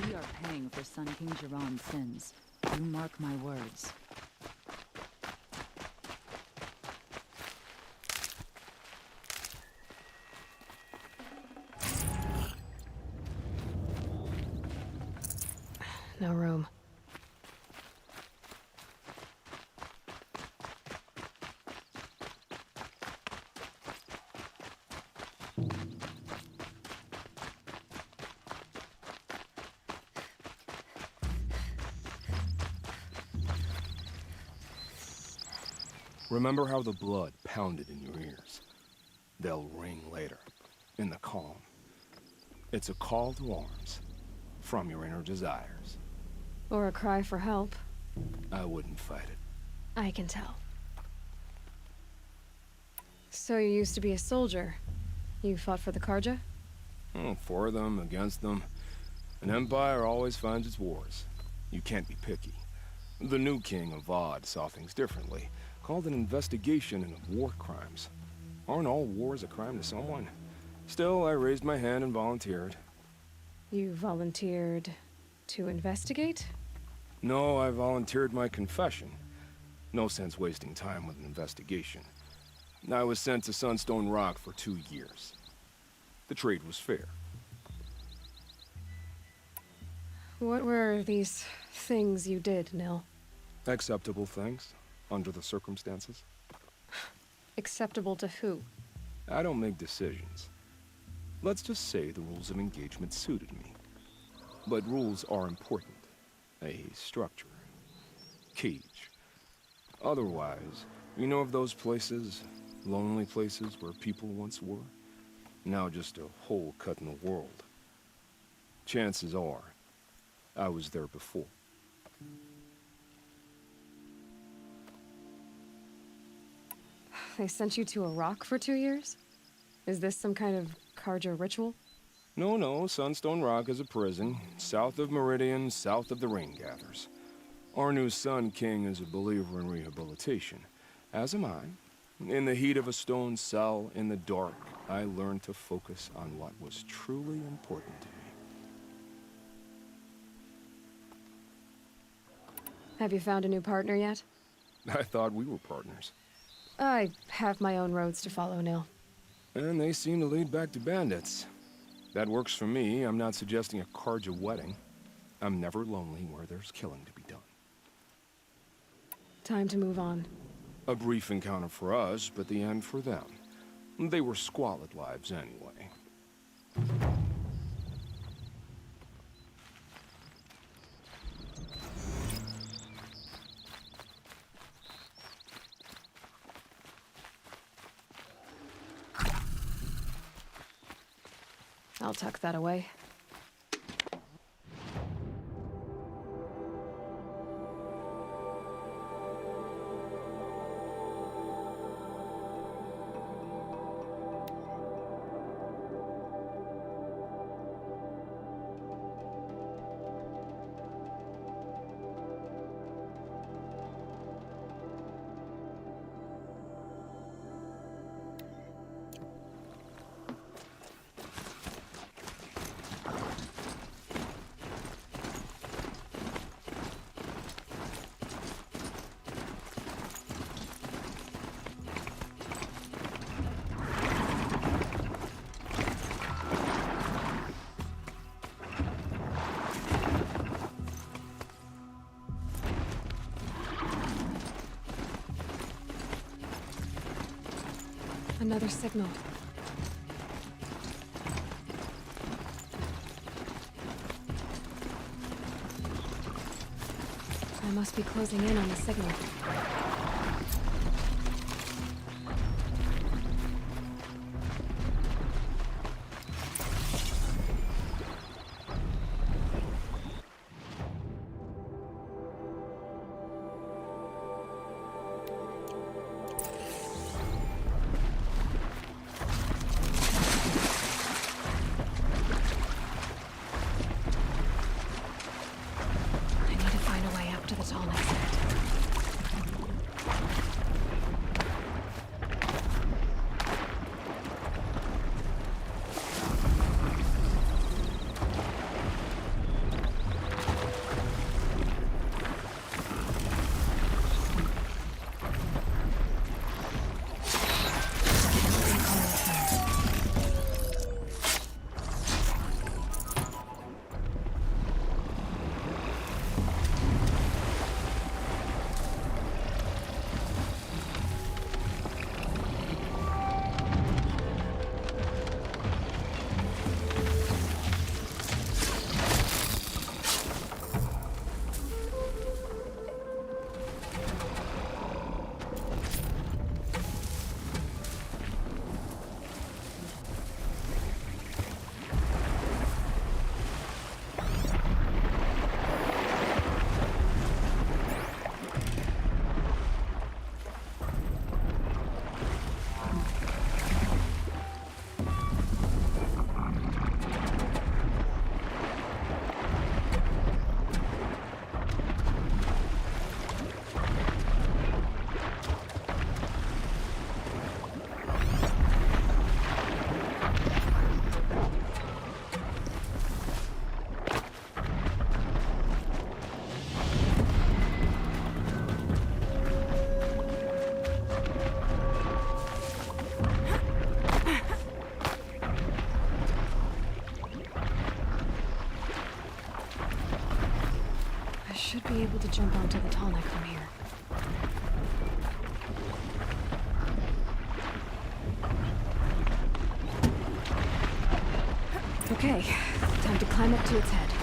We are paying for Sun King Jiran's sins. You mark my words. No room. Remember how the blood pounded in your ears? They'll ring later, in the calm. It's a call to arms, from your inner desires. Or a cry for help. I wouldn't fight it. I can tell. So you used to be a soldier. You fought for the Karja? For them, against them. An empire always finds its wars. You can't be picky. The new king of Vod saw things differently. Called an investigation into war crimes. Aren't all wars a crime to someone? Still, I raised my hand and volunteered. You volunteered to investigate? No, I volunteered my confession. No sense wasting time with an investigation. I was sent to Sunstone Rock for 2 years. The trade was fair. What were these things you did, Nil? Acceptable things, under the circumstances. Acceptable to who? I don't make decisions. Let's just say the rules of engagement suited me. But rules are important. A structure. Cage. Otherwise, you know of those places, lonely places where people once were? Now just a hole cut in the world. Chances are, I was there before. They sent you to a rock for 2 years? Is this some kind of Karja ritual? No, Sunstone Rock is a prison, south of Meridian, south of the Rain Gathers. Our new Sun King is a believer in rehabilitation, as am I. In the heat of a stone cell, in the dark, I learned to focus on what was truly important to me. Have you found a new partner yet? I thought we were partners. I have my own roads to follow, Nil. And they seem to lead back to bandits. That works for me. I'm not suggesting a Karja wedding. I'm never lonely where there's killing to be done. Time to move on. A brief encounter for us, but the end for them. They were squalid lives anyway. I'll tuck that away. Another signal. I must be closing in on the signal. Should be able to jump onto the tall neck from here. Okay, time to climb up to its head.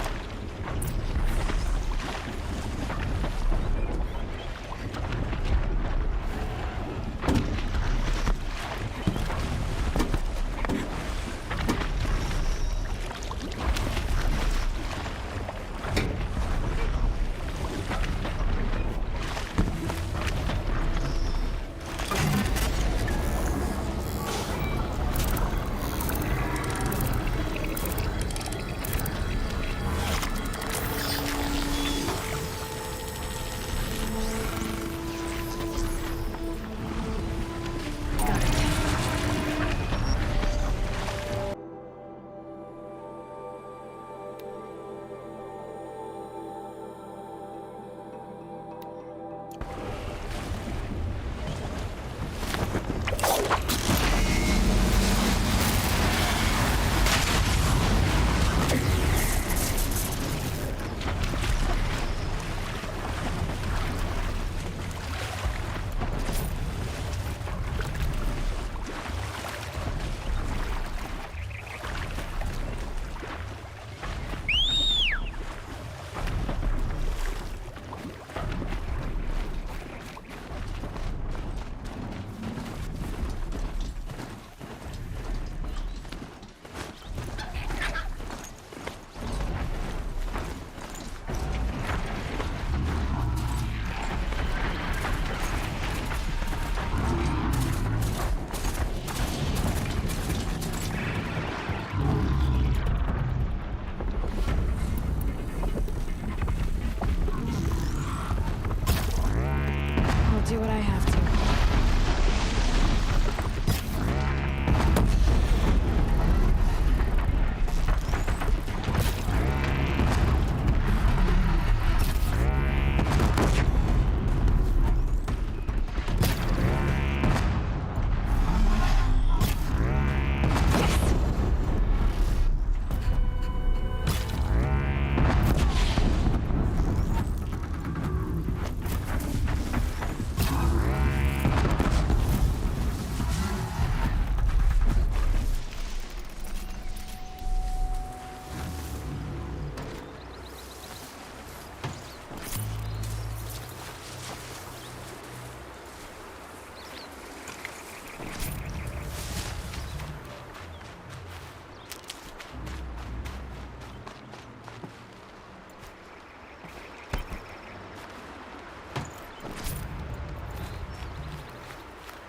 Do what I have to.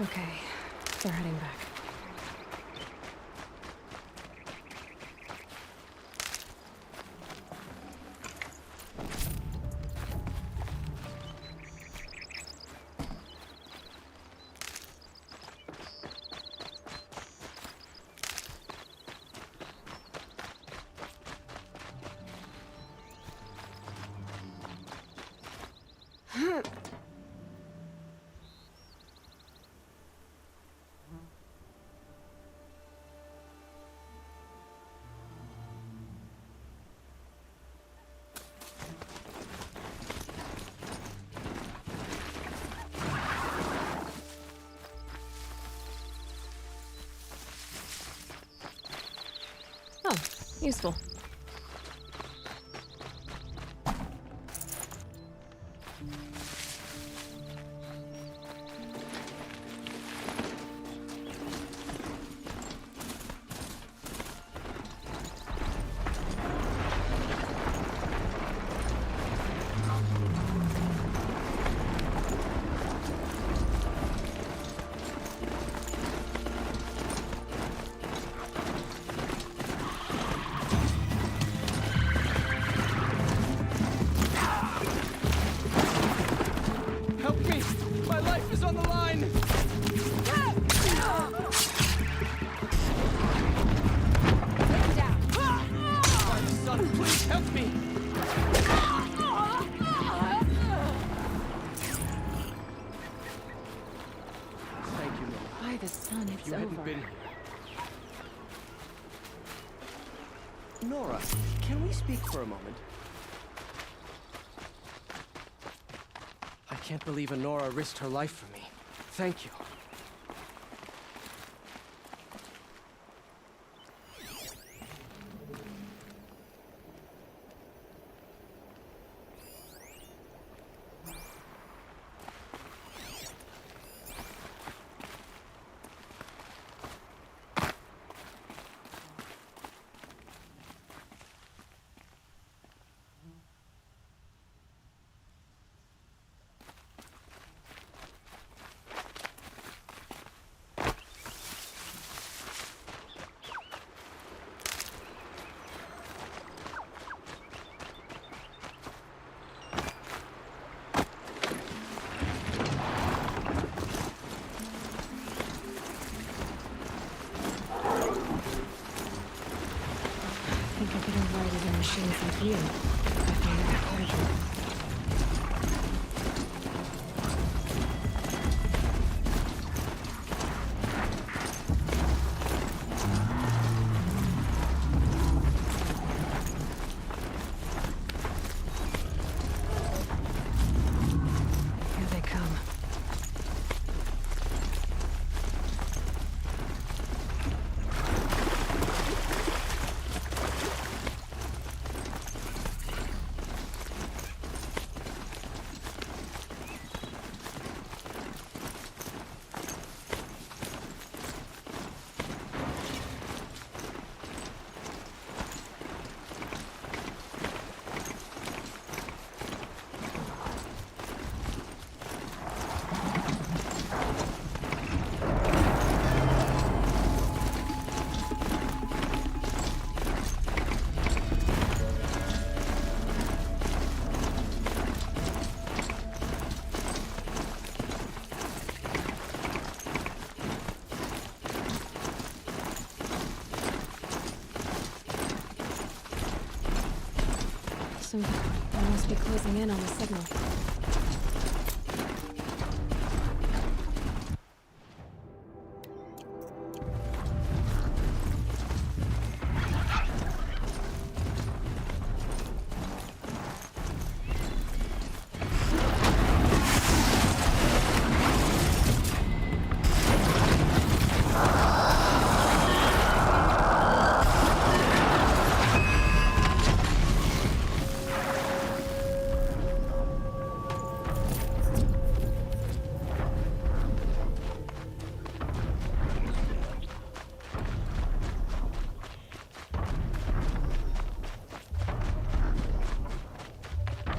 Okay, we're heading back. Oh, useful. Help me! My life is on the line! My son, please help me! Thank you, Lord. By the sun, If it's you hadn't over. been here. Nora, can we speak for a moment? can't believe Honora risked her life for me. Thank you. I think I could override his own machine from here. I find that harder. Here they come. So, they must be closing in on the signal.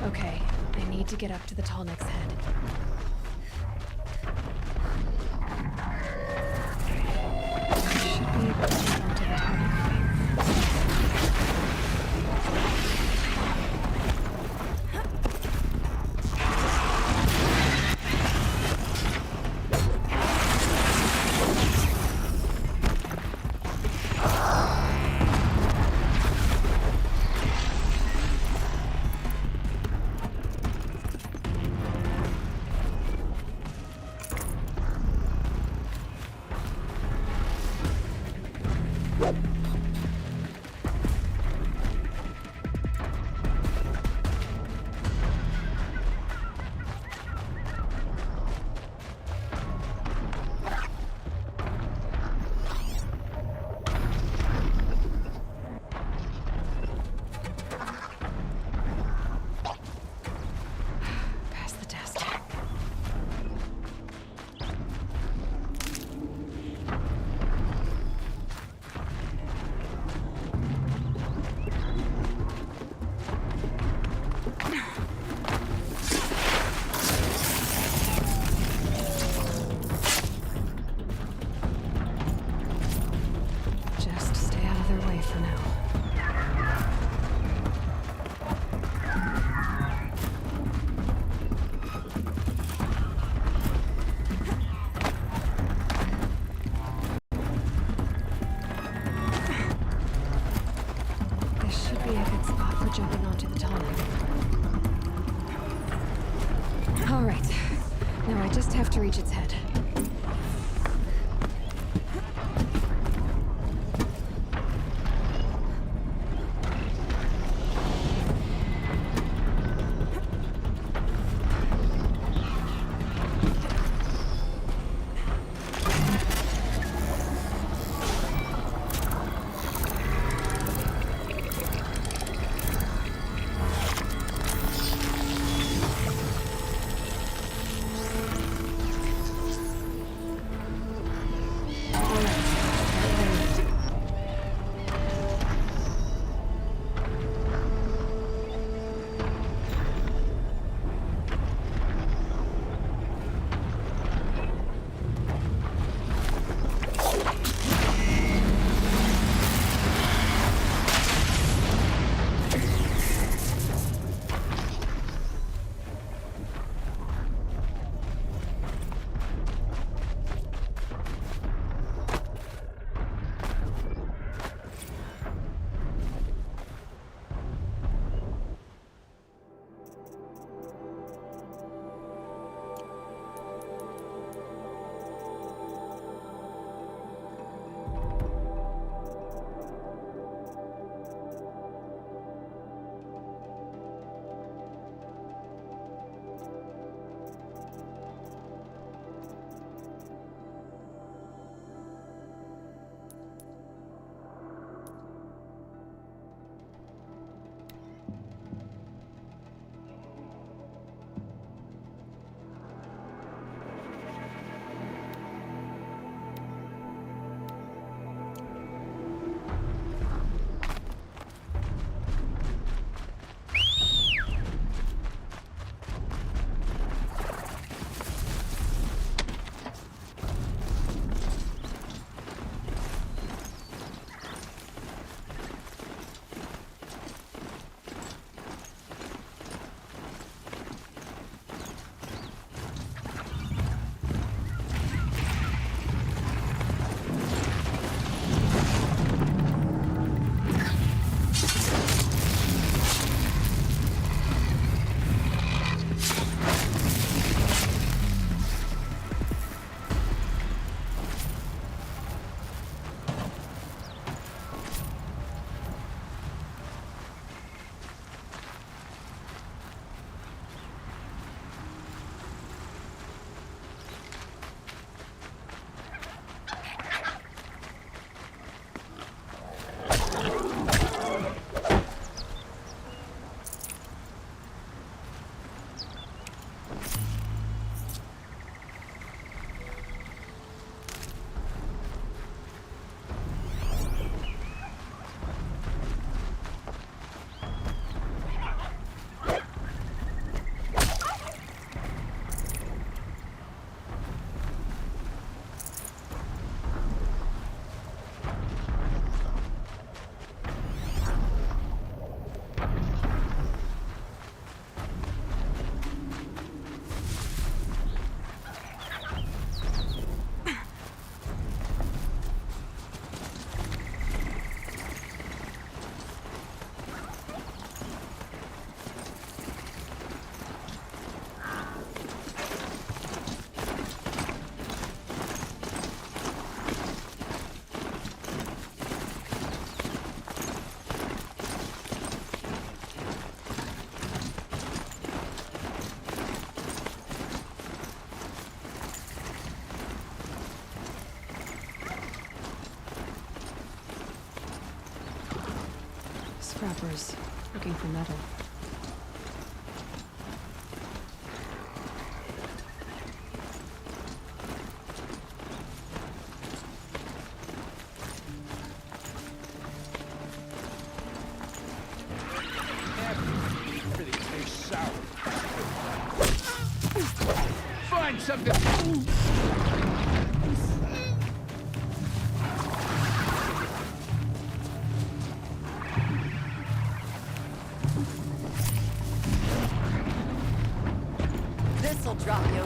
Okay, I need to get up to the Tallneck's head. I should be able to get onto the Tallneck from here. Jumping onto the Tallneck. All right. Now I just have to reach its head. Scrappers, looking for metal. Everything tastes sour. Find something. This'll drop you.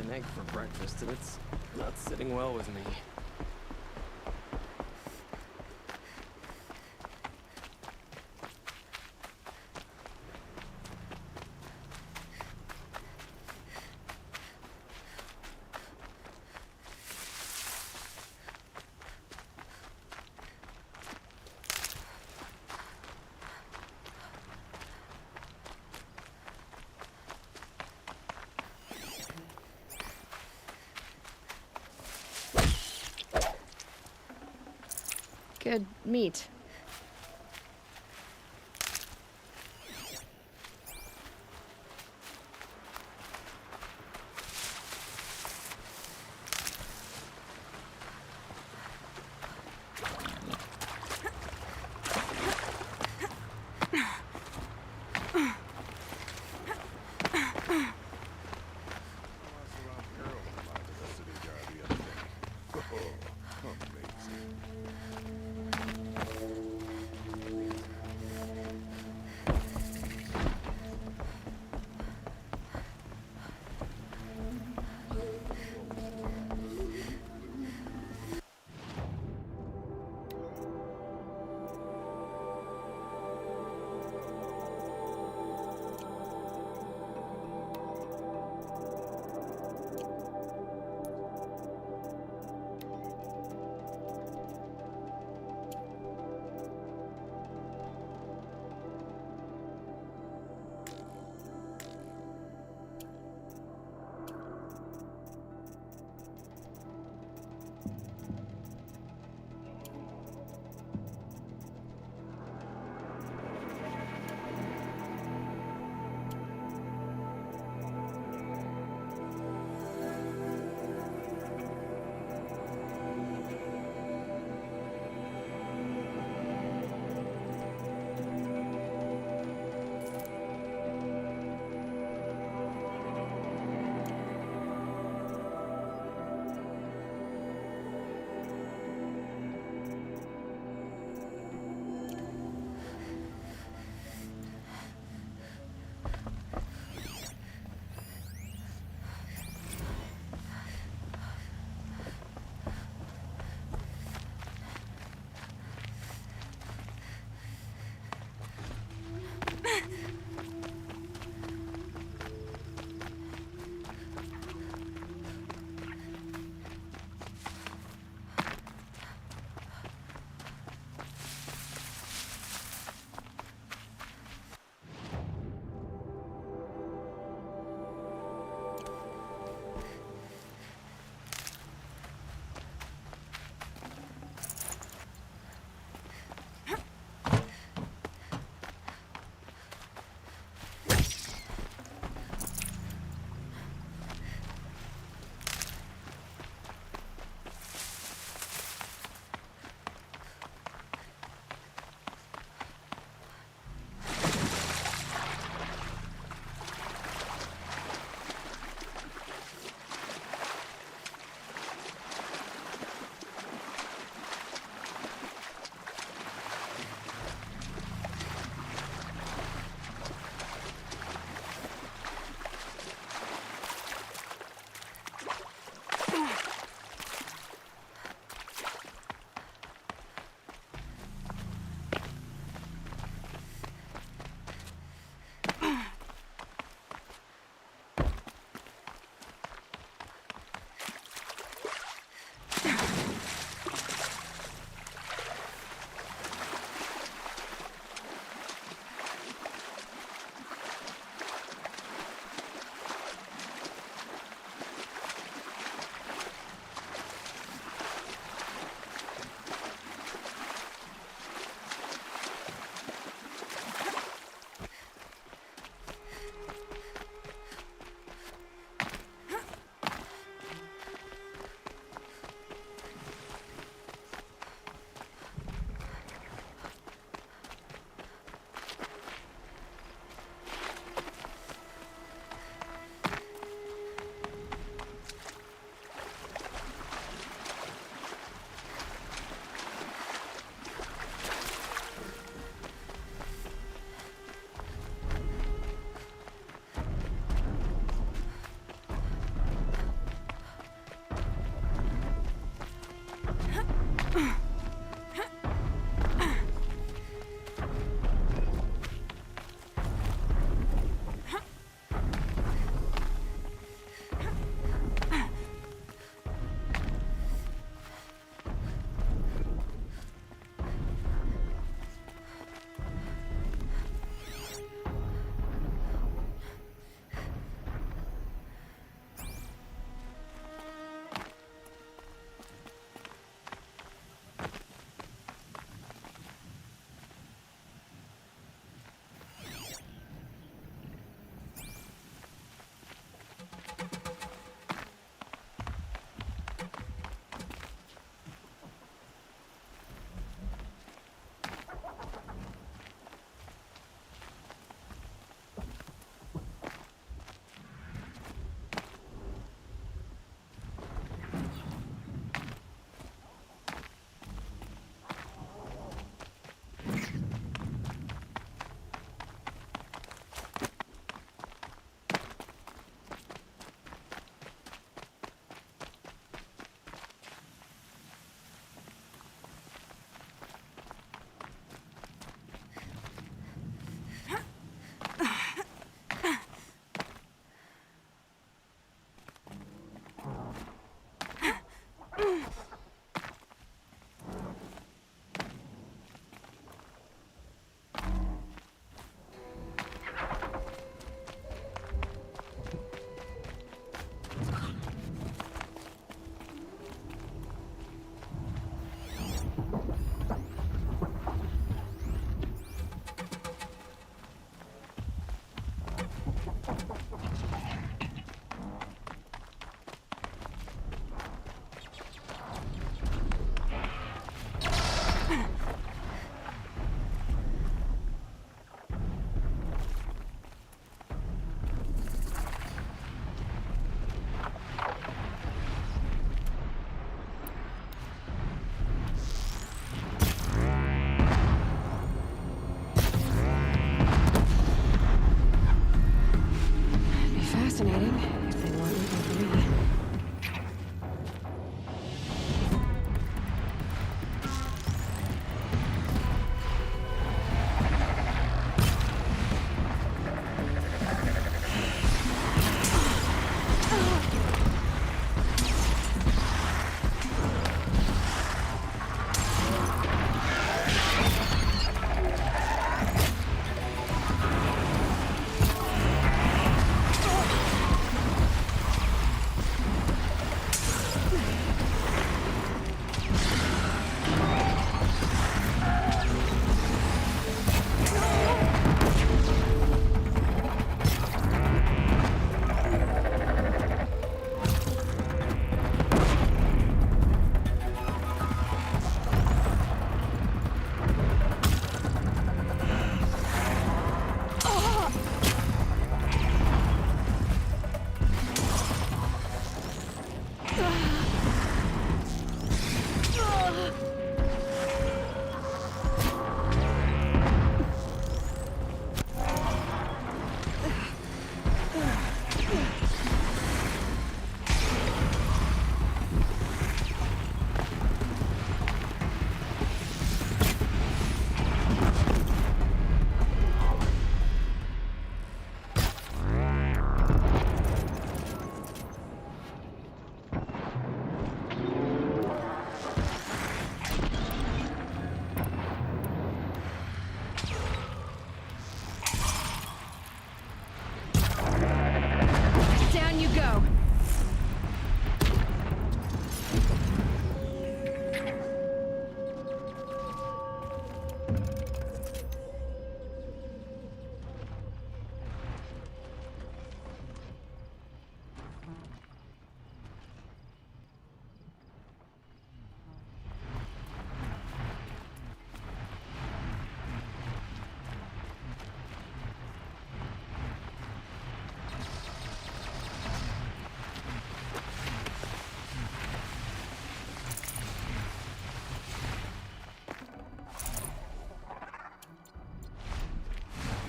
an egg for breakfast, and it's not sitting well with me. Good meat.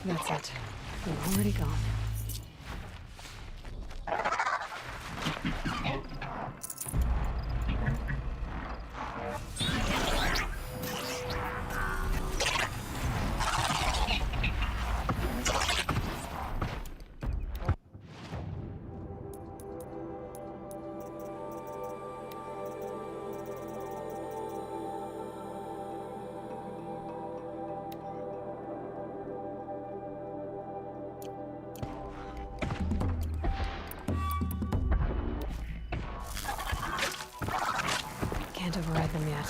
That's it. We're already gone. Can't override them yet.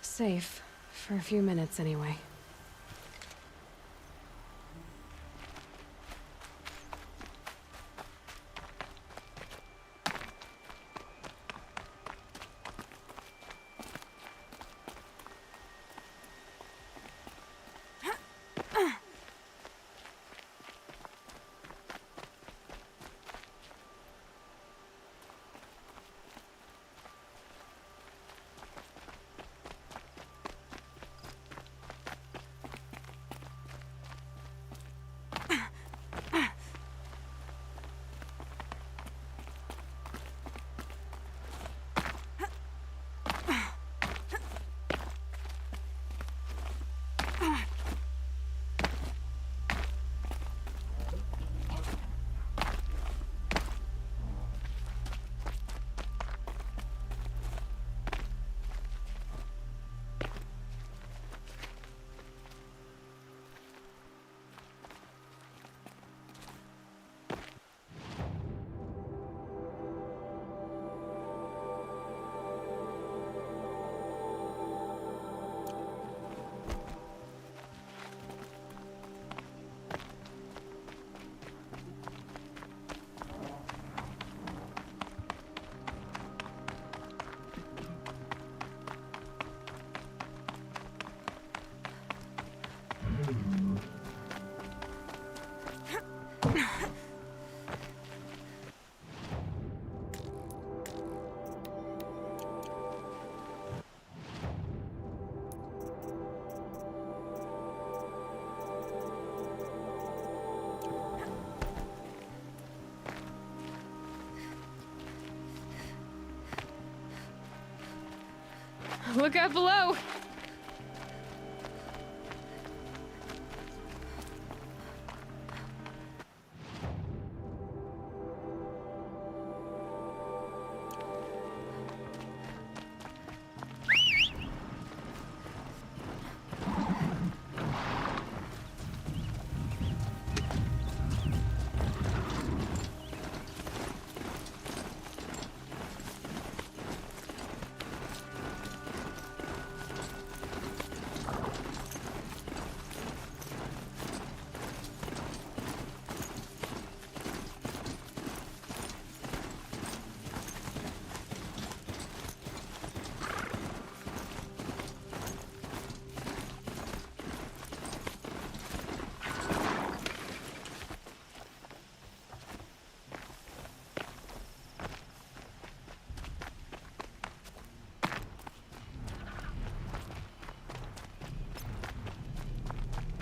Safe. For a few minutes, anyway. Look out below!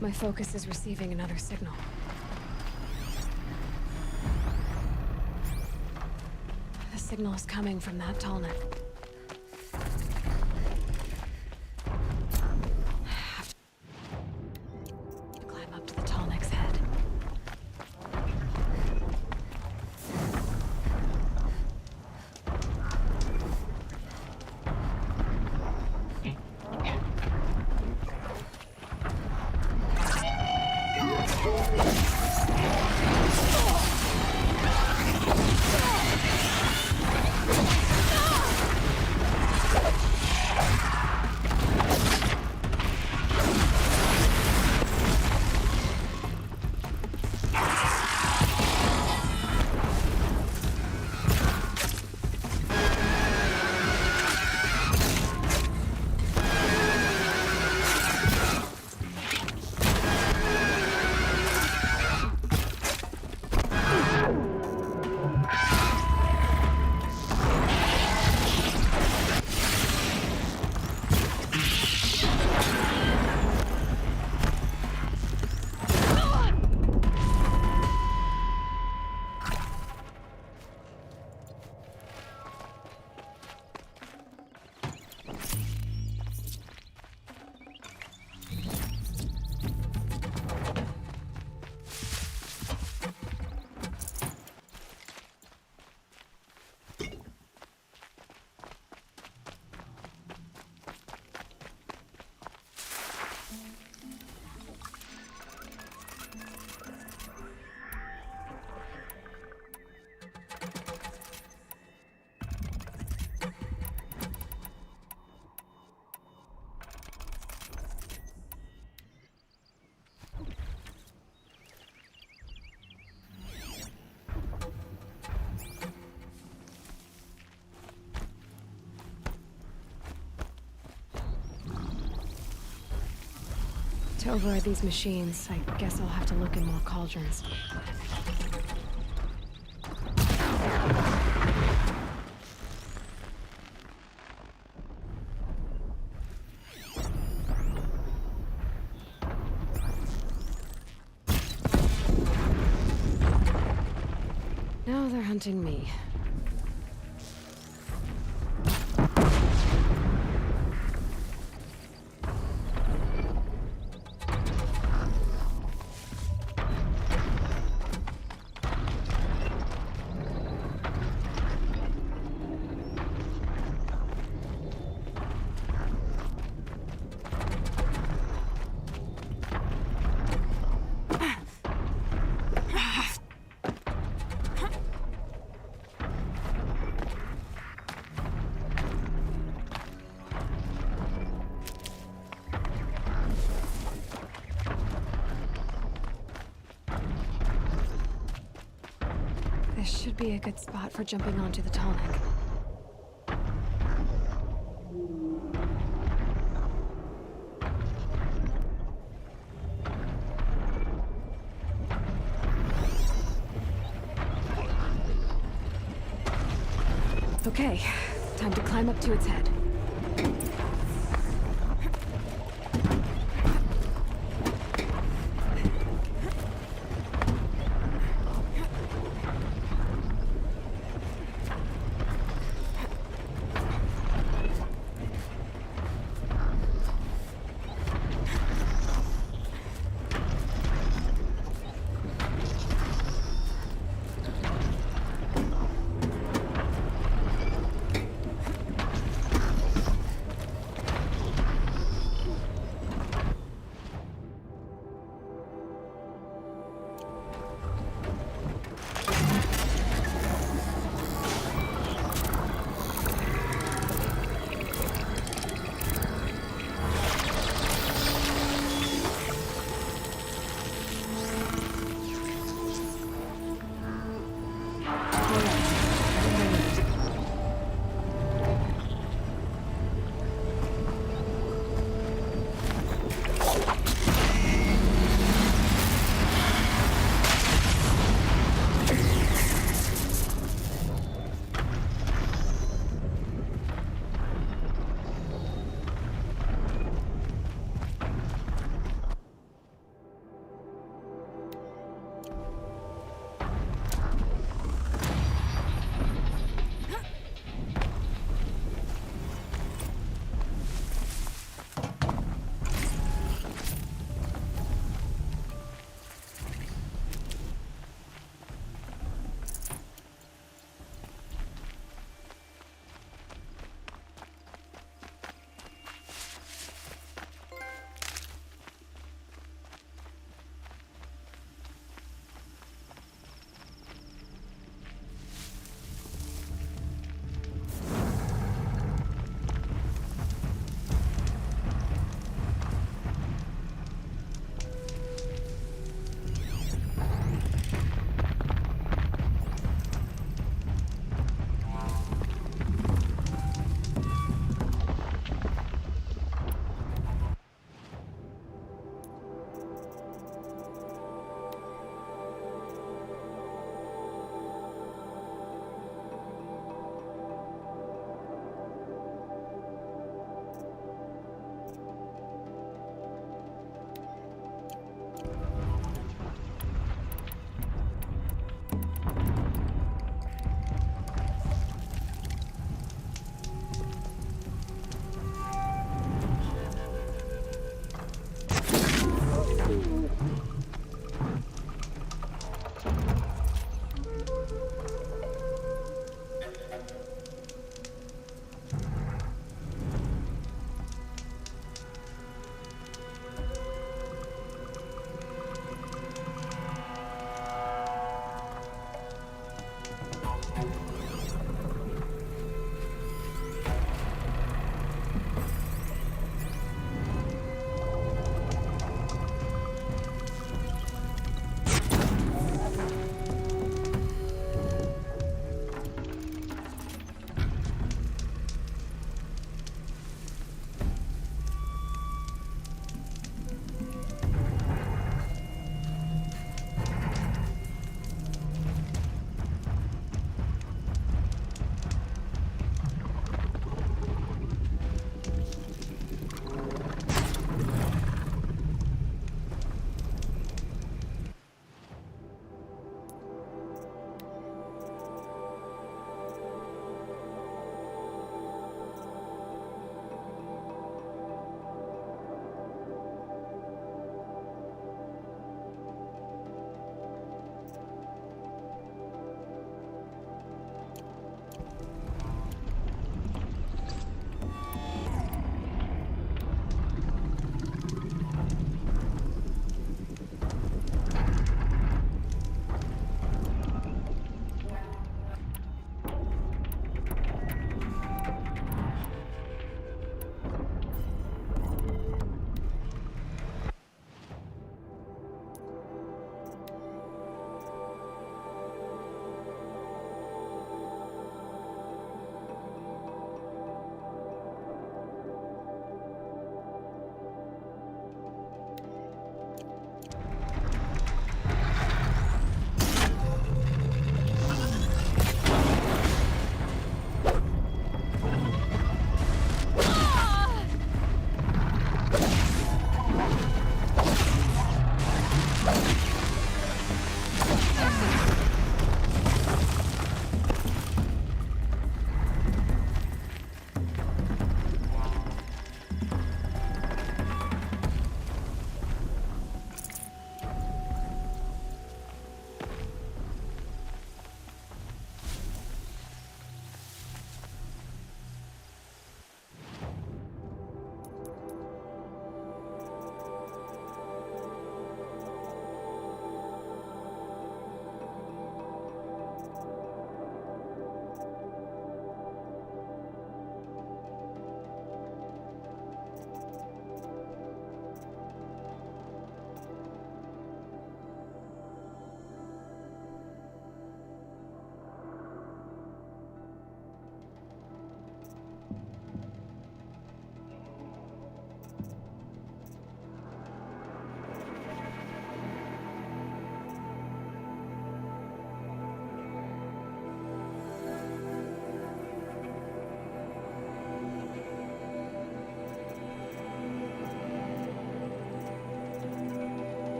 My focus is receiving another signal. The signal is coming from that tall neck. Have to climb up to the tall neck's head. To override these machines, I guess I'll have to look in more cauldrons. Now they're hunting me. This should be a good spot for jumping onto the tall neck. Okay, time to climb up to its head.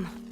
Damn.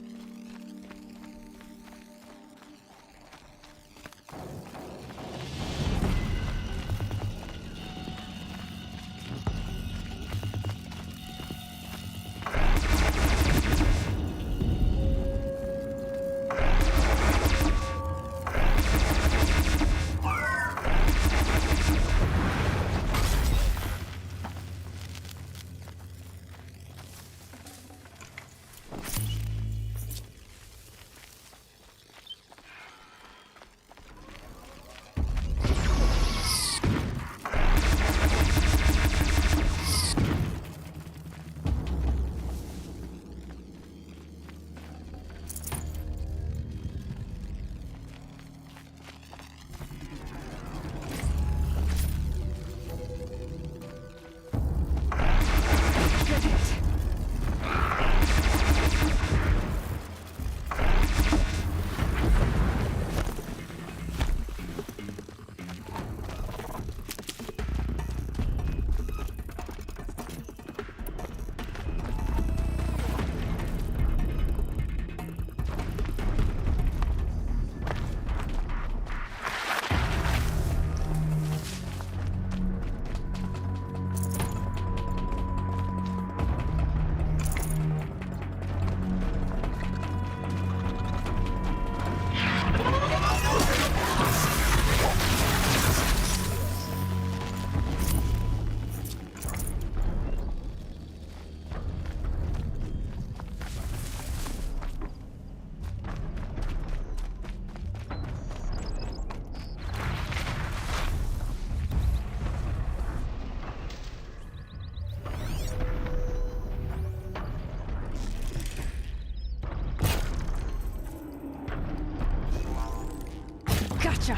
Gotcha!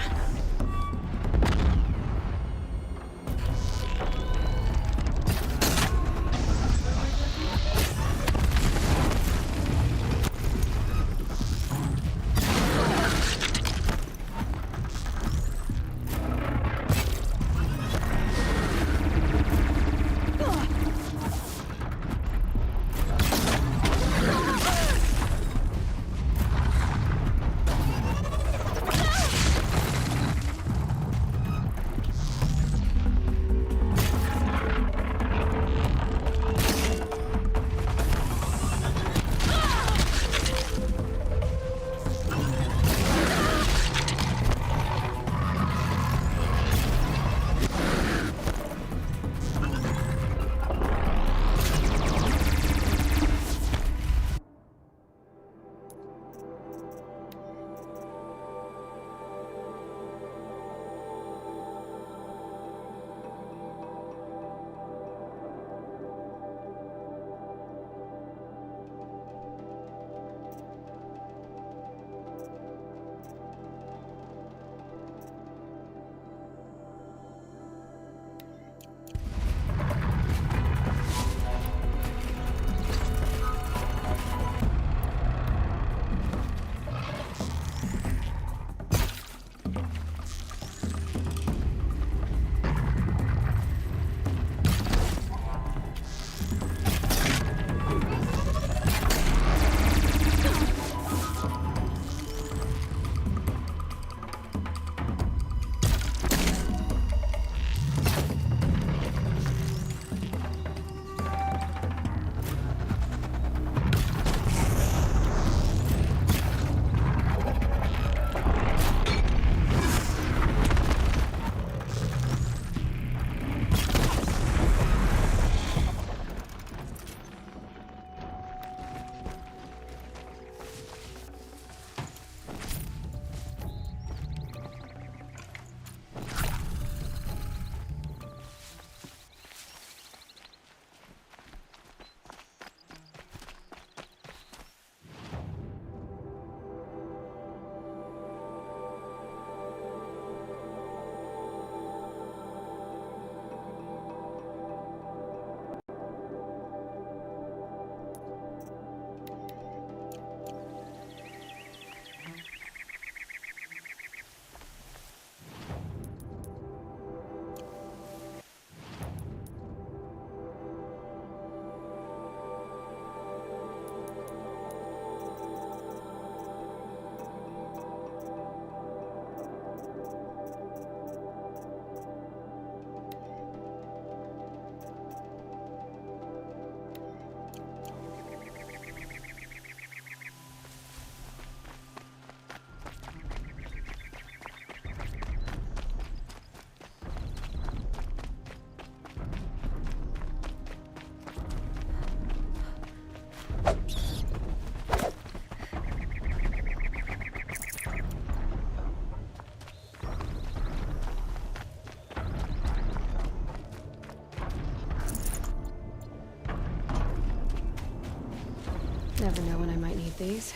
Never know when I might need these.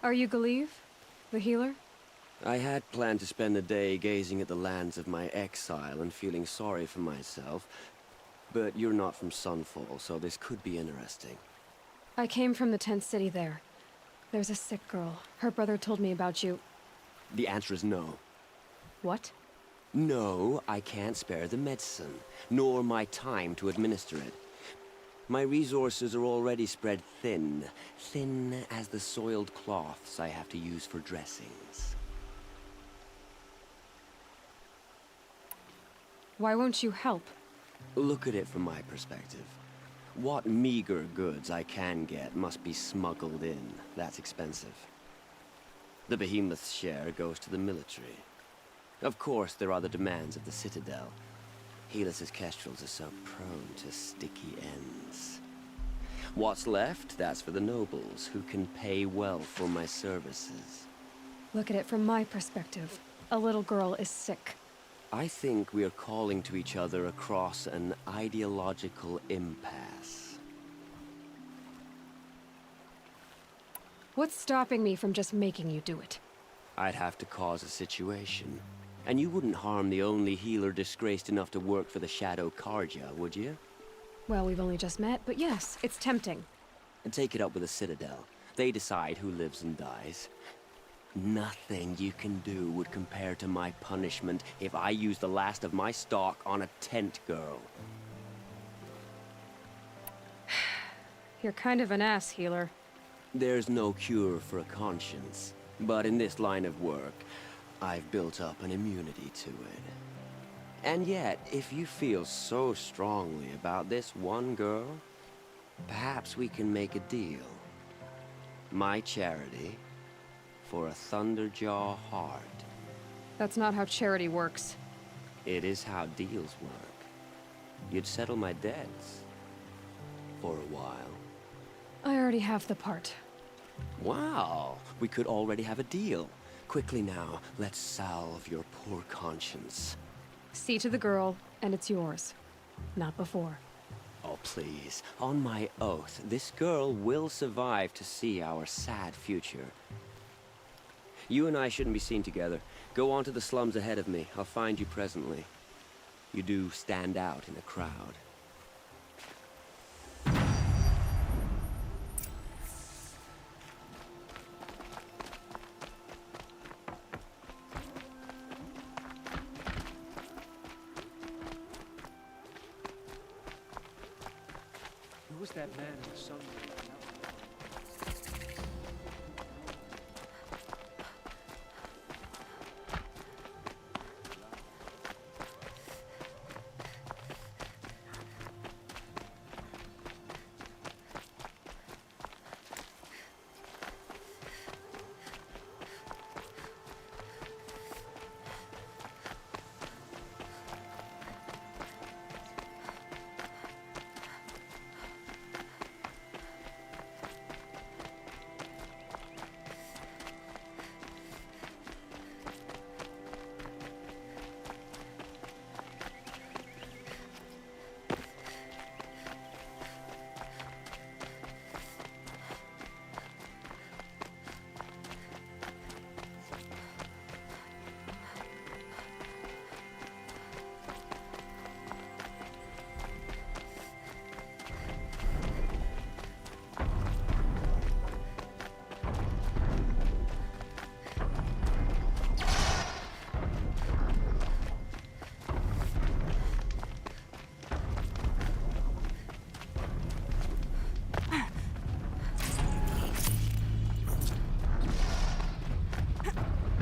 Are you Galeev? The healer? I had planned to spend the day gazing at the lands of my exile and feeling sorry for myself, but you're not from Sunfall, so this could be interesting. I came from the tent city there. There's a sick girl. Her brother told me about you. The answer is no. What? No, I can't spare the medicine, nor my time to administer it. My resources are already spread thin, thin as the soiled cloths I have to use for dressings. Why won't you help? Look at it from my perspective. What meager goods I can get must be smuggled in. That's expensive. The behemoth's share goes to the military. Of course, there are the demands of the Citadel. Helis's kestrels are so prone to sticky ends. What's left, that's for the nobles, who can pay well for my services. Look at it from my perspective. A little girl is sick. I think we are calling to each other across an ideological impasse. What's stopping me from just making you do it? I'd have to cause a situation. And you wouldn't harm the only healer disgraced enough to work for the Shadow Karja, would you? Well, we've only just met, but yes, it's tempting. And take it up with the Citadel. They decide who lives and dies. Nothing you can do would compare to my punishment if I use the last of my stock on a tent girl. You're kind of an ass, healer. There's no cure for a conscience. But in this line of work, I've built up an immunity to it. And yet, if you feel so strongly about this one girl, perhaps we can make a deal. My charity for a Thunderjaw heart. That's not how charity works. It is how deals work. You'd settle my debts. For a while. I already have the part. Wow, we could already have a deal. Quickly now, let's salve your poor conscience. See to the girl, and it's yours. Not before. Oh, please. On my oath, this girl will survive to see our sad future. You and I shouldn't be seen together. Go on to the slums ahead of me. I'll find you presently. You do stand out in a crowd. Who was that man in the sun?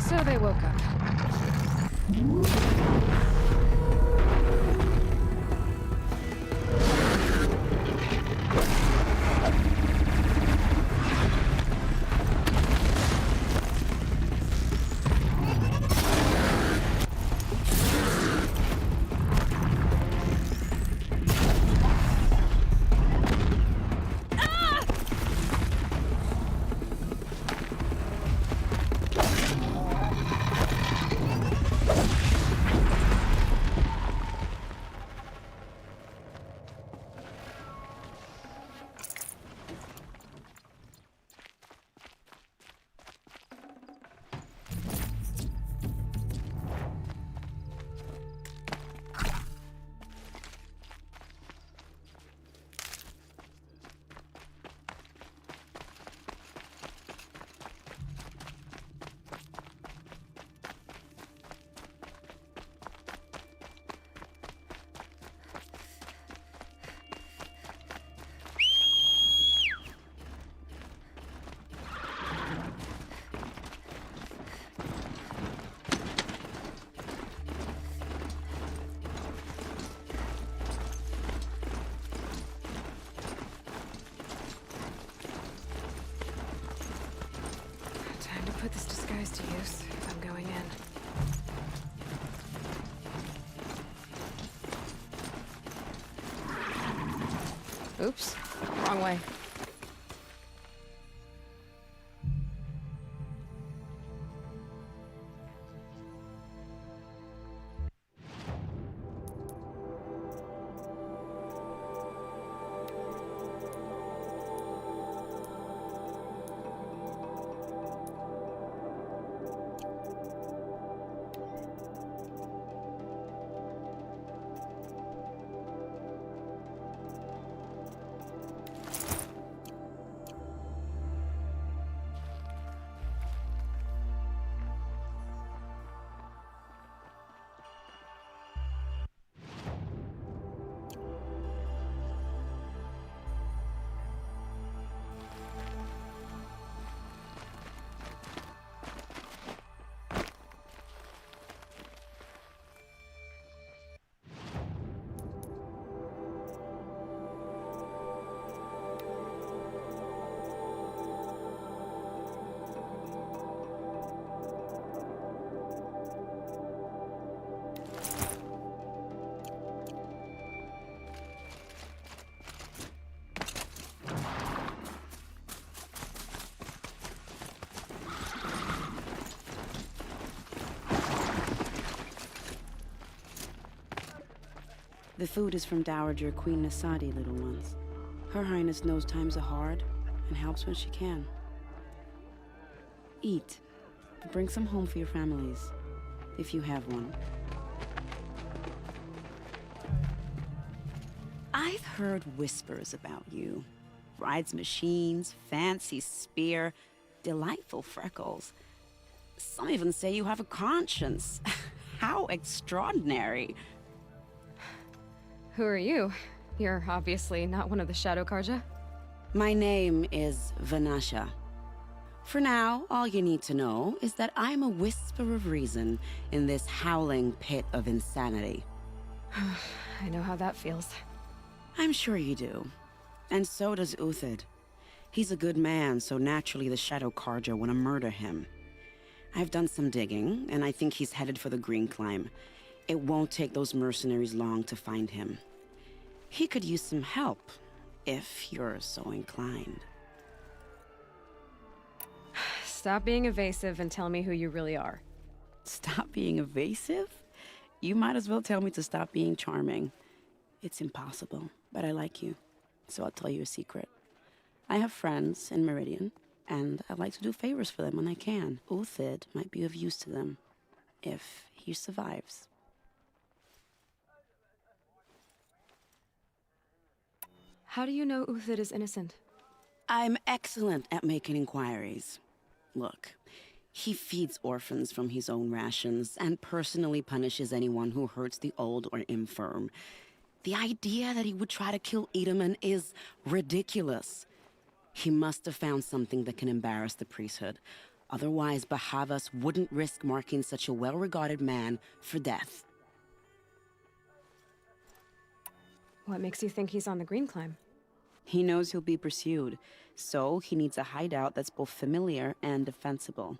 So they woke up. Time to put this disguise to use if I'm going in. Oops, wrong way. The food is from Dowager Queen Nasadi, little ones. Her Highness knows times are hard and helps when she can. Eat, but bring some home for your families, if you have one. I've heard whispers about you. Rides machines, fancy spear, delightful freckles. Some even say you have a conscience. How extraordinary. Who are you? You're obviously not one of the Shadow Karja. My name is Vanasha. For now, all you need to know is that I'm a whisper of reason in this howling pit of insanity. I know how that feels. I'm sure you do. And so does Uthid. He's a good man, so naturally the Shadow Karja want to murder him. I've done some digging, and I think he's headed for the Green Climb. It won't take those mercenaries long to find him. He could use some help, if you're so inclined. Stop being evasive and tell me who you really are. Stop being evasive? You might as well tell me to stop being charming. It's impossible, but I like you, so I'll tell you a secret. I have friends in Meridian, and I like to do favors for them when I can. Uthid might be of use to them, if he survives. How do you know Uthid is innocent? I'm excellent at making inquiries. Look, he feeds orphans from his own rations and personally punishes anyone who hurts the old or infirm. The idea that he would try to kill Edelman is ridiculous. He must have found something that can embarrass the priesthood. Otherwise, Bahavas wouldn't risk marking such a well-regarded man for death. What makes you think he's on the green climb? He knows he'll be pursued, so he needs a hideout that's both familiar and defensible.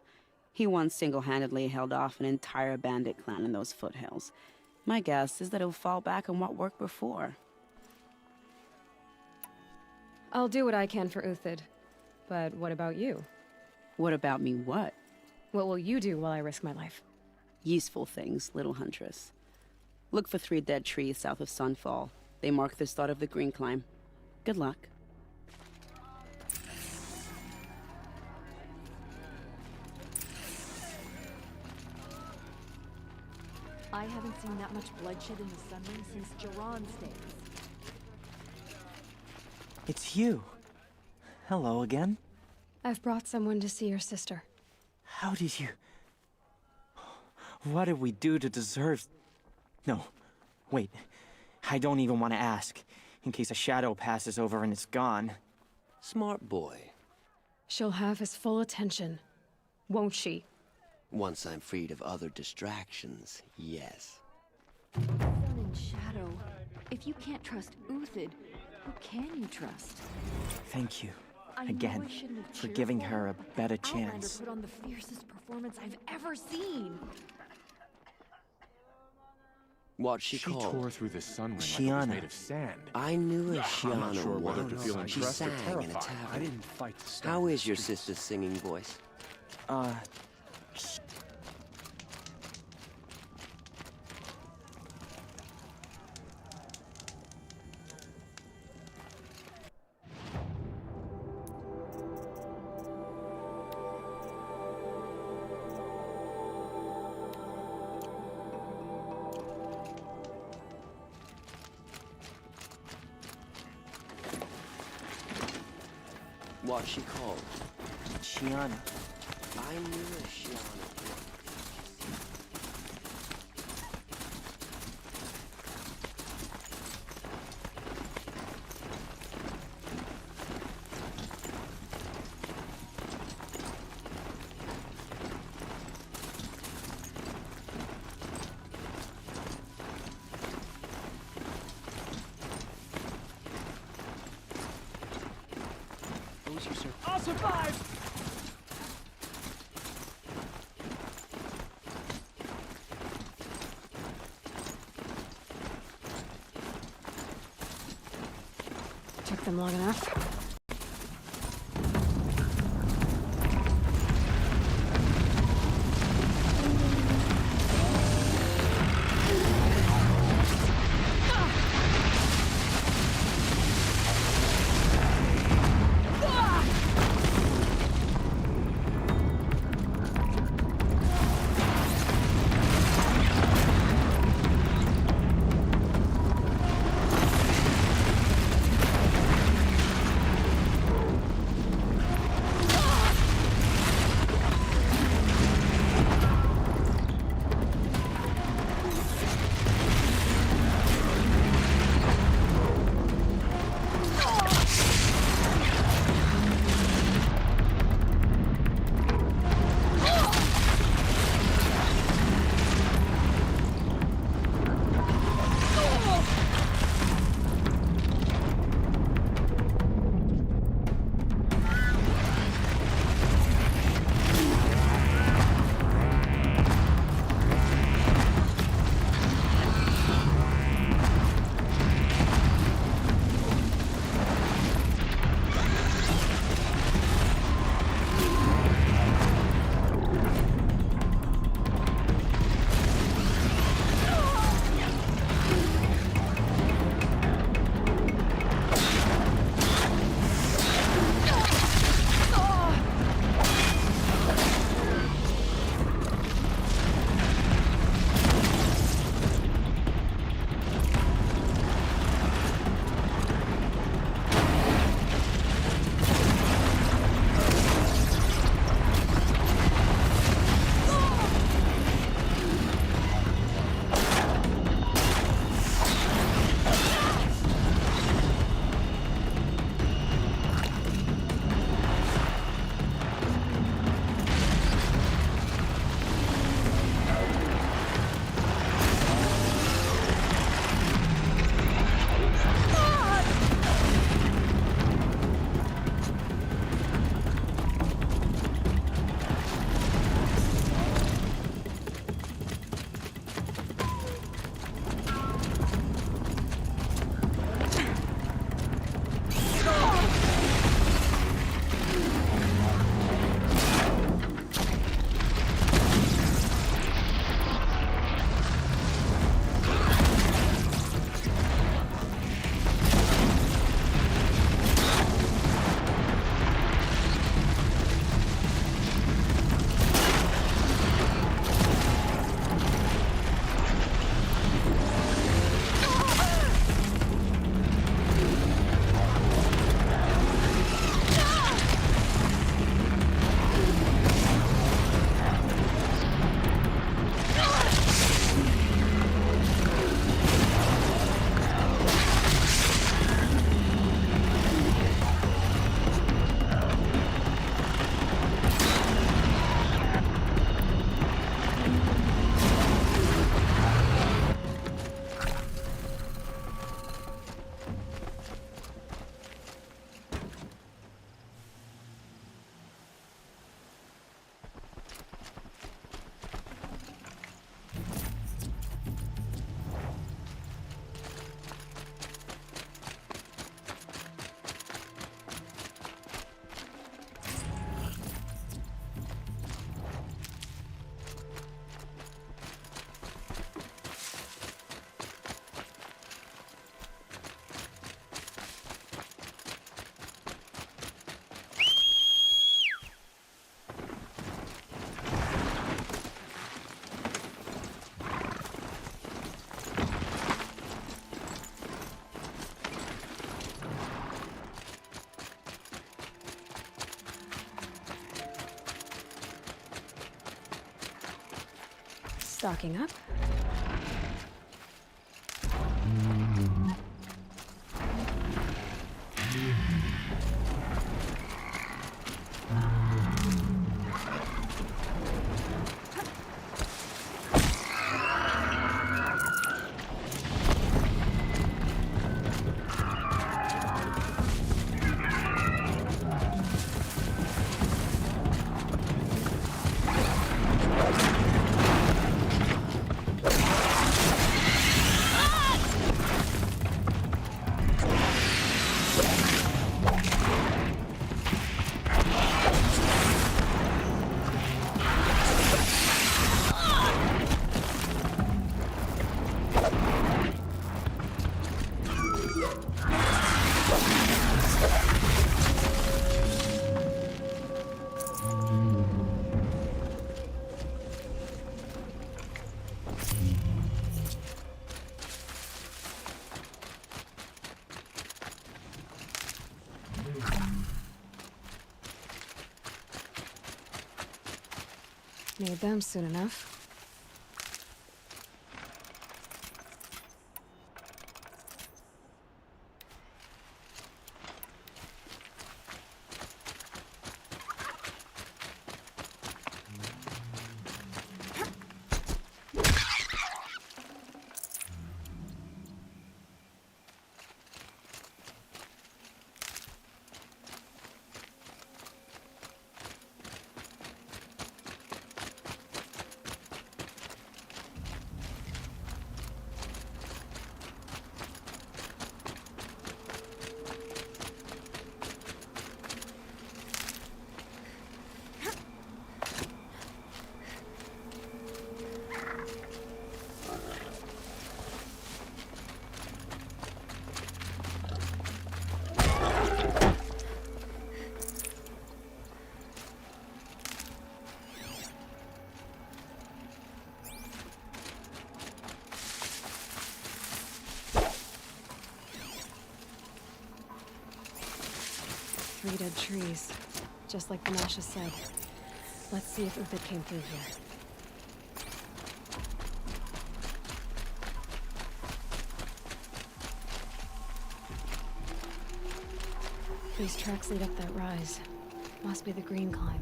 He once single-handedly held off an entire bandit clan in those foothills. My guess is that he'll fall back on what worked before. I'll do what I can for Uthid. But what about you? What about me what? What will you do while I risk my life? Useful things, little huntress. Look for 3 dead trees south of Sunfall. They mark the start of the green climb. Good luck. I haven't seen that much bloodshed in the Sunring since Jiran's days. It's you. Hello again. I've brought someone to see your sister. How did you... What did we do to deserve... No, wait. I don't even want to ask, in case a shadow passes over and it's gone. Smart boy. She'll have his full attention, won't she? Once I'm freed of other distractions, yes. Sun and Shadow. If you can't trust Uthid, who can you trust? Thank you, I know again, I shouldn't have for cheered giving for her a better Outlander chance. put on the fiercest performance I've ever seen. What she She called? tore through the sunlight like it was Shiana. made of sand. I knew a I'm Shiana not sure whether to once. feel She impressed or sang in a terrified. tavern. I didn't fight to start How the is your streets. sister's singing voice? What she called? Shiana. I knew a Shiana. I'll survive! Took them long enough. Stocking up. Need them soon enough. Three dead trees, just like Banasha said. Let's see if Uthid came through here. These tracks lead up that rise. Must be the green climb.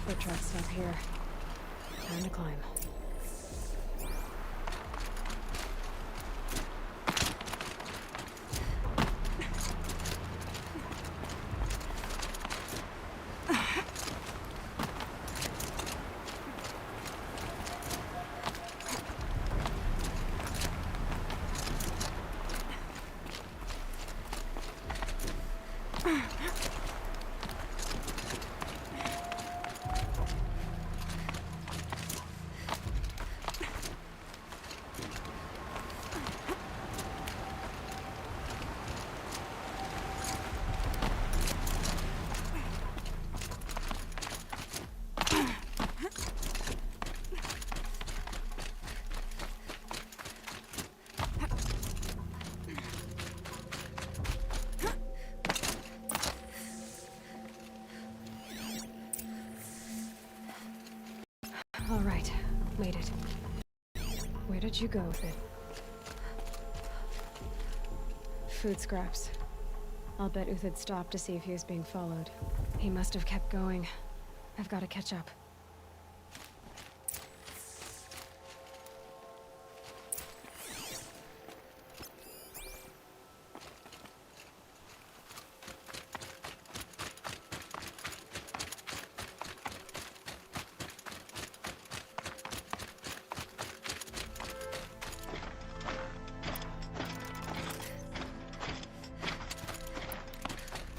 Foot tracks stop here. Time to climb. All right, made it. Where did you go with it? Food scraps. I'll bet Uthid stopped to see if he was being followed. He must have kept going. I've got to catch up.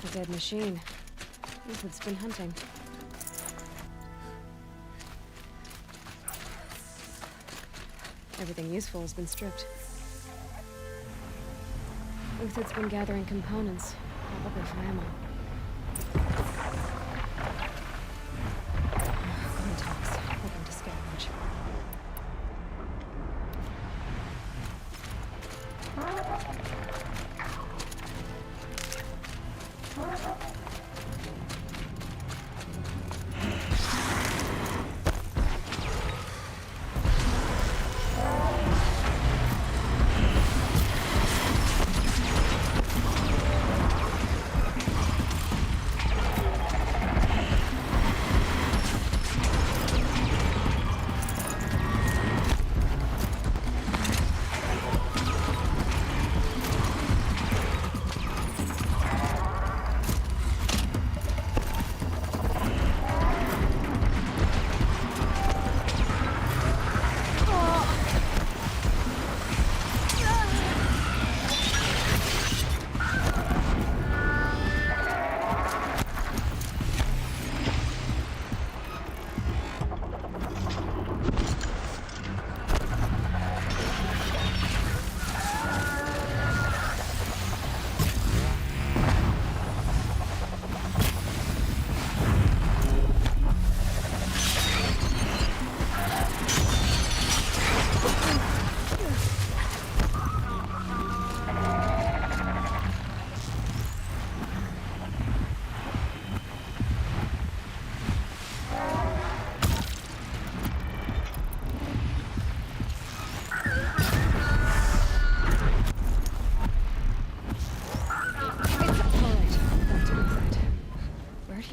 A dead machine. Uthid's been hunting. Everything useful has been stripped. Uthid's been gathering components, probably for ammo. Coin talks, hoping to scavenge.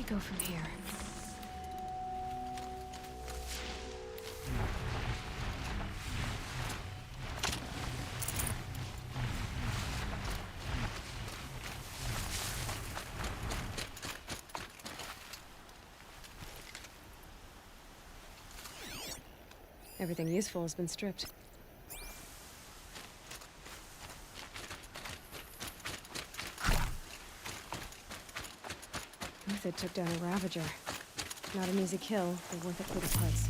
Go from here. Everything useful has been stripped. Uthid took down a Ravager. Not an easy kill, but worth it for the price.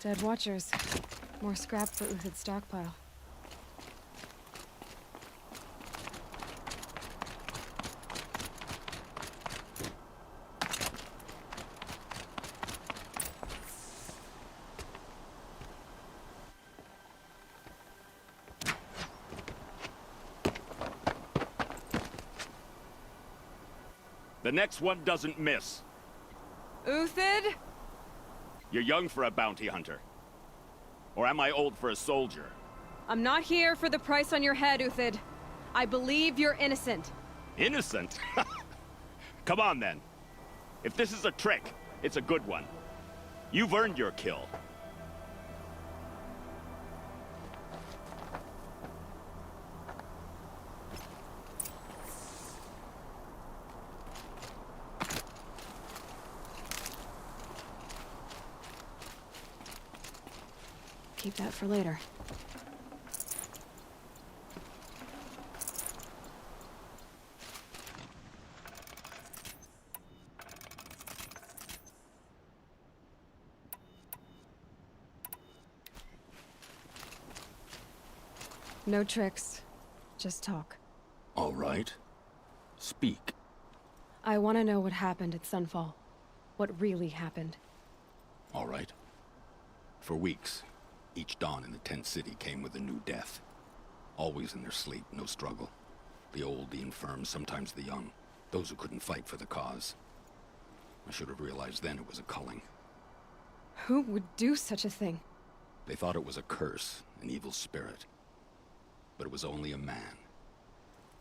Dead Watchers. More scrap for Uthid's stockpile. The next one doesn't miss. Uthid? You're young for a bounty hunter. Or am I old for a soldier? I'm not here for the price on your head, Uthid. I believe you're innocent. Innocent? Come on, then. If this is a trick, it's a good one. You've earned your kill. Keep that for later. No tricks. Just talk. All right. Speak. I want to know what happened at Sunfall. What really happened. All right. For weeks, each dawn in the tent city came with a new death. Always in their sleep, no struggle. The old, the infirm, sometimes the young. Those who couldn't fight for the cause. I should have realized then it was a culling. Who would do such a thing? They thought it was a curse, an evil spirit. But it was only a man.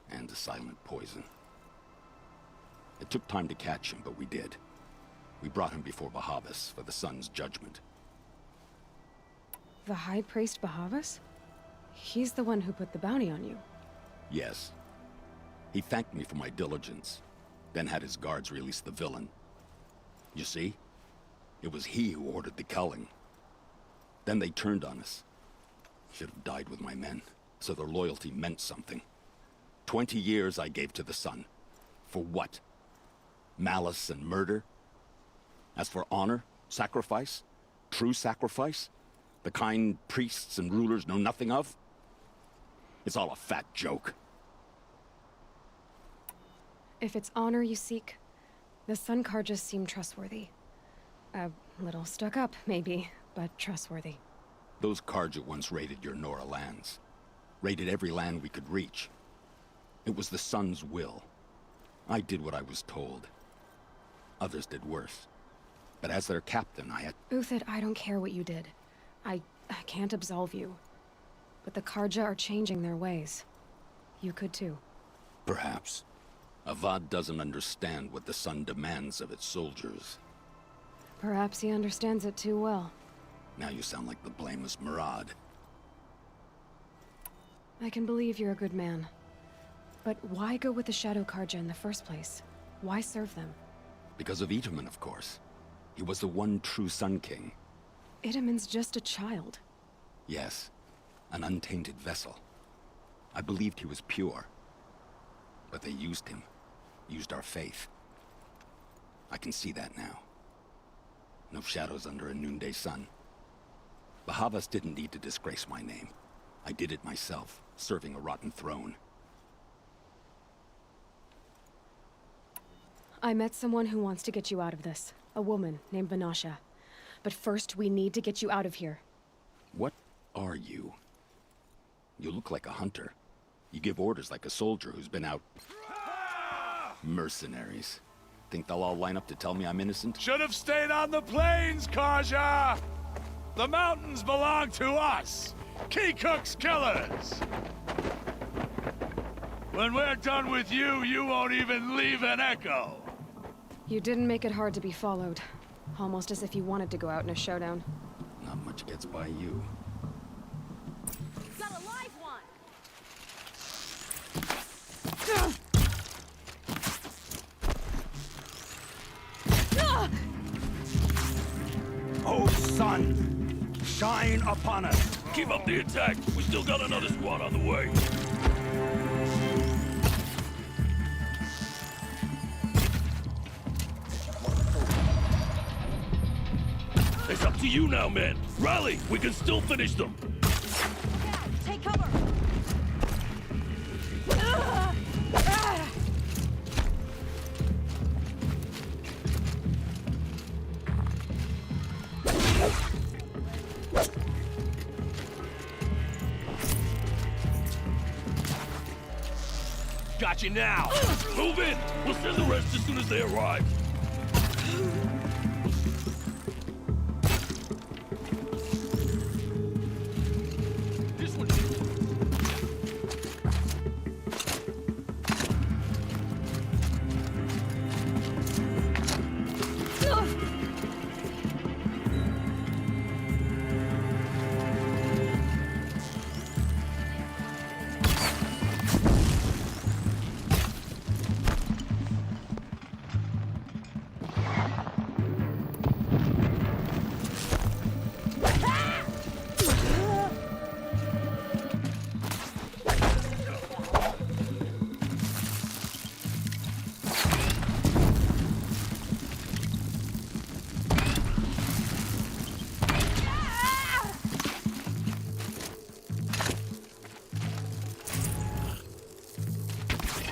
And a silent poison. It took time to catch him, but we did. We brought him before Bahavas for the sun's judgment. The High Priest Bahavas? He's the one who put the bounty on you. Yes. He thanked me for my diligence, then had his guards release the villain. You see? It was he who ordered the culling. Then they turned on us. Should have died with my men, so their loyalty meant something. 20 years I gave to the sun. For what? Malice and murder? As for honor, sacrifice, true sacrifice? The kind priests and rulers know nothing of? It's all a fat joke. If it's honor you seek, the Sun Karjas seem trustworthy. A little stuck up, maybe, but trustworthy. Those Karja once raided your Nora lands. Raided every land we could reach. It was the Sun's will. I did what I was told. Others did worse. But as their captain, I had... Uthid, I don't care what you did. I can't absolve you. But the Karja are changing their ways. You could too. Perhaps. Avad doesn't understand what the Sun demands of its soldiers. Perhaps he understands it too well. Now you sound like the blameless Murad. I can believe you're a good man. But why go with the Shadow Karja in the first place? Why serve them? Because of Itaman, of course. He was the one true Sun King. Itaman's just a child. Yes, an untainted vessel. I believed he was pure. But they used him. Used our faith. I can see that now. No shadows under a noonday sun. Bahavas didn't need to disgrace my name. I did it myself, serving a rotten throne. I met someone who wants to get you out of this. A woman named Vanasha. But first, we need to get you out of here. What are you? You look like a hunter. You give orders like a soldier who's been out... Mercenaries. Think they'll all line up to tell me I'm innocent? Should have stayed on the plains, Karja! The mountains belong to us! Kikuk's killers! When we're done with you, you won't even leave an echo! You didn't make it hard to be followed. Almost as if you wanted to go out in a showdown. Not much gets by you. Got a live one! Oh, sun! Shine upon us! Keep up the attack! We still got another squad on the way! It's up to you now, men! Rally! We can still finish them! Take cover! Got you now! Move in! We'll send the rest as soon as they arrive! This one...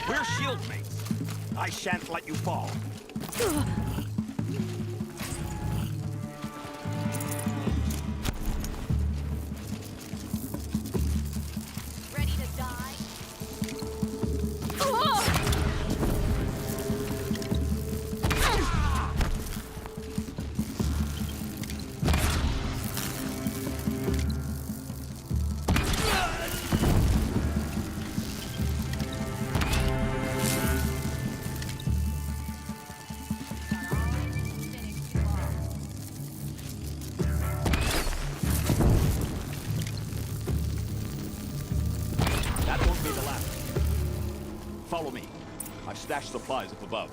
We're shield mates. I shan't let you fall. Ready to die? That won't be the last. Follow me. I've stashed supplies up above.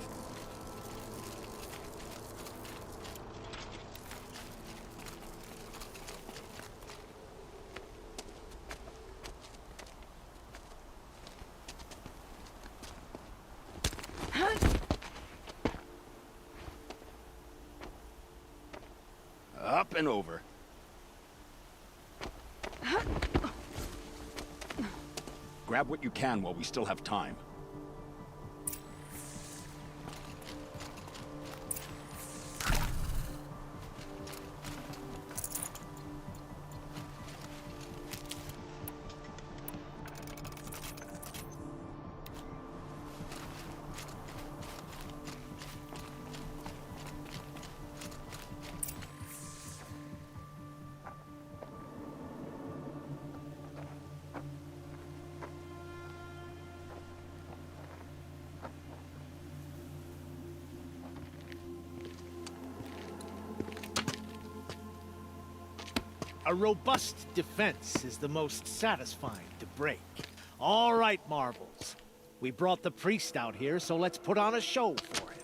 Up been over. Grab what you can while we still have time. A robust defense is the most satisfying to break. All right, Marvels. We brought the priest out here, so let's put on a show for him.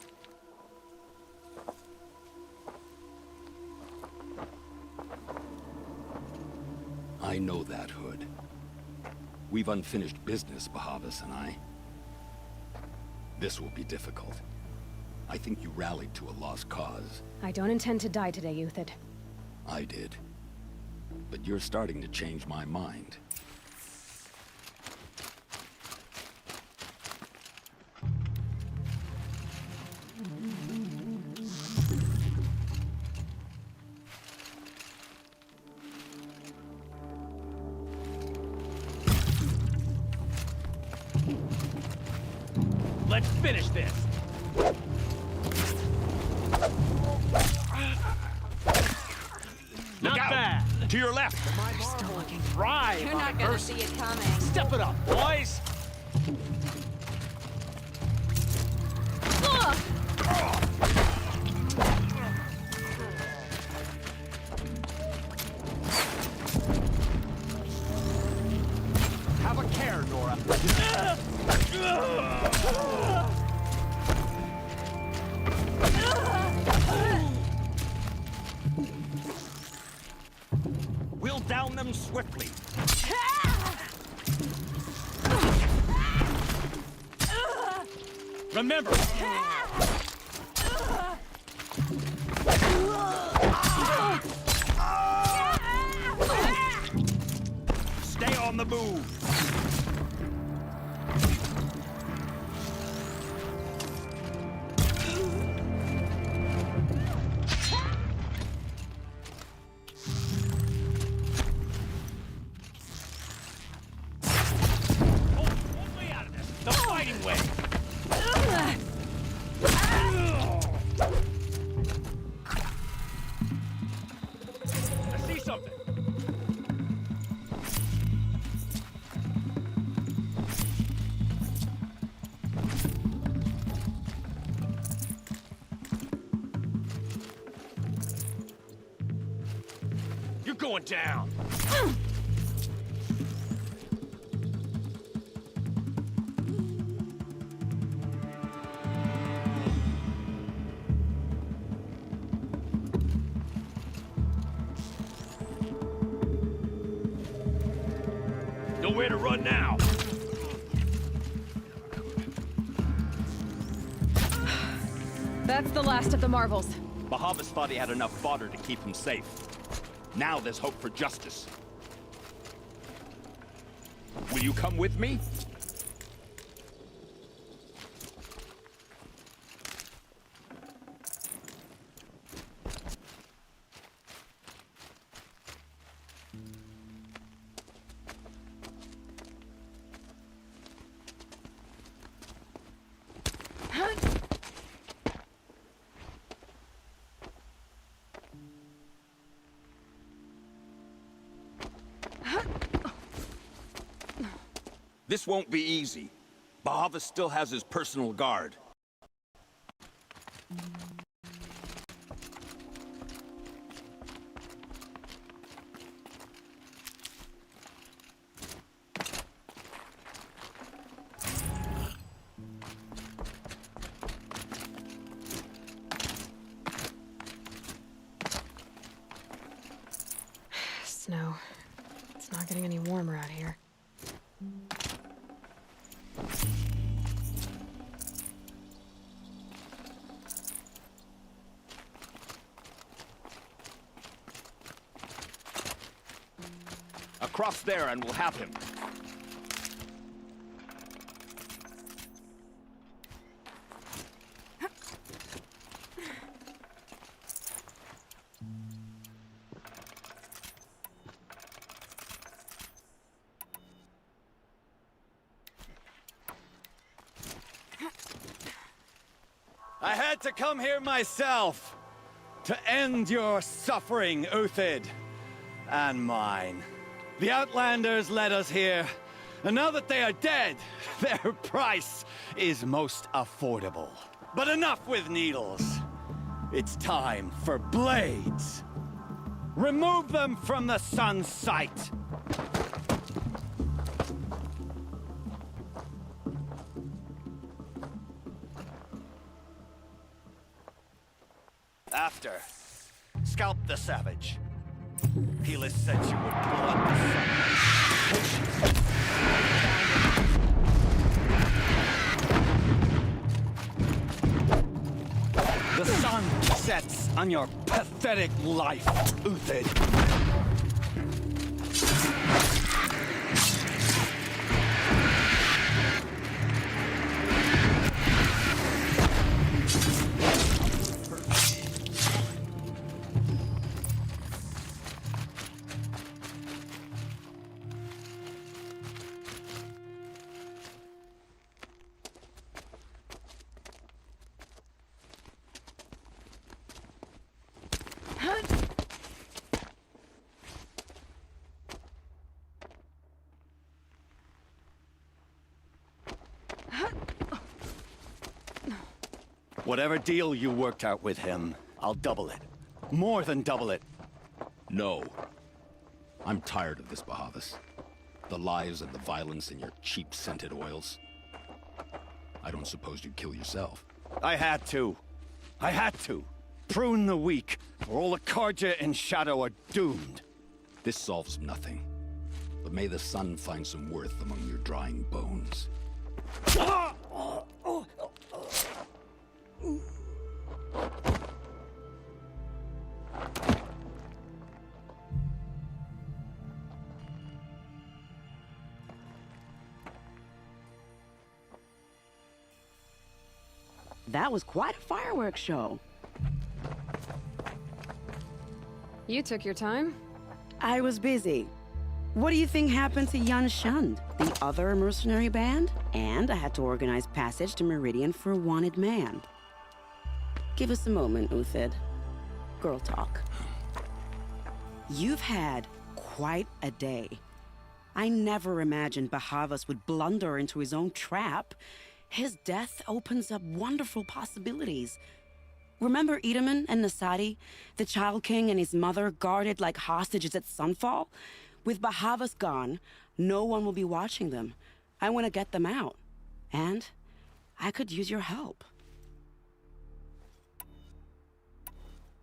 I know that, Hood. We've unfinished business, Bahavas and I. This will be difficult. I think you rallied to a lost cause. I don't intend to die today, Uthid. I did. But you're starting to change my mind. Let's finish this. Look out! Bad. To your left! They're still looking. Drive You're on not gonna adversity. see it coming. Step it up, boys! Have a care, Nora. We'll down them swiftly. Remember! Stay on the move. The fighting way! I see something! You're going down! Nowhere to run now. That's the last of the Marvels. Bahavas thought he had enough fodder to keep him safe. Now there's hope for justice. Will you come with me? This won't be easy. Bahavas still has his personal guard. Snow. It's not getting any warmer out here. Cross there and we'll have him. I had to come here myself to end your suffering, Uthid, and mine. The Outlanders led us here, and now that they are dead, their price is most affordable. But enough with needles. It's time for blades. Remove them from the sun's sight. After, scalp the savage. Helis said you would blood the sun. The sun sets on your pathetic life, Uthid. Whatever deal you worked out with him, I'll double it. More than double it. No. I'm tired of this, Bahavas. The lies and the violence and your cheap-scented oils. I don't suppose you'd kill yourself. I had to. I had to. Prune the weak, or all the Karja in Shadow are doomed. This solves nothing. But may the sun find some worth among your drying bones. That was quite a fireworks show. You took your time? I was busy. What do you think happened to Yan Shund, the other mercenary band? And I had to organize passage to Meridian for a wanted man. Give us a moment, Uthid. Girl talk. You've had quite a day. I never imagined Bahavas would blunder into his own trap. His death opens up wonderful possibilities. Remember Edaman and Nasadi, the Child King and his mother guarded like hostages at Sunfall? With Bahavas gone, no one will be watching them. I want to get them out. And I could use your help.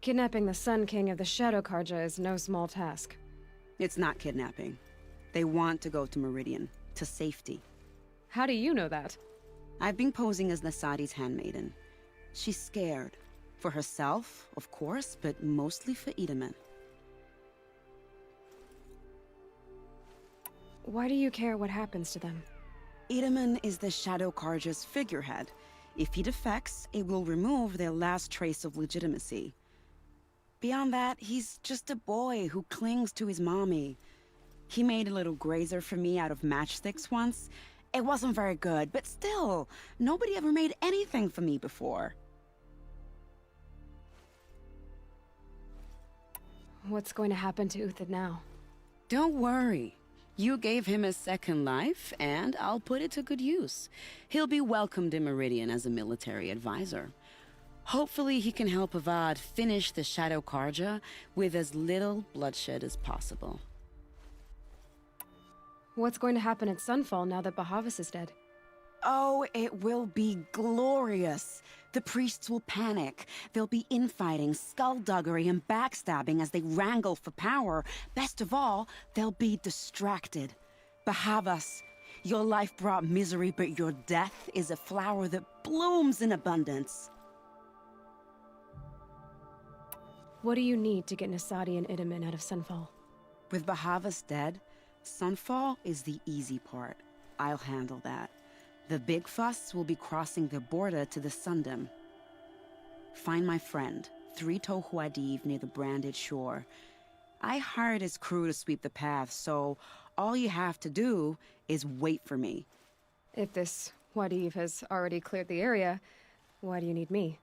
Kidnapping the Sun King of the Shadow Karja is no small task. It's not kidnapping. They want to go to Meridian, to safety. How do you know that? I've been posing as Nasadi's handmaiden. She's scared. For herself, of course, but mostly for Edaman. Why do you care what happens to them? Edaman is the Shadow Karja's figurehead. If he defects, it will remove their last trace of legitimacy. Beyond that, he's just a boy who clings to his mommy. He made a little grazer for me out of matchsticks once. It wasn't very good, but still, nobody ever made anything for me before. What's going to happen to Uthid now? Don't worry. You gave him a second life, and I'll put it to good use. He'll be welcomed in Meridian as a military advisor. Hopefully he can help Avad finish the Shadow Karja with as little bloodshed as possible. What's going to happen at Sunfall now that Bahavas is dead? Oh, it will be glorious. The priests will panic. There'll be infighting, skullduggery, and backstabbing as they wrangle for power. Best of all, they'll be distracted. Bahavas, your life brought misery, but your death is a flower that blooms in abundance. What do you need to get Nasadi and Edaman out of Sunfall? With Bahavas dead, Sunfall is the easy part. I'll handle that. The big fuss will be crossing the border to the Sundom. Find my friend, 3-Toe Huadiv, near the branded shore. I hired his crew to sweep the path, so all you have to do is wait for me. If this Huadiv has already cleared the area, why do you need me?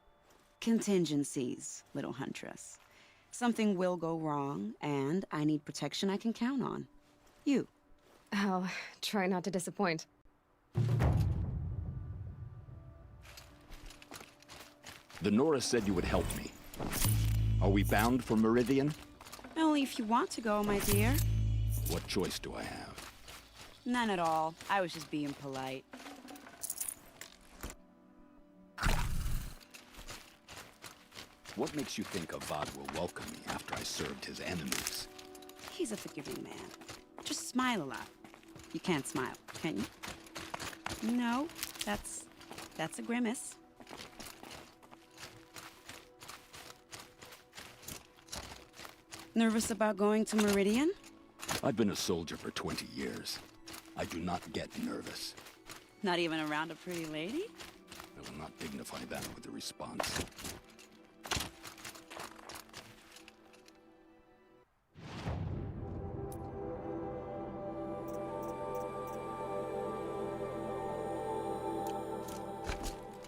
Contingencies, little huntress. Something will go wrong, and I need protection I can count on. You. I'll try not to disappoint. The Nora said you would help me. Are we bound for Meridian? Only if you want to go, my dear. What choice do I have? None at all. I was just being polite. What makes you think Avad will welcome me after I served his enemies? He's a forgiving man. Just smile a lot. You can't smile, can you? No, that's a grimace. Nervous about going to Meridian? I've been a soldier for 20 years. I do not get nervous. Not even around a pretty lady? I will not dignify that with a response.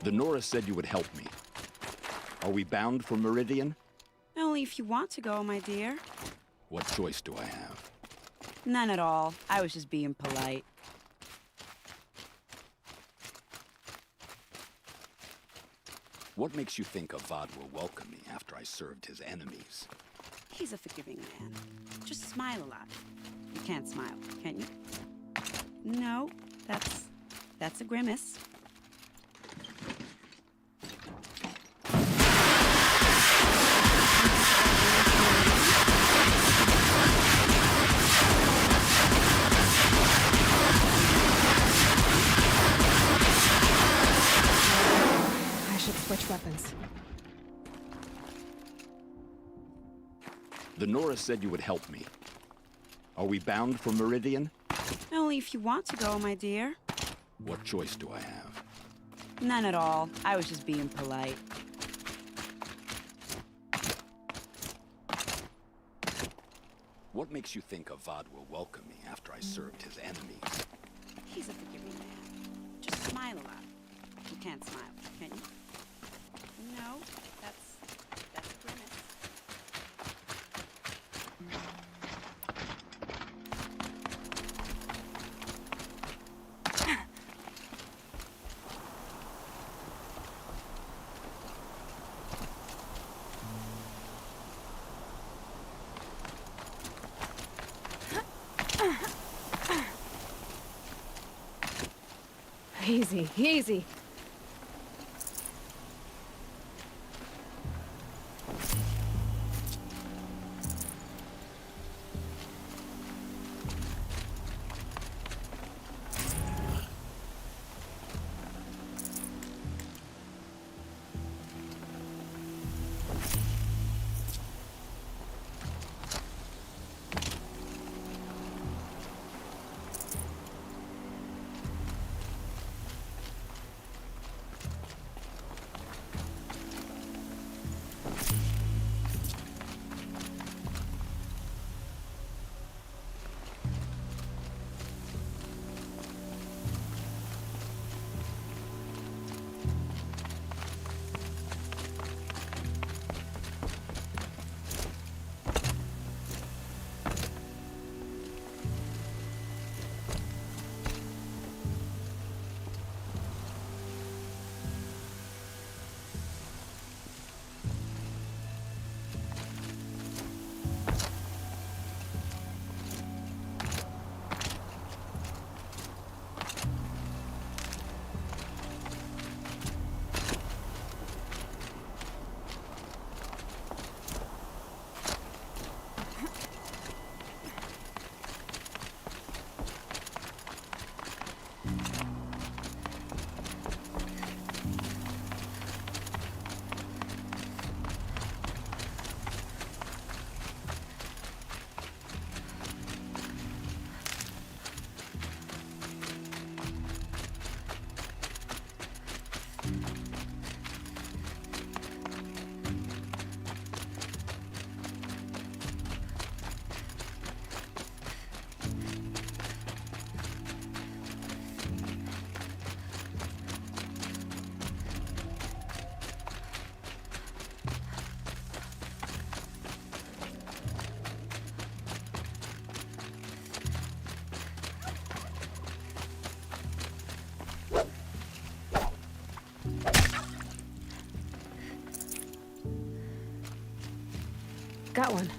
The Nora said you would help me. Are we bound for Meridian? Only if you want to go, my dear. What choice do I have? None at all. I was just being polite. What makes you think Avad will welcome me after I served his enemies? He's a forgiving man. Just smile a lot. You can't smile, can you? No, that's a grimace. Switch weapons. The Nora said you would help me. Are we bound for Meridian? Only if you want to go, my dear. What choice do I have? None at all. I was just being polite. What makes you think Avad will welcome me after I served his enemies? He's a forgiving man. Just smile a lot. You can't smile, can you? No, that's a grimace. Easy, easy. Got one.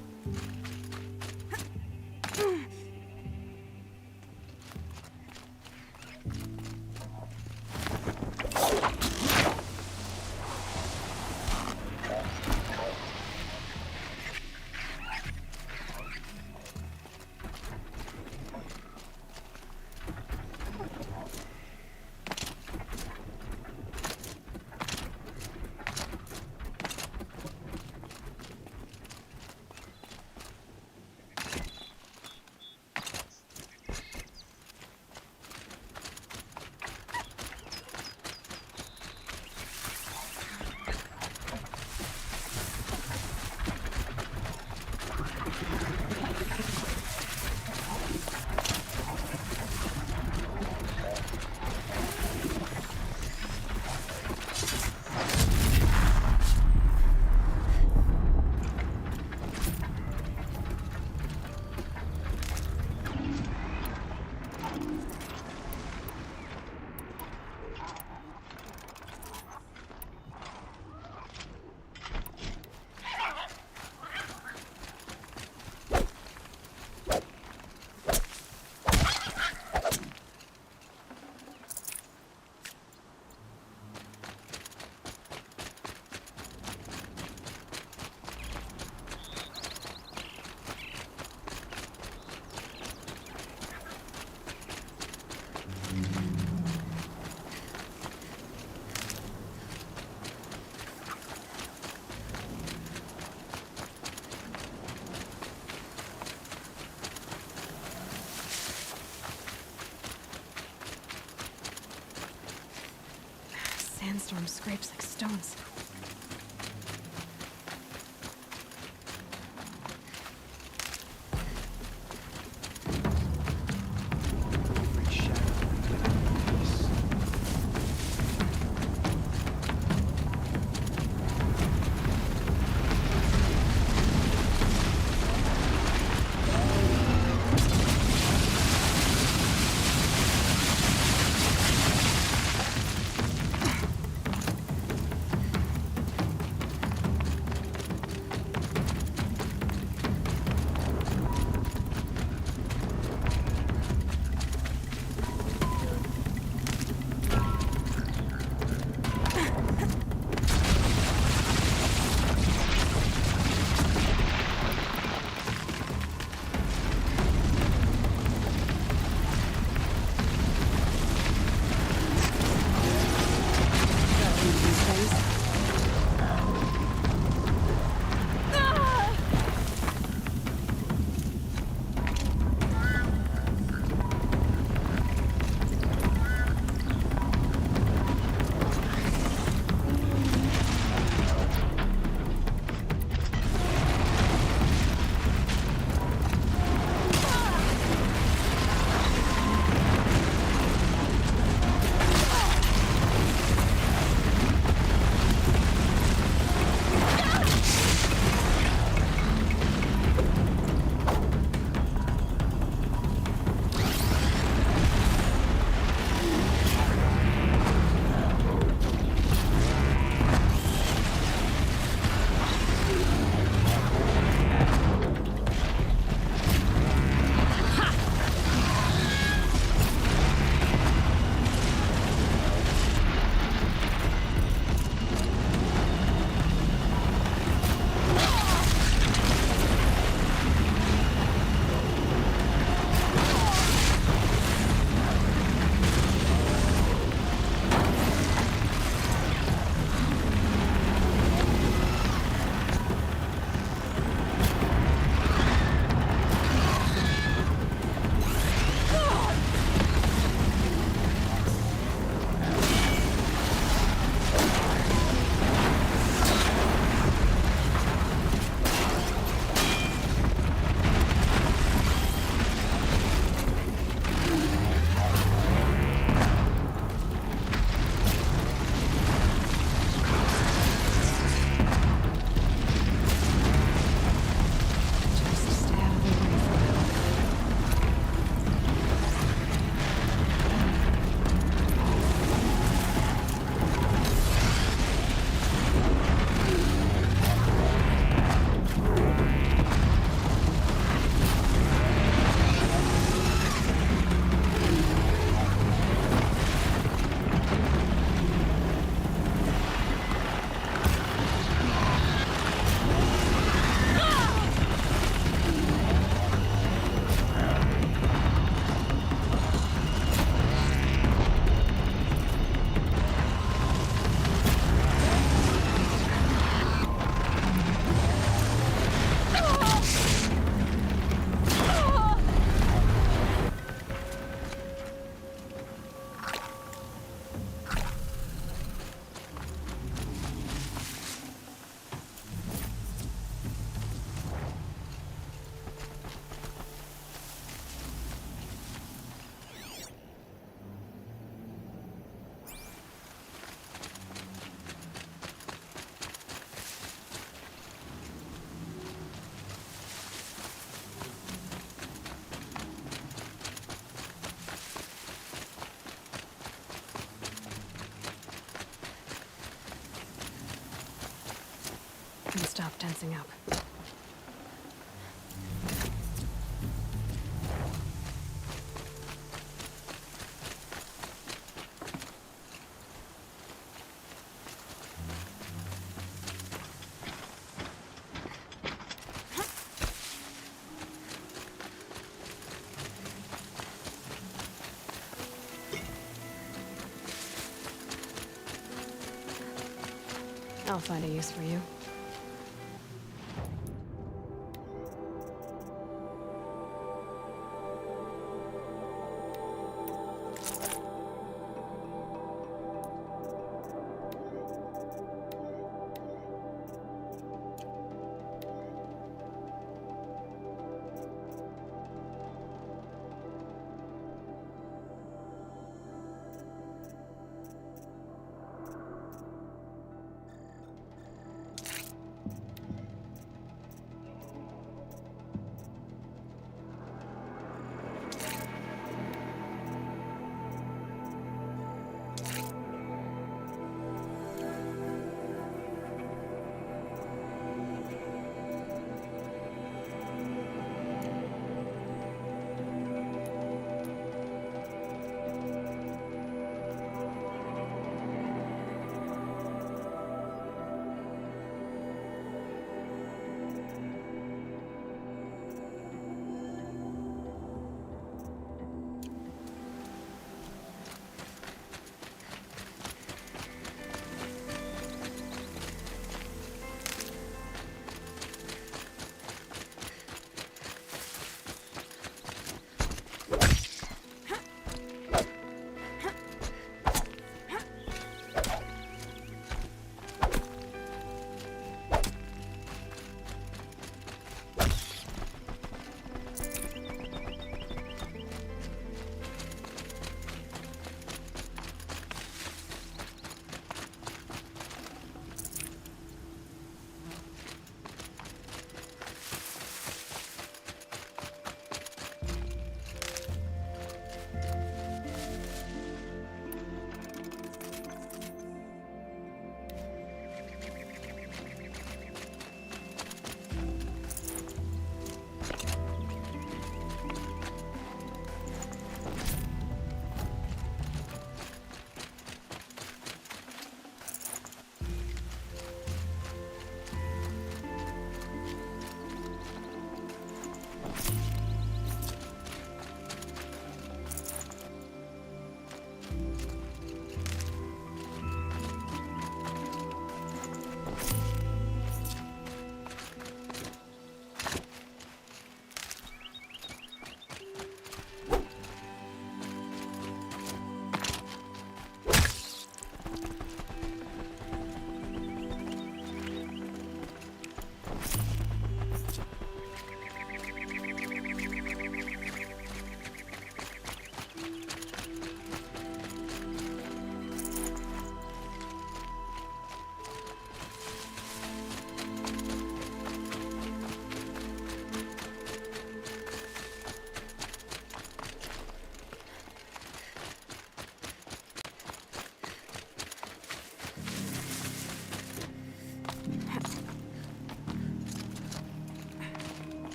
Sandstorm scrapes like stones. and stop tensing up. I'll find a use for you.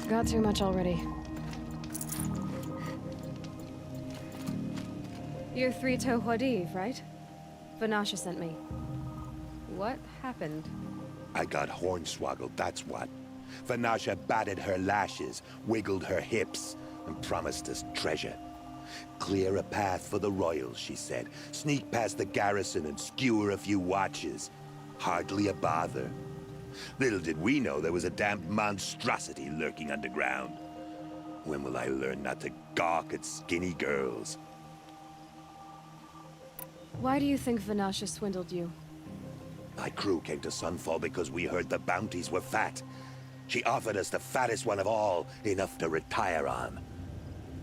Got too much already. You're Three Toe Huadiv, right? Vanasha sent me. What happened? I got hornswoggled, that's what. Vanasha batted her lashes, wiggled her hips, and promised us treasure. Clear a path for the royals, she said. Sneak past the garrison and skewer a few watches. Hardly a bother. Little did we know there was a damned monstrosity lurking underground. When will I learn not to gawk at skinny girls? Why do you think Vanasha swindled you? My crew came to Sunfall because we heard the bounties were fat. She offered us the fattest one of all, enough to retire on.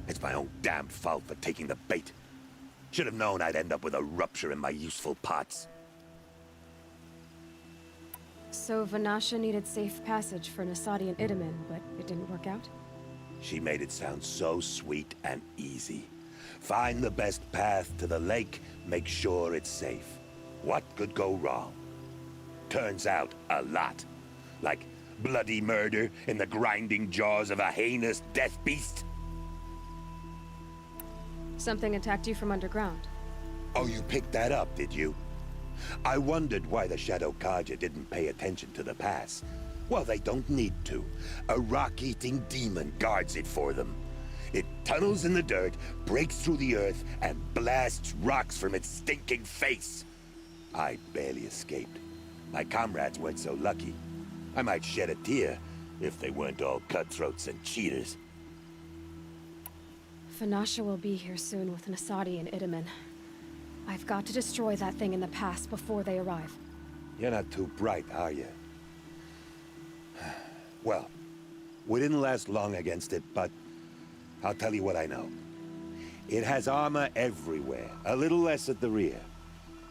It's my own damned fault for taking the bait. Should have known I'd end up with a rupture in my useful parts. So Vanasha needed safe passage for Nasadi and Itamen, but it didn't work out? She made it sound so sweet and easy. Find the best path to the lake, make sure it's safe. What could go wrong? Turns out, a lot. Like bloody murder in the grinding jaws of a heinous death beast. Something attacked you from underground. Oh, you picked that up, did you? I wondered why the Shadow Carja didn't pay attention to the pass. Well, they don't need to. A rock-eating demon guards it for them. It tunnels in the dirt, breaks through the earth, and blasts rocks from its stinking face. I barely escaped. My comrades weren't so lucky. I might shed a tear if they weren't all cutthroats and cheaters. Fanasha will be here soon with Nasadi and Itamen. I've got to destroy that thing in the pass before they arrive. You're not too bright, are you? Well, we didn't last long against it, but I'll tell you what I know. It has armor everywhere, a little less at the rear.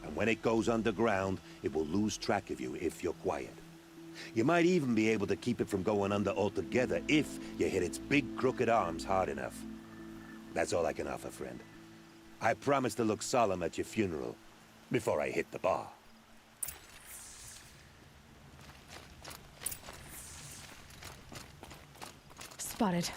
And when it goes underground, it will lose track of you if you're quiet. You might even be able to keep it from going under altogether if you hit its big crooked arms hard enough. That's all I can offer, friend. I promise to look solemn at your funeral before I hit the bar. Spotted.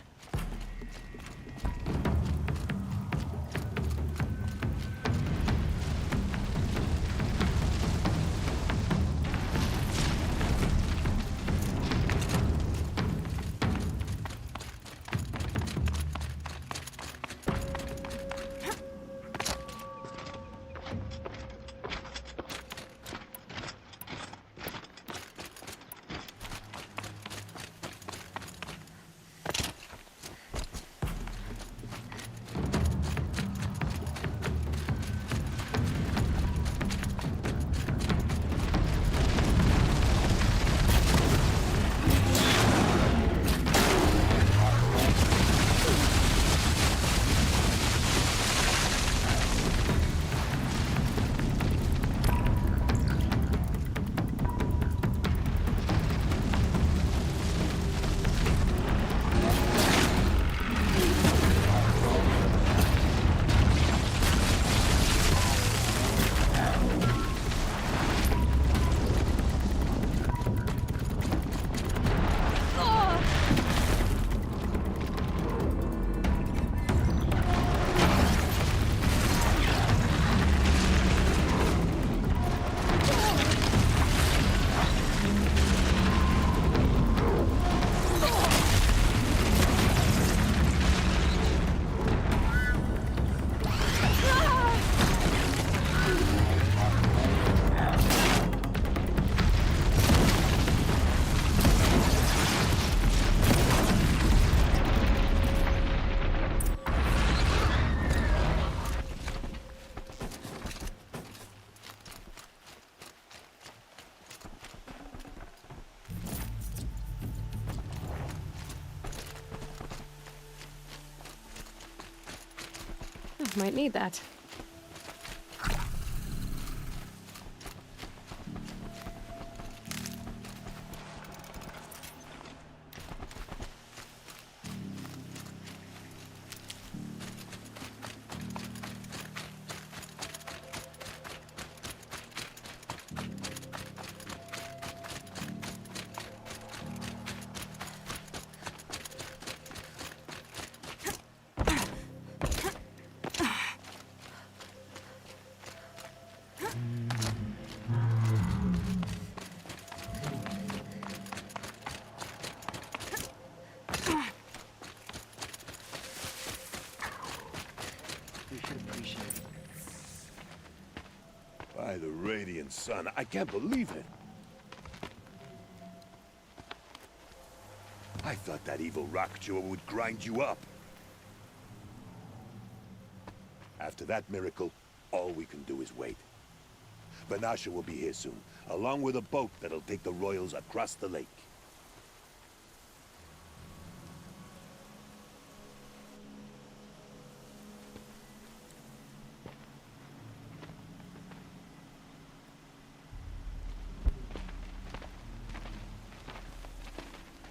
Might need that. By the radiant sun, I can't believe it. I thought that evil rock chewer would grind you up. After that miracle, all we can do is wait. Vanasha will be here soon, along with a boat that'll take the royals across the lake.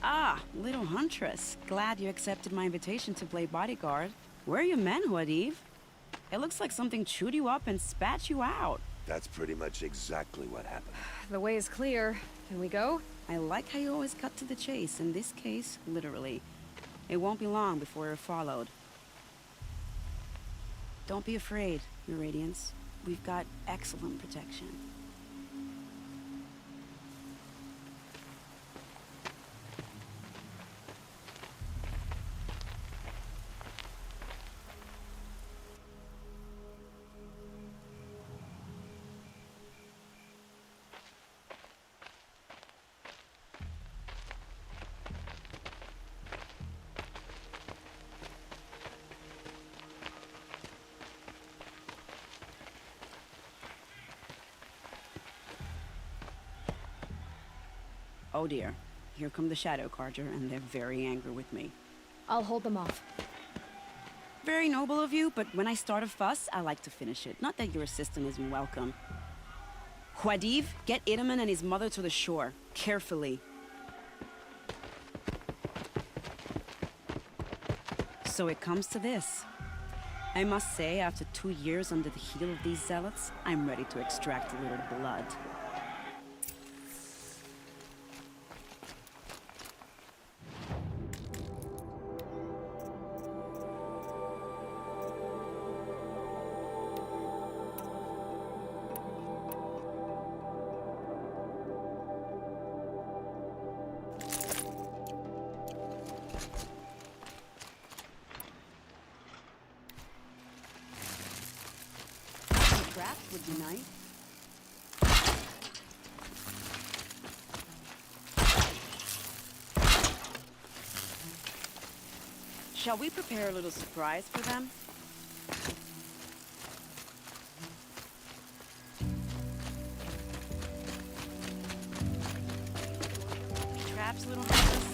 Ah, little huntress. Glad you accepted my invitation to play bodyguard. Where are your men, Huadiv? It looks like something chewed you up and spat you out. That's pretty much exactly what happened. The way is clear. Can we go? I like how you always cut to the chase. In this case, literally. It won't be long before we're followed. Don't be afraid, Your Radiance. We've got excellent protection. Oh dear. Here come the Shadow Carja, and they're very angry with me. I'll hold them off. Very noble of you, but when I start a fuss, I like to finish it. Not that your assistant isn't welcome. Huadiv, get Itaman and his mother to the shore. Carefully. So it comes to this. I must say, after 2 years under the heel of these zealots, I'm ready to extract a little blood. Would be nice. Shall we prepare a little surprise for them? Traps, little necklace.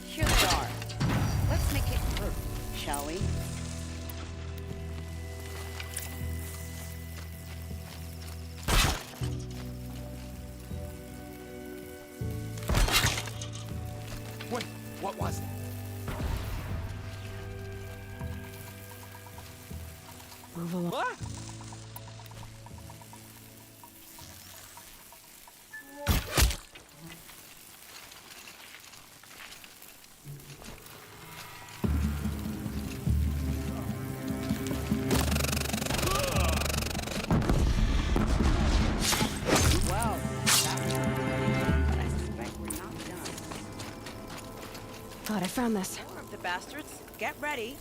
Here they are. Let's make it hurt, shall we? Wait, what was that? Move along. What? Well, that was amazing, but I suspect we're not done. Thought I found this. More of the bastards. Get ready.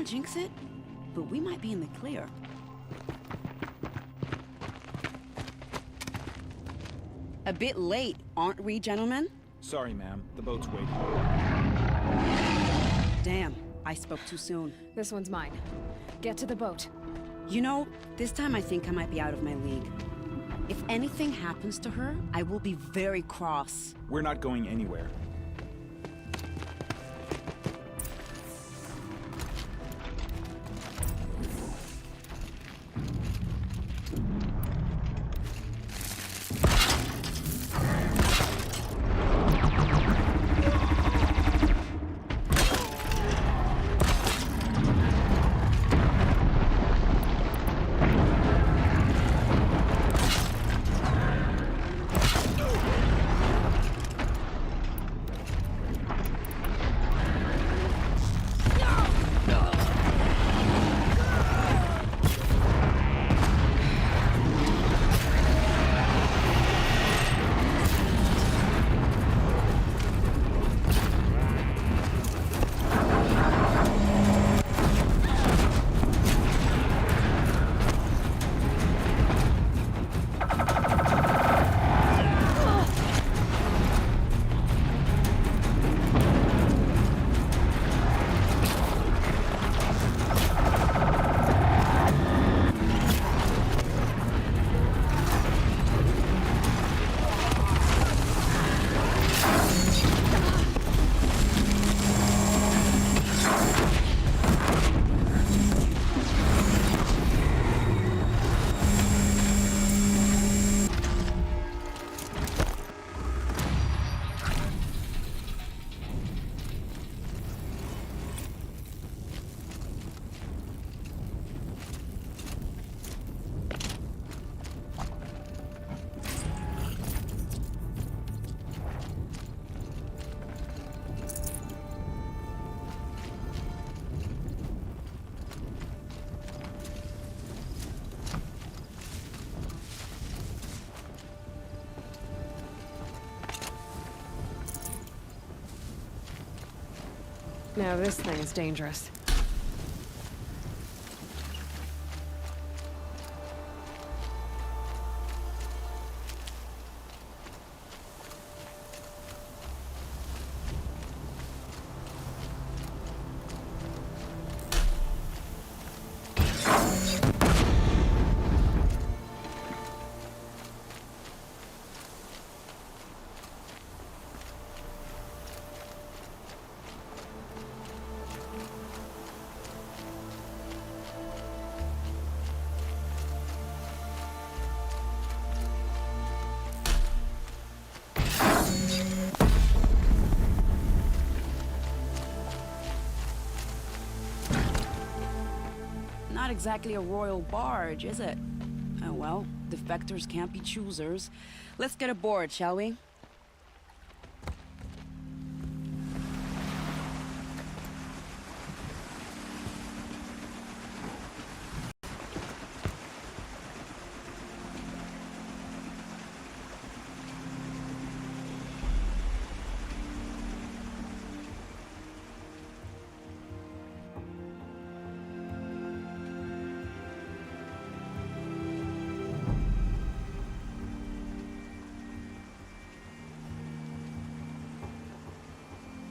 want to jinx it, but we might be in the clear. A bit late, aren't we, gentlemen? Sorry, ma'am. The boat's waiting. Damn, I spoke too soon. This one's mine. Get to the boat. You know, this time I think I might be out of my league. If anything happens to her, I will be very cross. We're not going anywhere. Now this thing is dangerous. Not exactly a royal barge, is it? Oh well, defectors can't be choosers. Let's get aboard, shall we?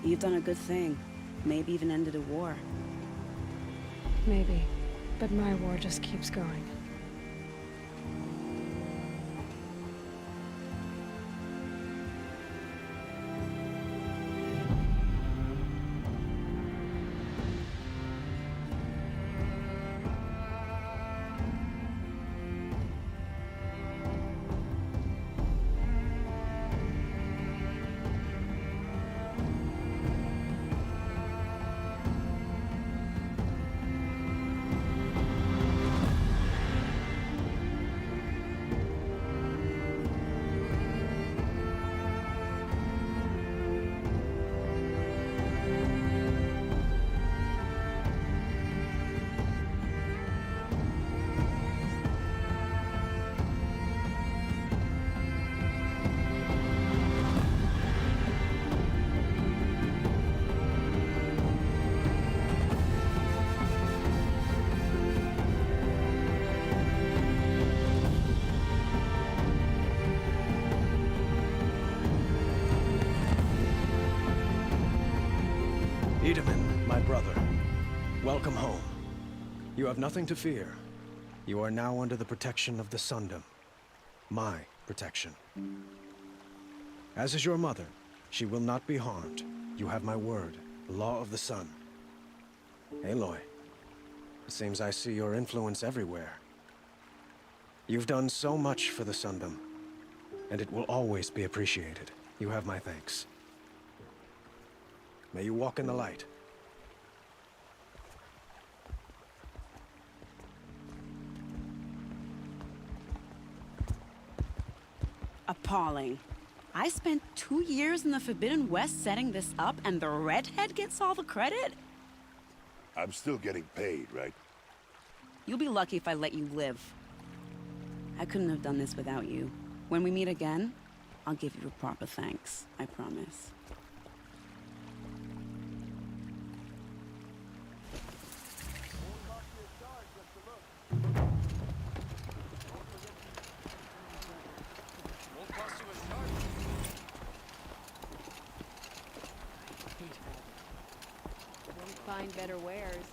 You've done a good thing. Maybe even ended a war. Maybe. But my war just keeps going. Wiedemann, my brother, welcome home. You have nothing to fear. You are now under the protection of the Sundom. My protection. As is your mother, she will not be harmed. You have my word, the law of the sun. Aloy, it seems I see your influence everywhere. You've done so much for the Sundom, and it will always be appreciated. You have my thanks. May you walk in the light. Appalling. I spent 2 years in the Forbidden West setting this up, and the redhead gets all the credit? I'm still getting paid, right? You'll be lucky if I let you live. I couldn't have done this without you. When we meet again, I'll give you a proper thanks. I promise. Find better wares.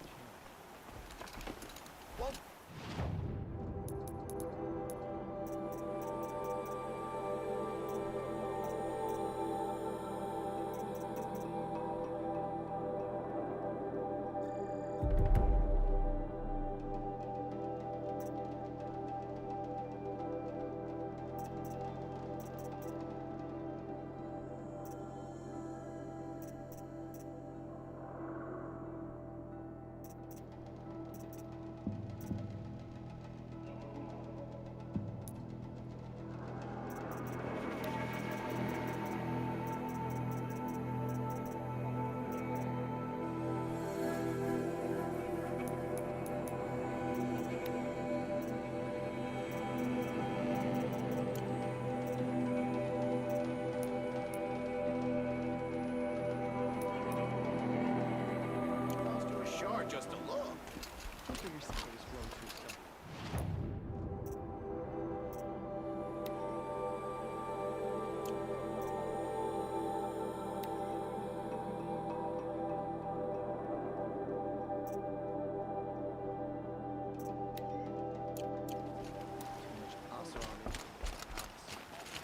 Just a look.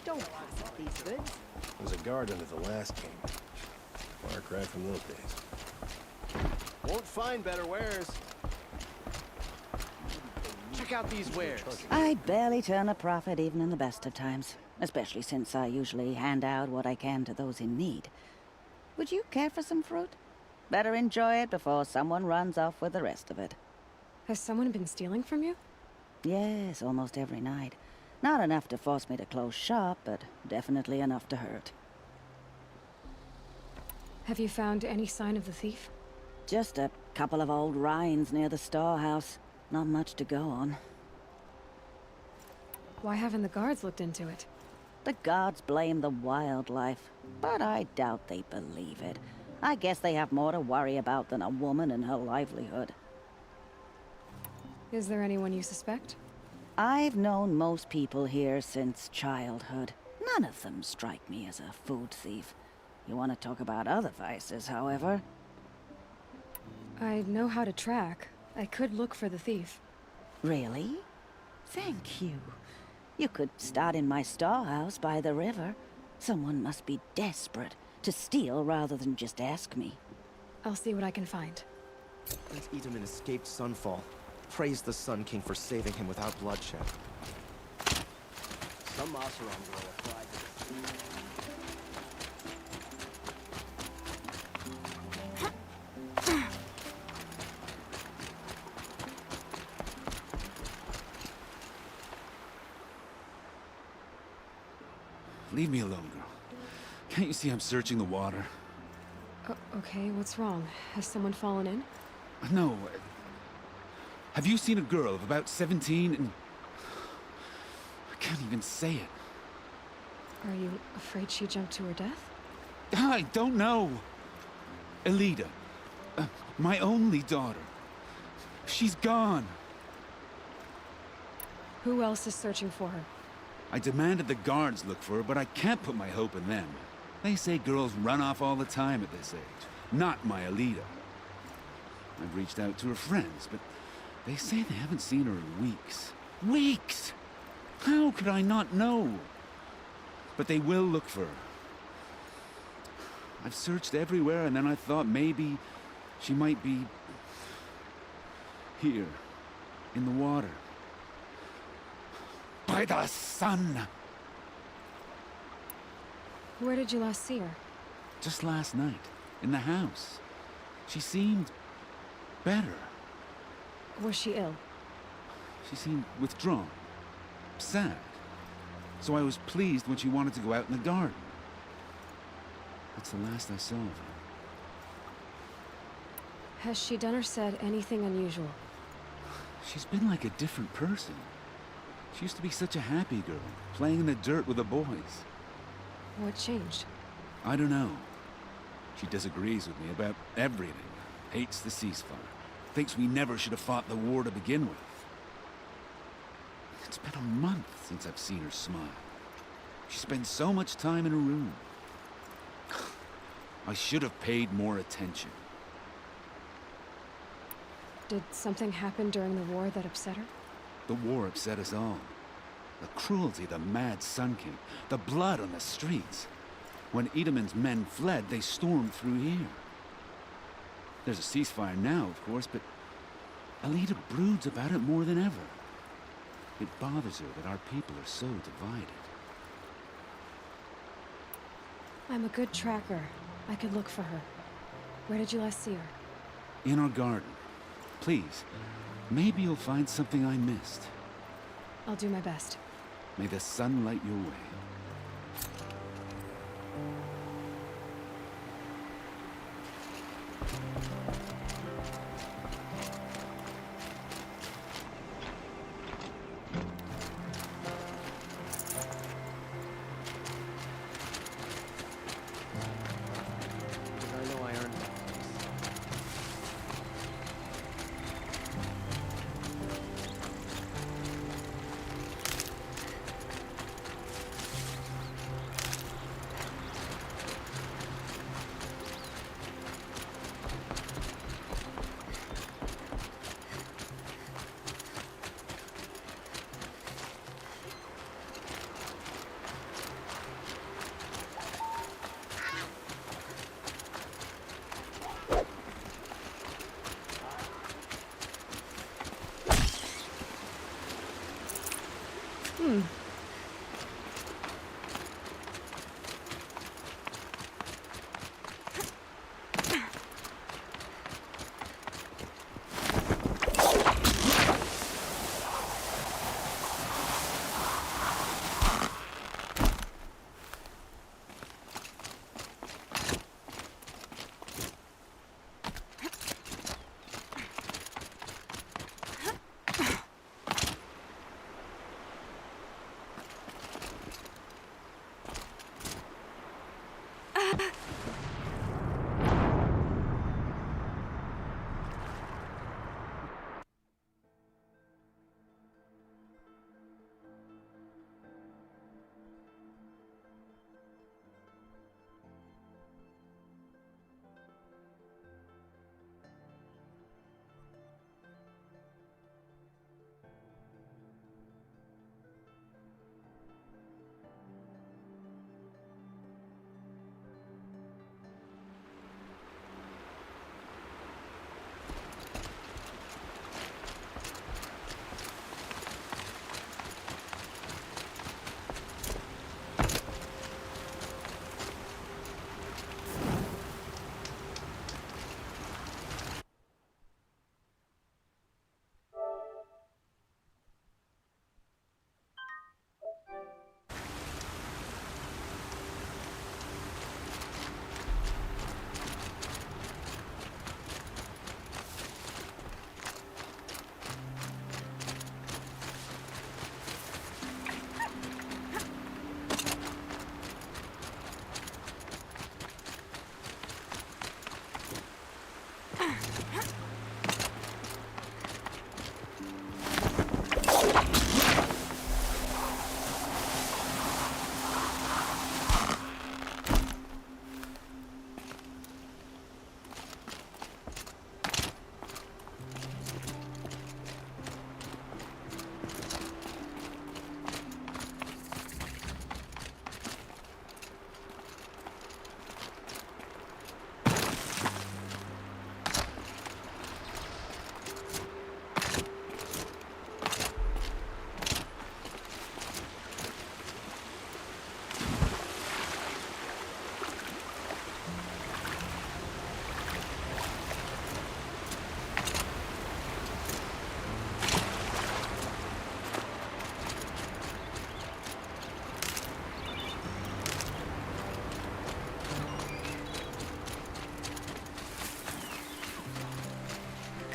Don't pass up these goods. There was a guard under the last king. Far cry from those days. Won't find better wares. Check out these wares. I barely turn a profit even in the best of times, especially since I usually hand out what I can to those in need. Would you care for some fruit? Better enjoy it before someone runs off with the rest of it. Has someone been stealing from you? Yes, almost every night. Not enough to force me to close shop, but definitely enough to hurt. Have you found any sign of the thief? Just a couple of old rinds near the storehouse. Not much to go on. Why haven't the guards looked into it? The guards blame the wildlife, but I doubt they believe it. I guess they have more to worry about than a woman and her livelihood. Is there anyone you suspect? I've known most people here since childhood. None of them strike me as a food thief. You want to talk about other vices, however? I know how to track. I could look for the thief. Really? Thank you. You could start in my storehouse by the river. Someone must be desperate to steal rather than just ask me. I'll see what I can find. Prince Wiedemann escaped Sunfall. Praise the Sun King for saving him without bloodshed. Some Oseram girl applied to the sea. Leave me alone, girl. Can't you see I'm searching the water? Okay, what's wrong? Has someone fallen in? No. Have you seen a girl of about 17 and... I can't even say it. Are you afraid she jumped to her death? I don't know. Elida. My only daughter. She's gone. Who else is searching for her? I demanded the guards look for her, but I can't put my hope in them. They say girls run off all the time at this age. not my Alida. I've reached out to her friends, but they say they haven't seen her in weeks. Weeks! How could I not know? But they will look for her. I've searched everywhere, and then I thought maybe she might be here, in the water. By the sun! Where did you last see her? Just last night, in the house. She seemed better. Was she ill? She seemed withdrawn, sad. So I was pleased when she wanted to go out in the garden. That's the last I saw of her. Has she done or said anything unusual? She's been like a different person. She used to be such a happy girl, playing in the dirt with the boys. What changed? I don't know. She disagrees with me about everything. Hates the ceasefire. Thinks we never should have fought the war to begin with. It's been a month since I've seen her smile. She spends so much time in her room. I should have paid more attention. Did something happen during the war that upset her? The war upset us all. The cruelty of the mad Sun King. The blood on the streets. When Edamon's men fled, they stormed through here. There's a ceasefire now, of course, but Alida broods about it more than ever. It bothers her that our people are so divided. I'm a good tracker. I could look for her. Where did you last see her? In our garden. Please, maybe you'll find something I missed. I'll do my best. May the sun light your way. I know I earned that.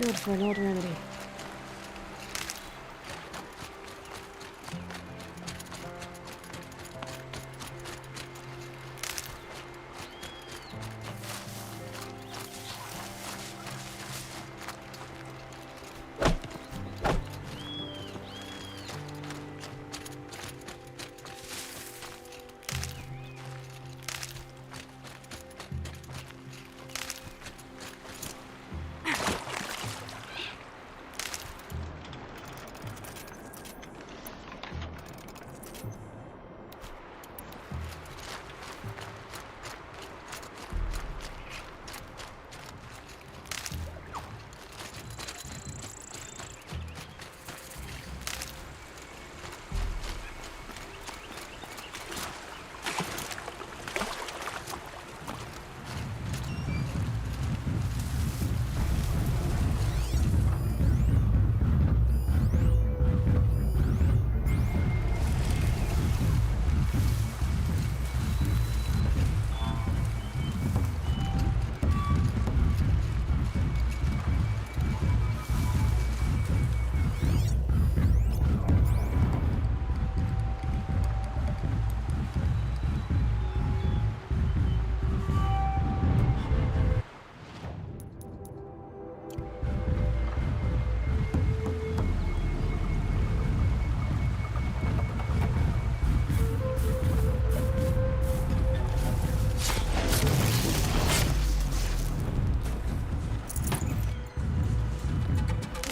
good for an older entity.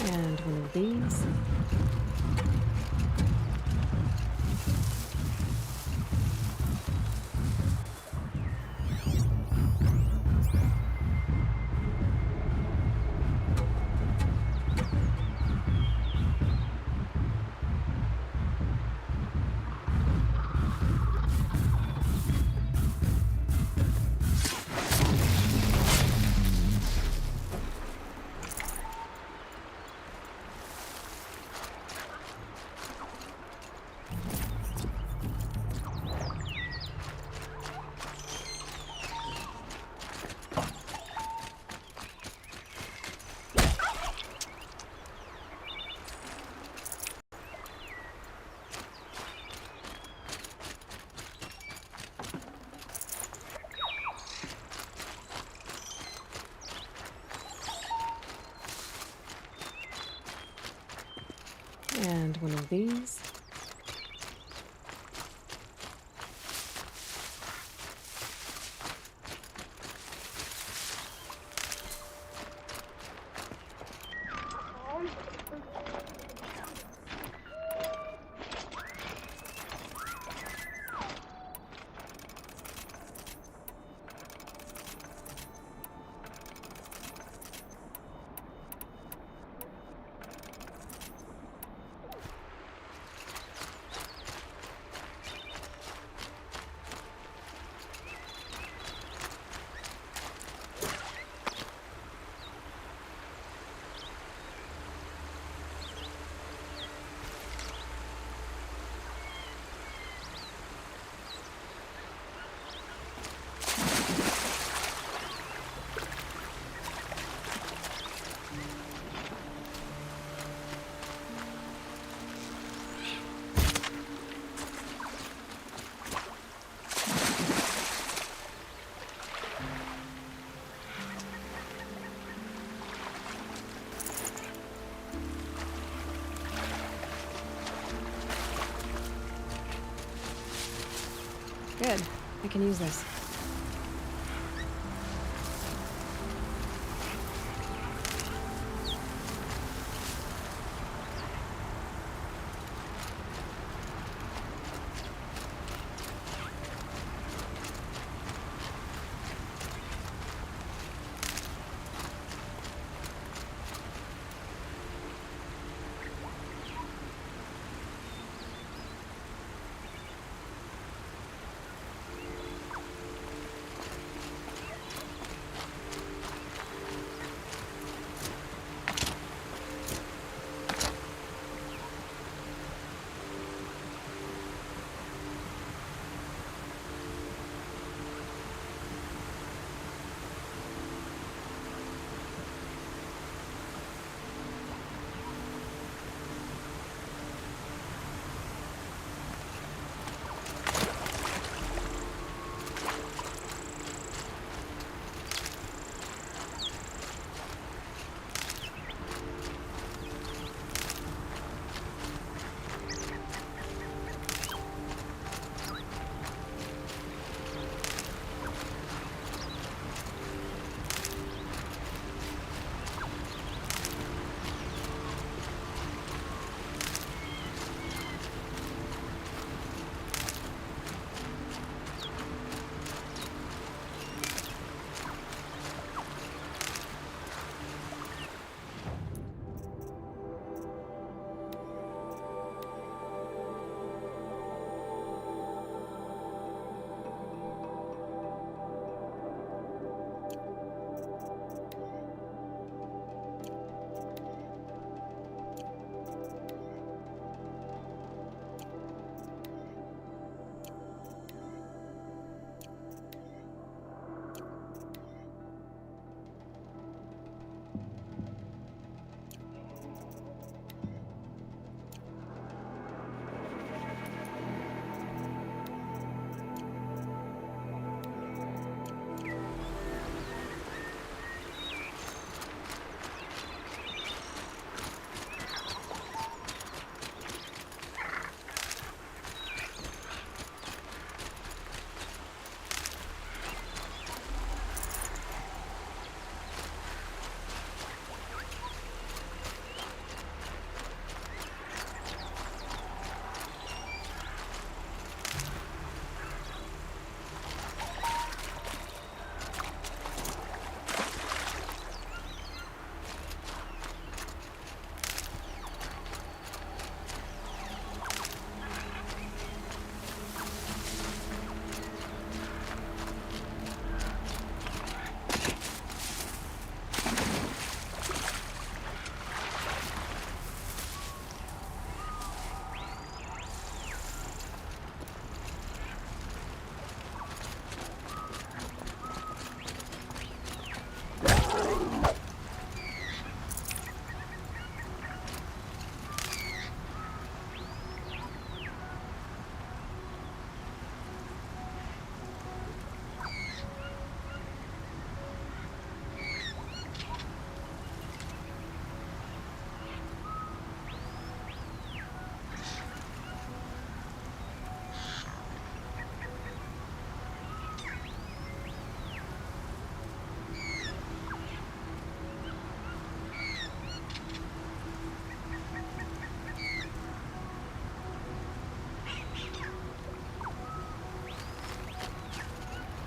And one of these. And one of these. Good. I can use this.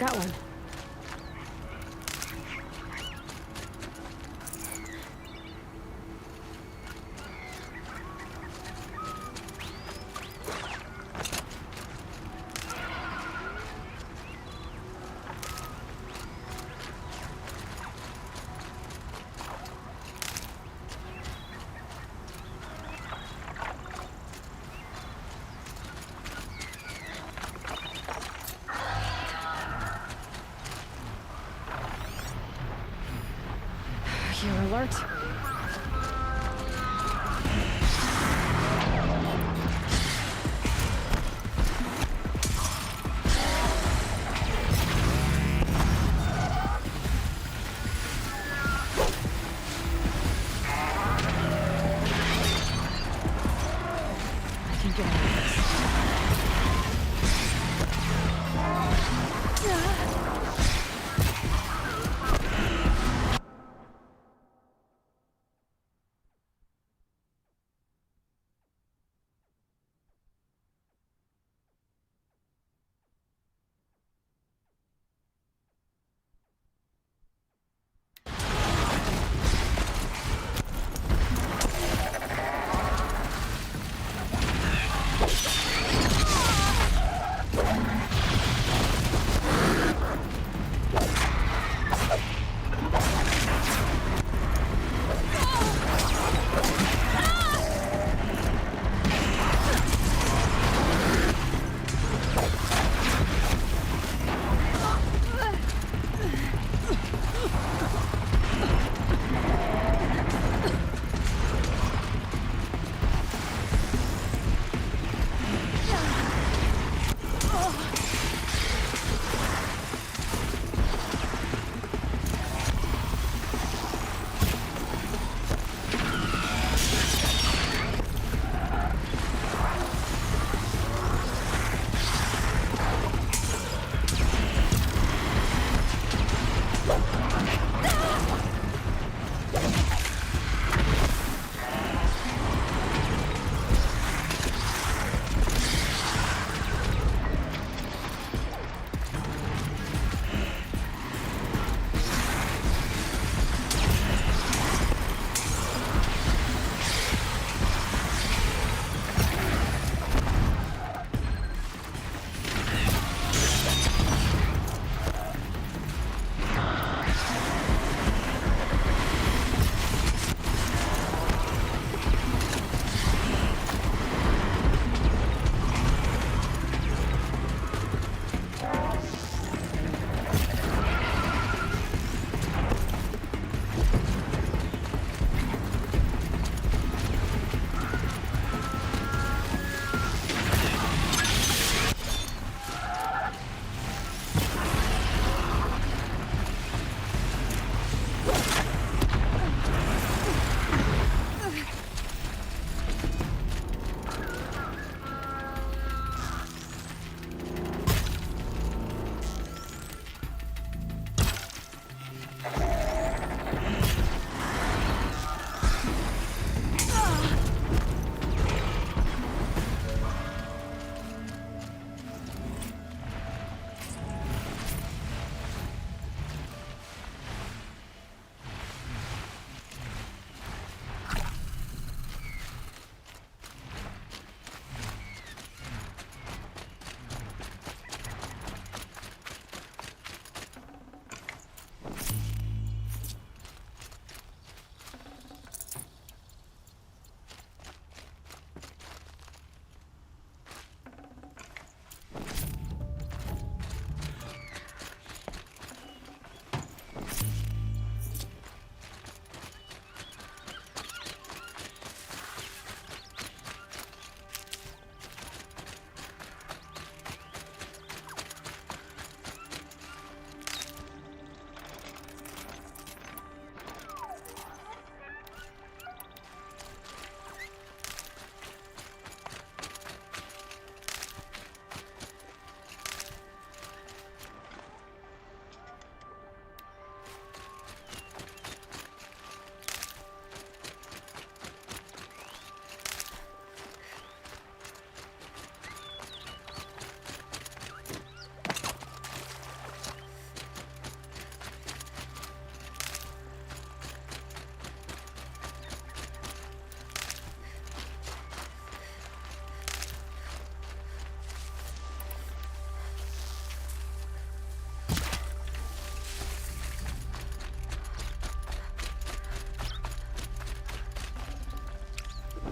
got one. You're alert. I can get out of this.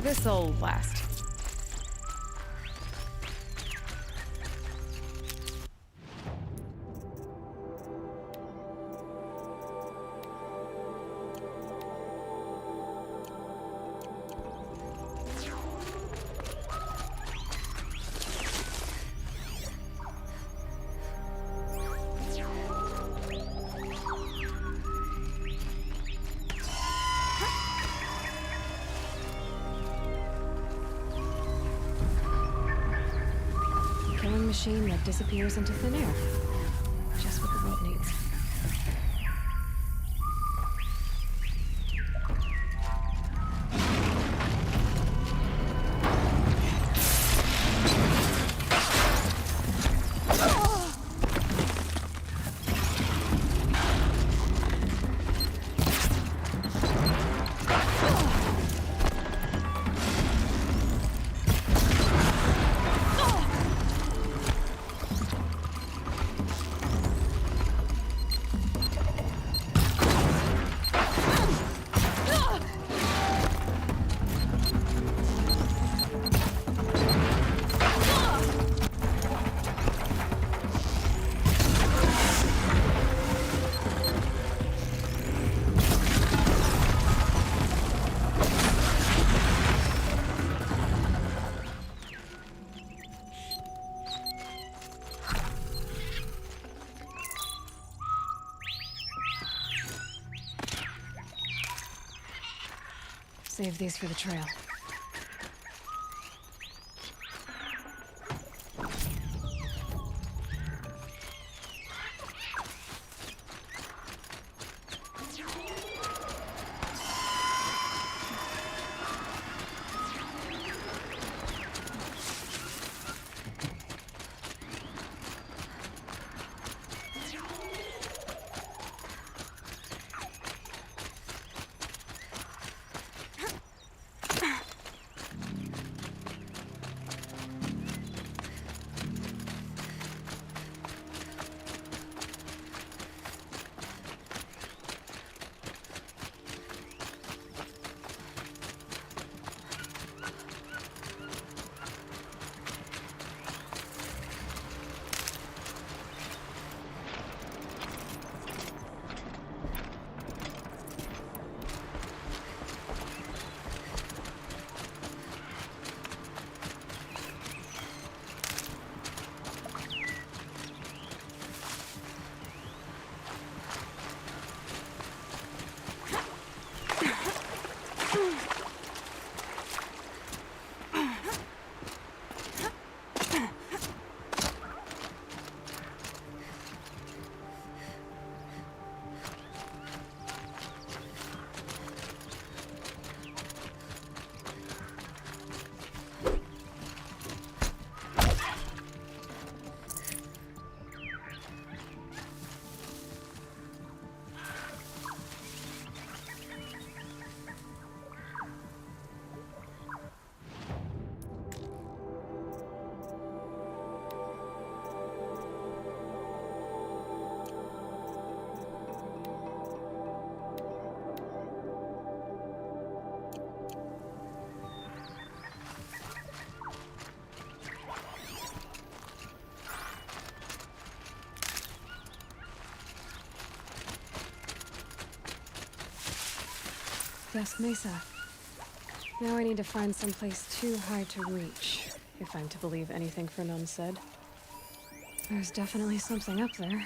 This'll last. Killing machine that disappears into thin air. Just what the world needs. Save these for the trail. West Mesa. Now I need to find someplace too high to reach, if I'm to believe anything Fernand said. There's definitely something up there.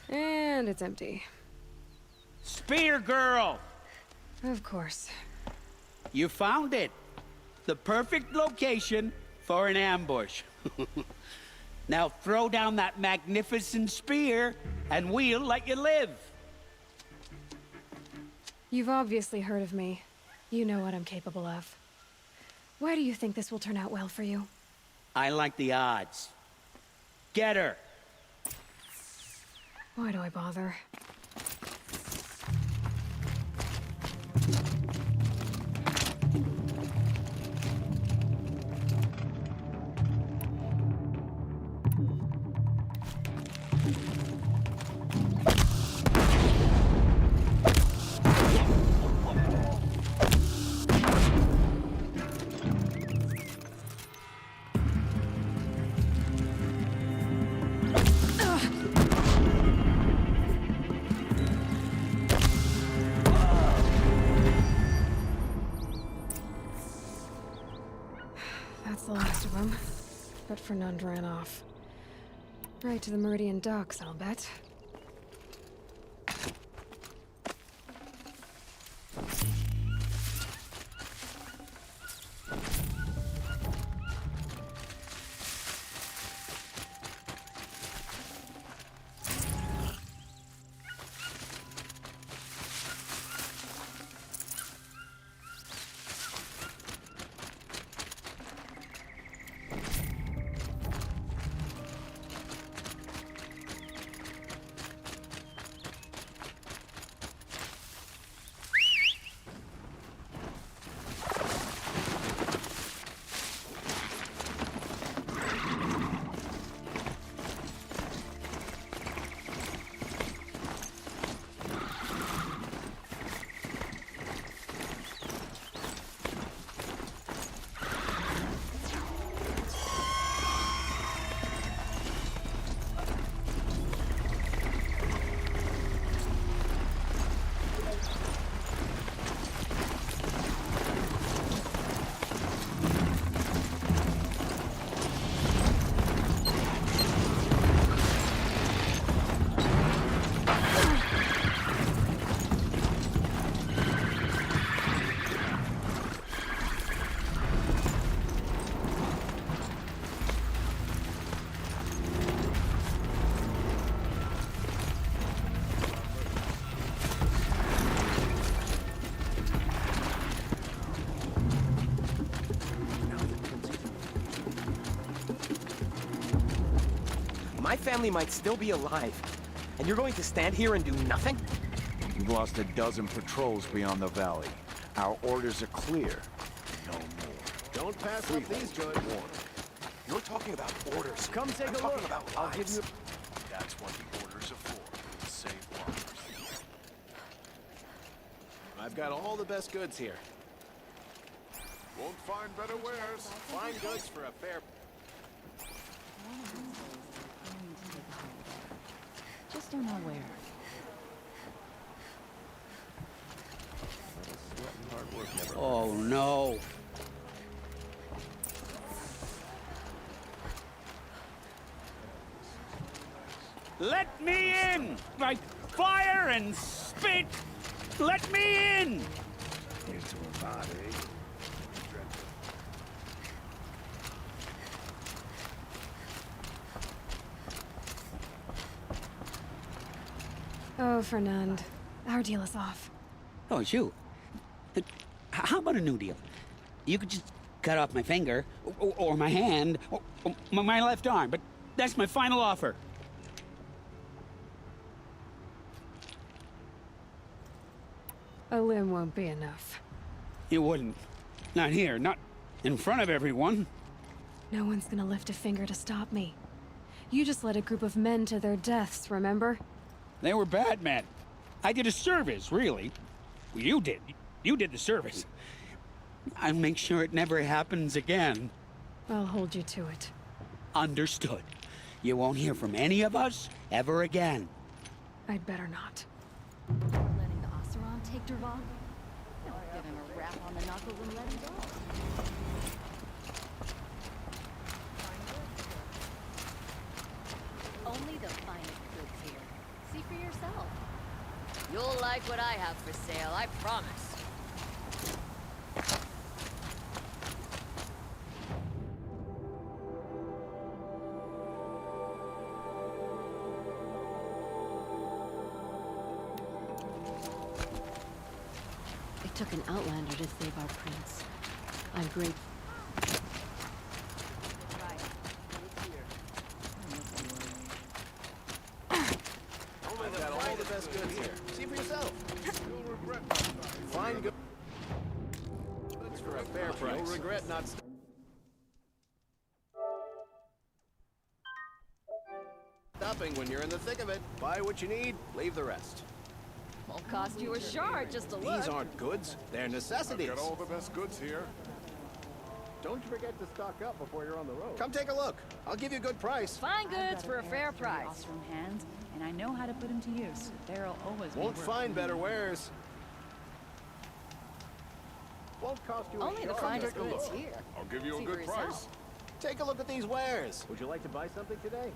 And it's empty. Spear girl! Of course. You found it. The perfect location for an ambush. Now throw down that magnificent spear, and we'll let you live. You've obviously heard of me. You know what I'm capable of. Why do you think this will turn out well for you? I like the odds. Get her. Why do I bother? That's the last of them. But Fernand ran off. Right to the Meridian docks, I'll bet. My family might still be alive, and you're going to stand here and do nothing? You've lost a dozen patrols beyond the valley. Our orders are clear. No more. Don't pass up these good. You're talking about orders. Come take I'm a talking look. about I'll give lives. you. That's what the orders are for. Save lives. I've got all the best goods here. Won't find better wares. Fine goods for a fair... Just don't know where. Oh no. Let me in! By fire and spit! Let me in! Into a body. Oh, Fernand. Our deal is off. Oh, it's you. How about a new deal? You could just cut off my finger, or my hand, or my left arm, but that's my final offer. A limb won't be enough. You wouldn't. Not here, not in front of everyone. No one's gonna lift a finger to stop me. You just led a group of men to their deaths, remember? They were bad men. I did a service, really. You did. You did the service. I'll make sure it never happens again. I'll hold you to it. Understood. You won't hear from any of us ever again. I'd better not. Letting the Oseron take Dervahl? No, give him a rap on the knuckles and let him go. like what I have for sale, I promise. It took an outlander to save our prince. I'm grateful. I've got all the best goods here. See for yourself. You'll regret not fine goods for a fair price. You'll regret not stopping when you're in the thick of it. Buy what you need, leave the rest. Won't cost you a shard just to look. These aren't goods, they're necessities. I've got all the best goods here. Don't forget to stock up before you're on the road. Come take a look. I'll give you a good price. Fine goods for a fair price. Ostrom hands, and I know how to put them to use. There'll always be Won't work find for me. better wares. Won't cost you Only a the shard. finest Take a goods look. here. I'll give you See a for good yourself. price. Take a look at these wares. Would you like to buy something today?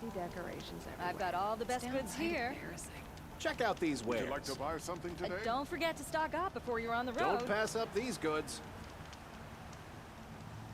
Fancy decorations everywhere. I've got all the best goods here. Embarrassing. Check out these wares. Would you like to buy something And today? don't forget to stock up before you're on the road. Don't pass up these goods.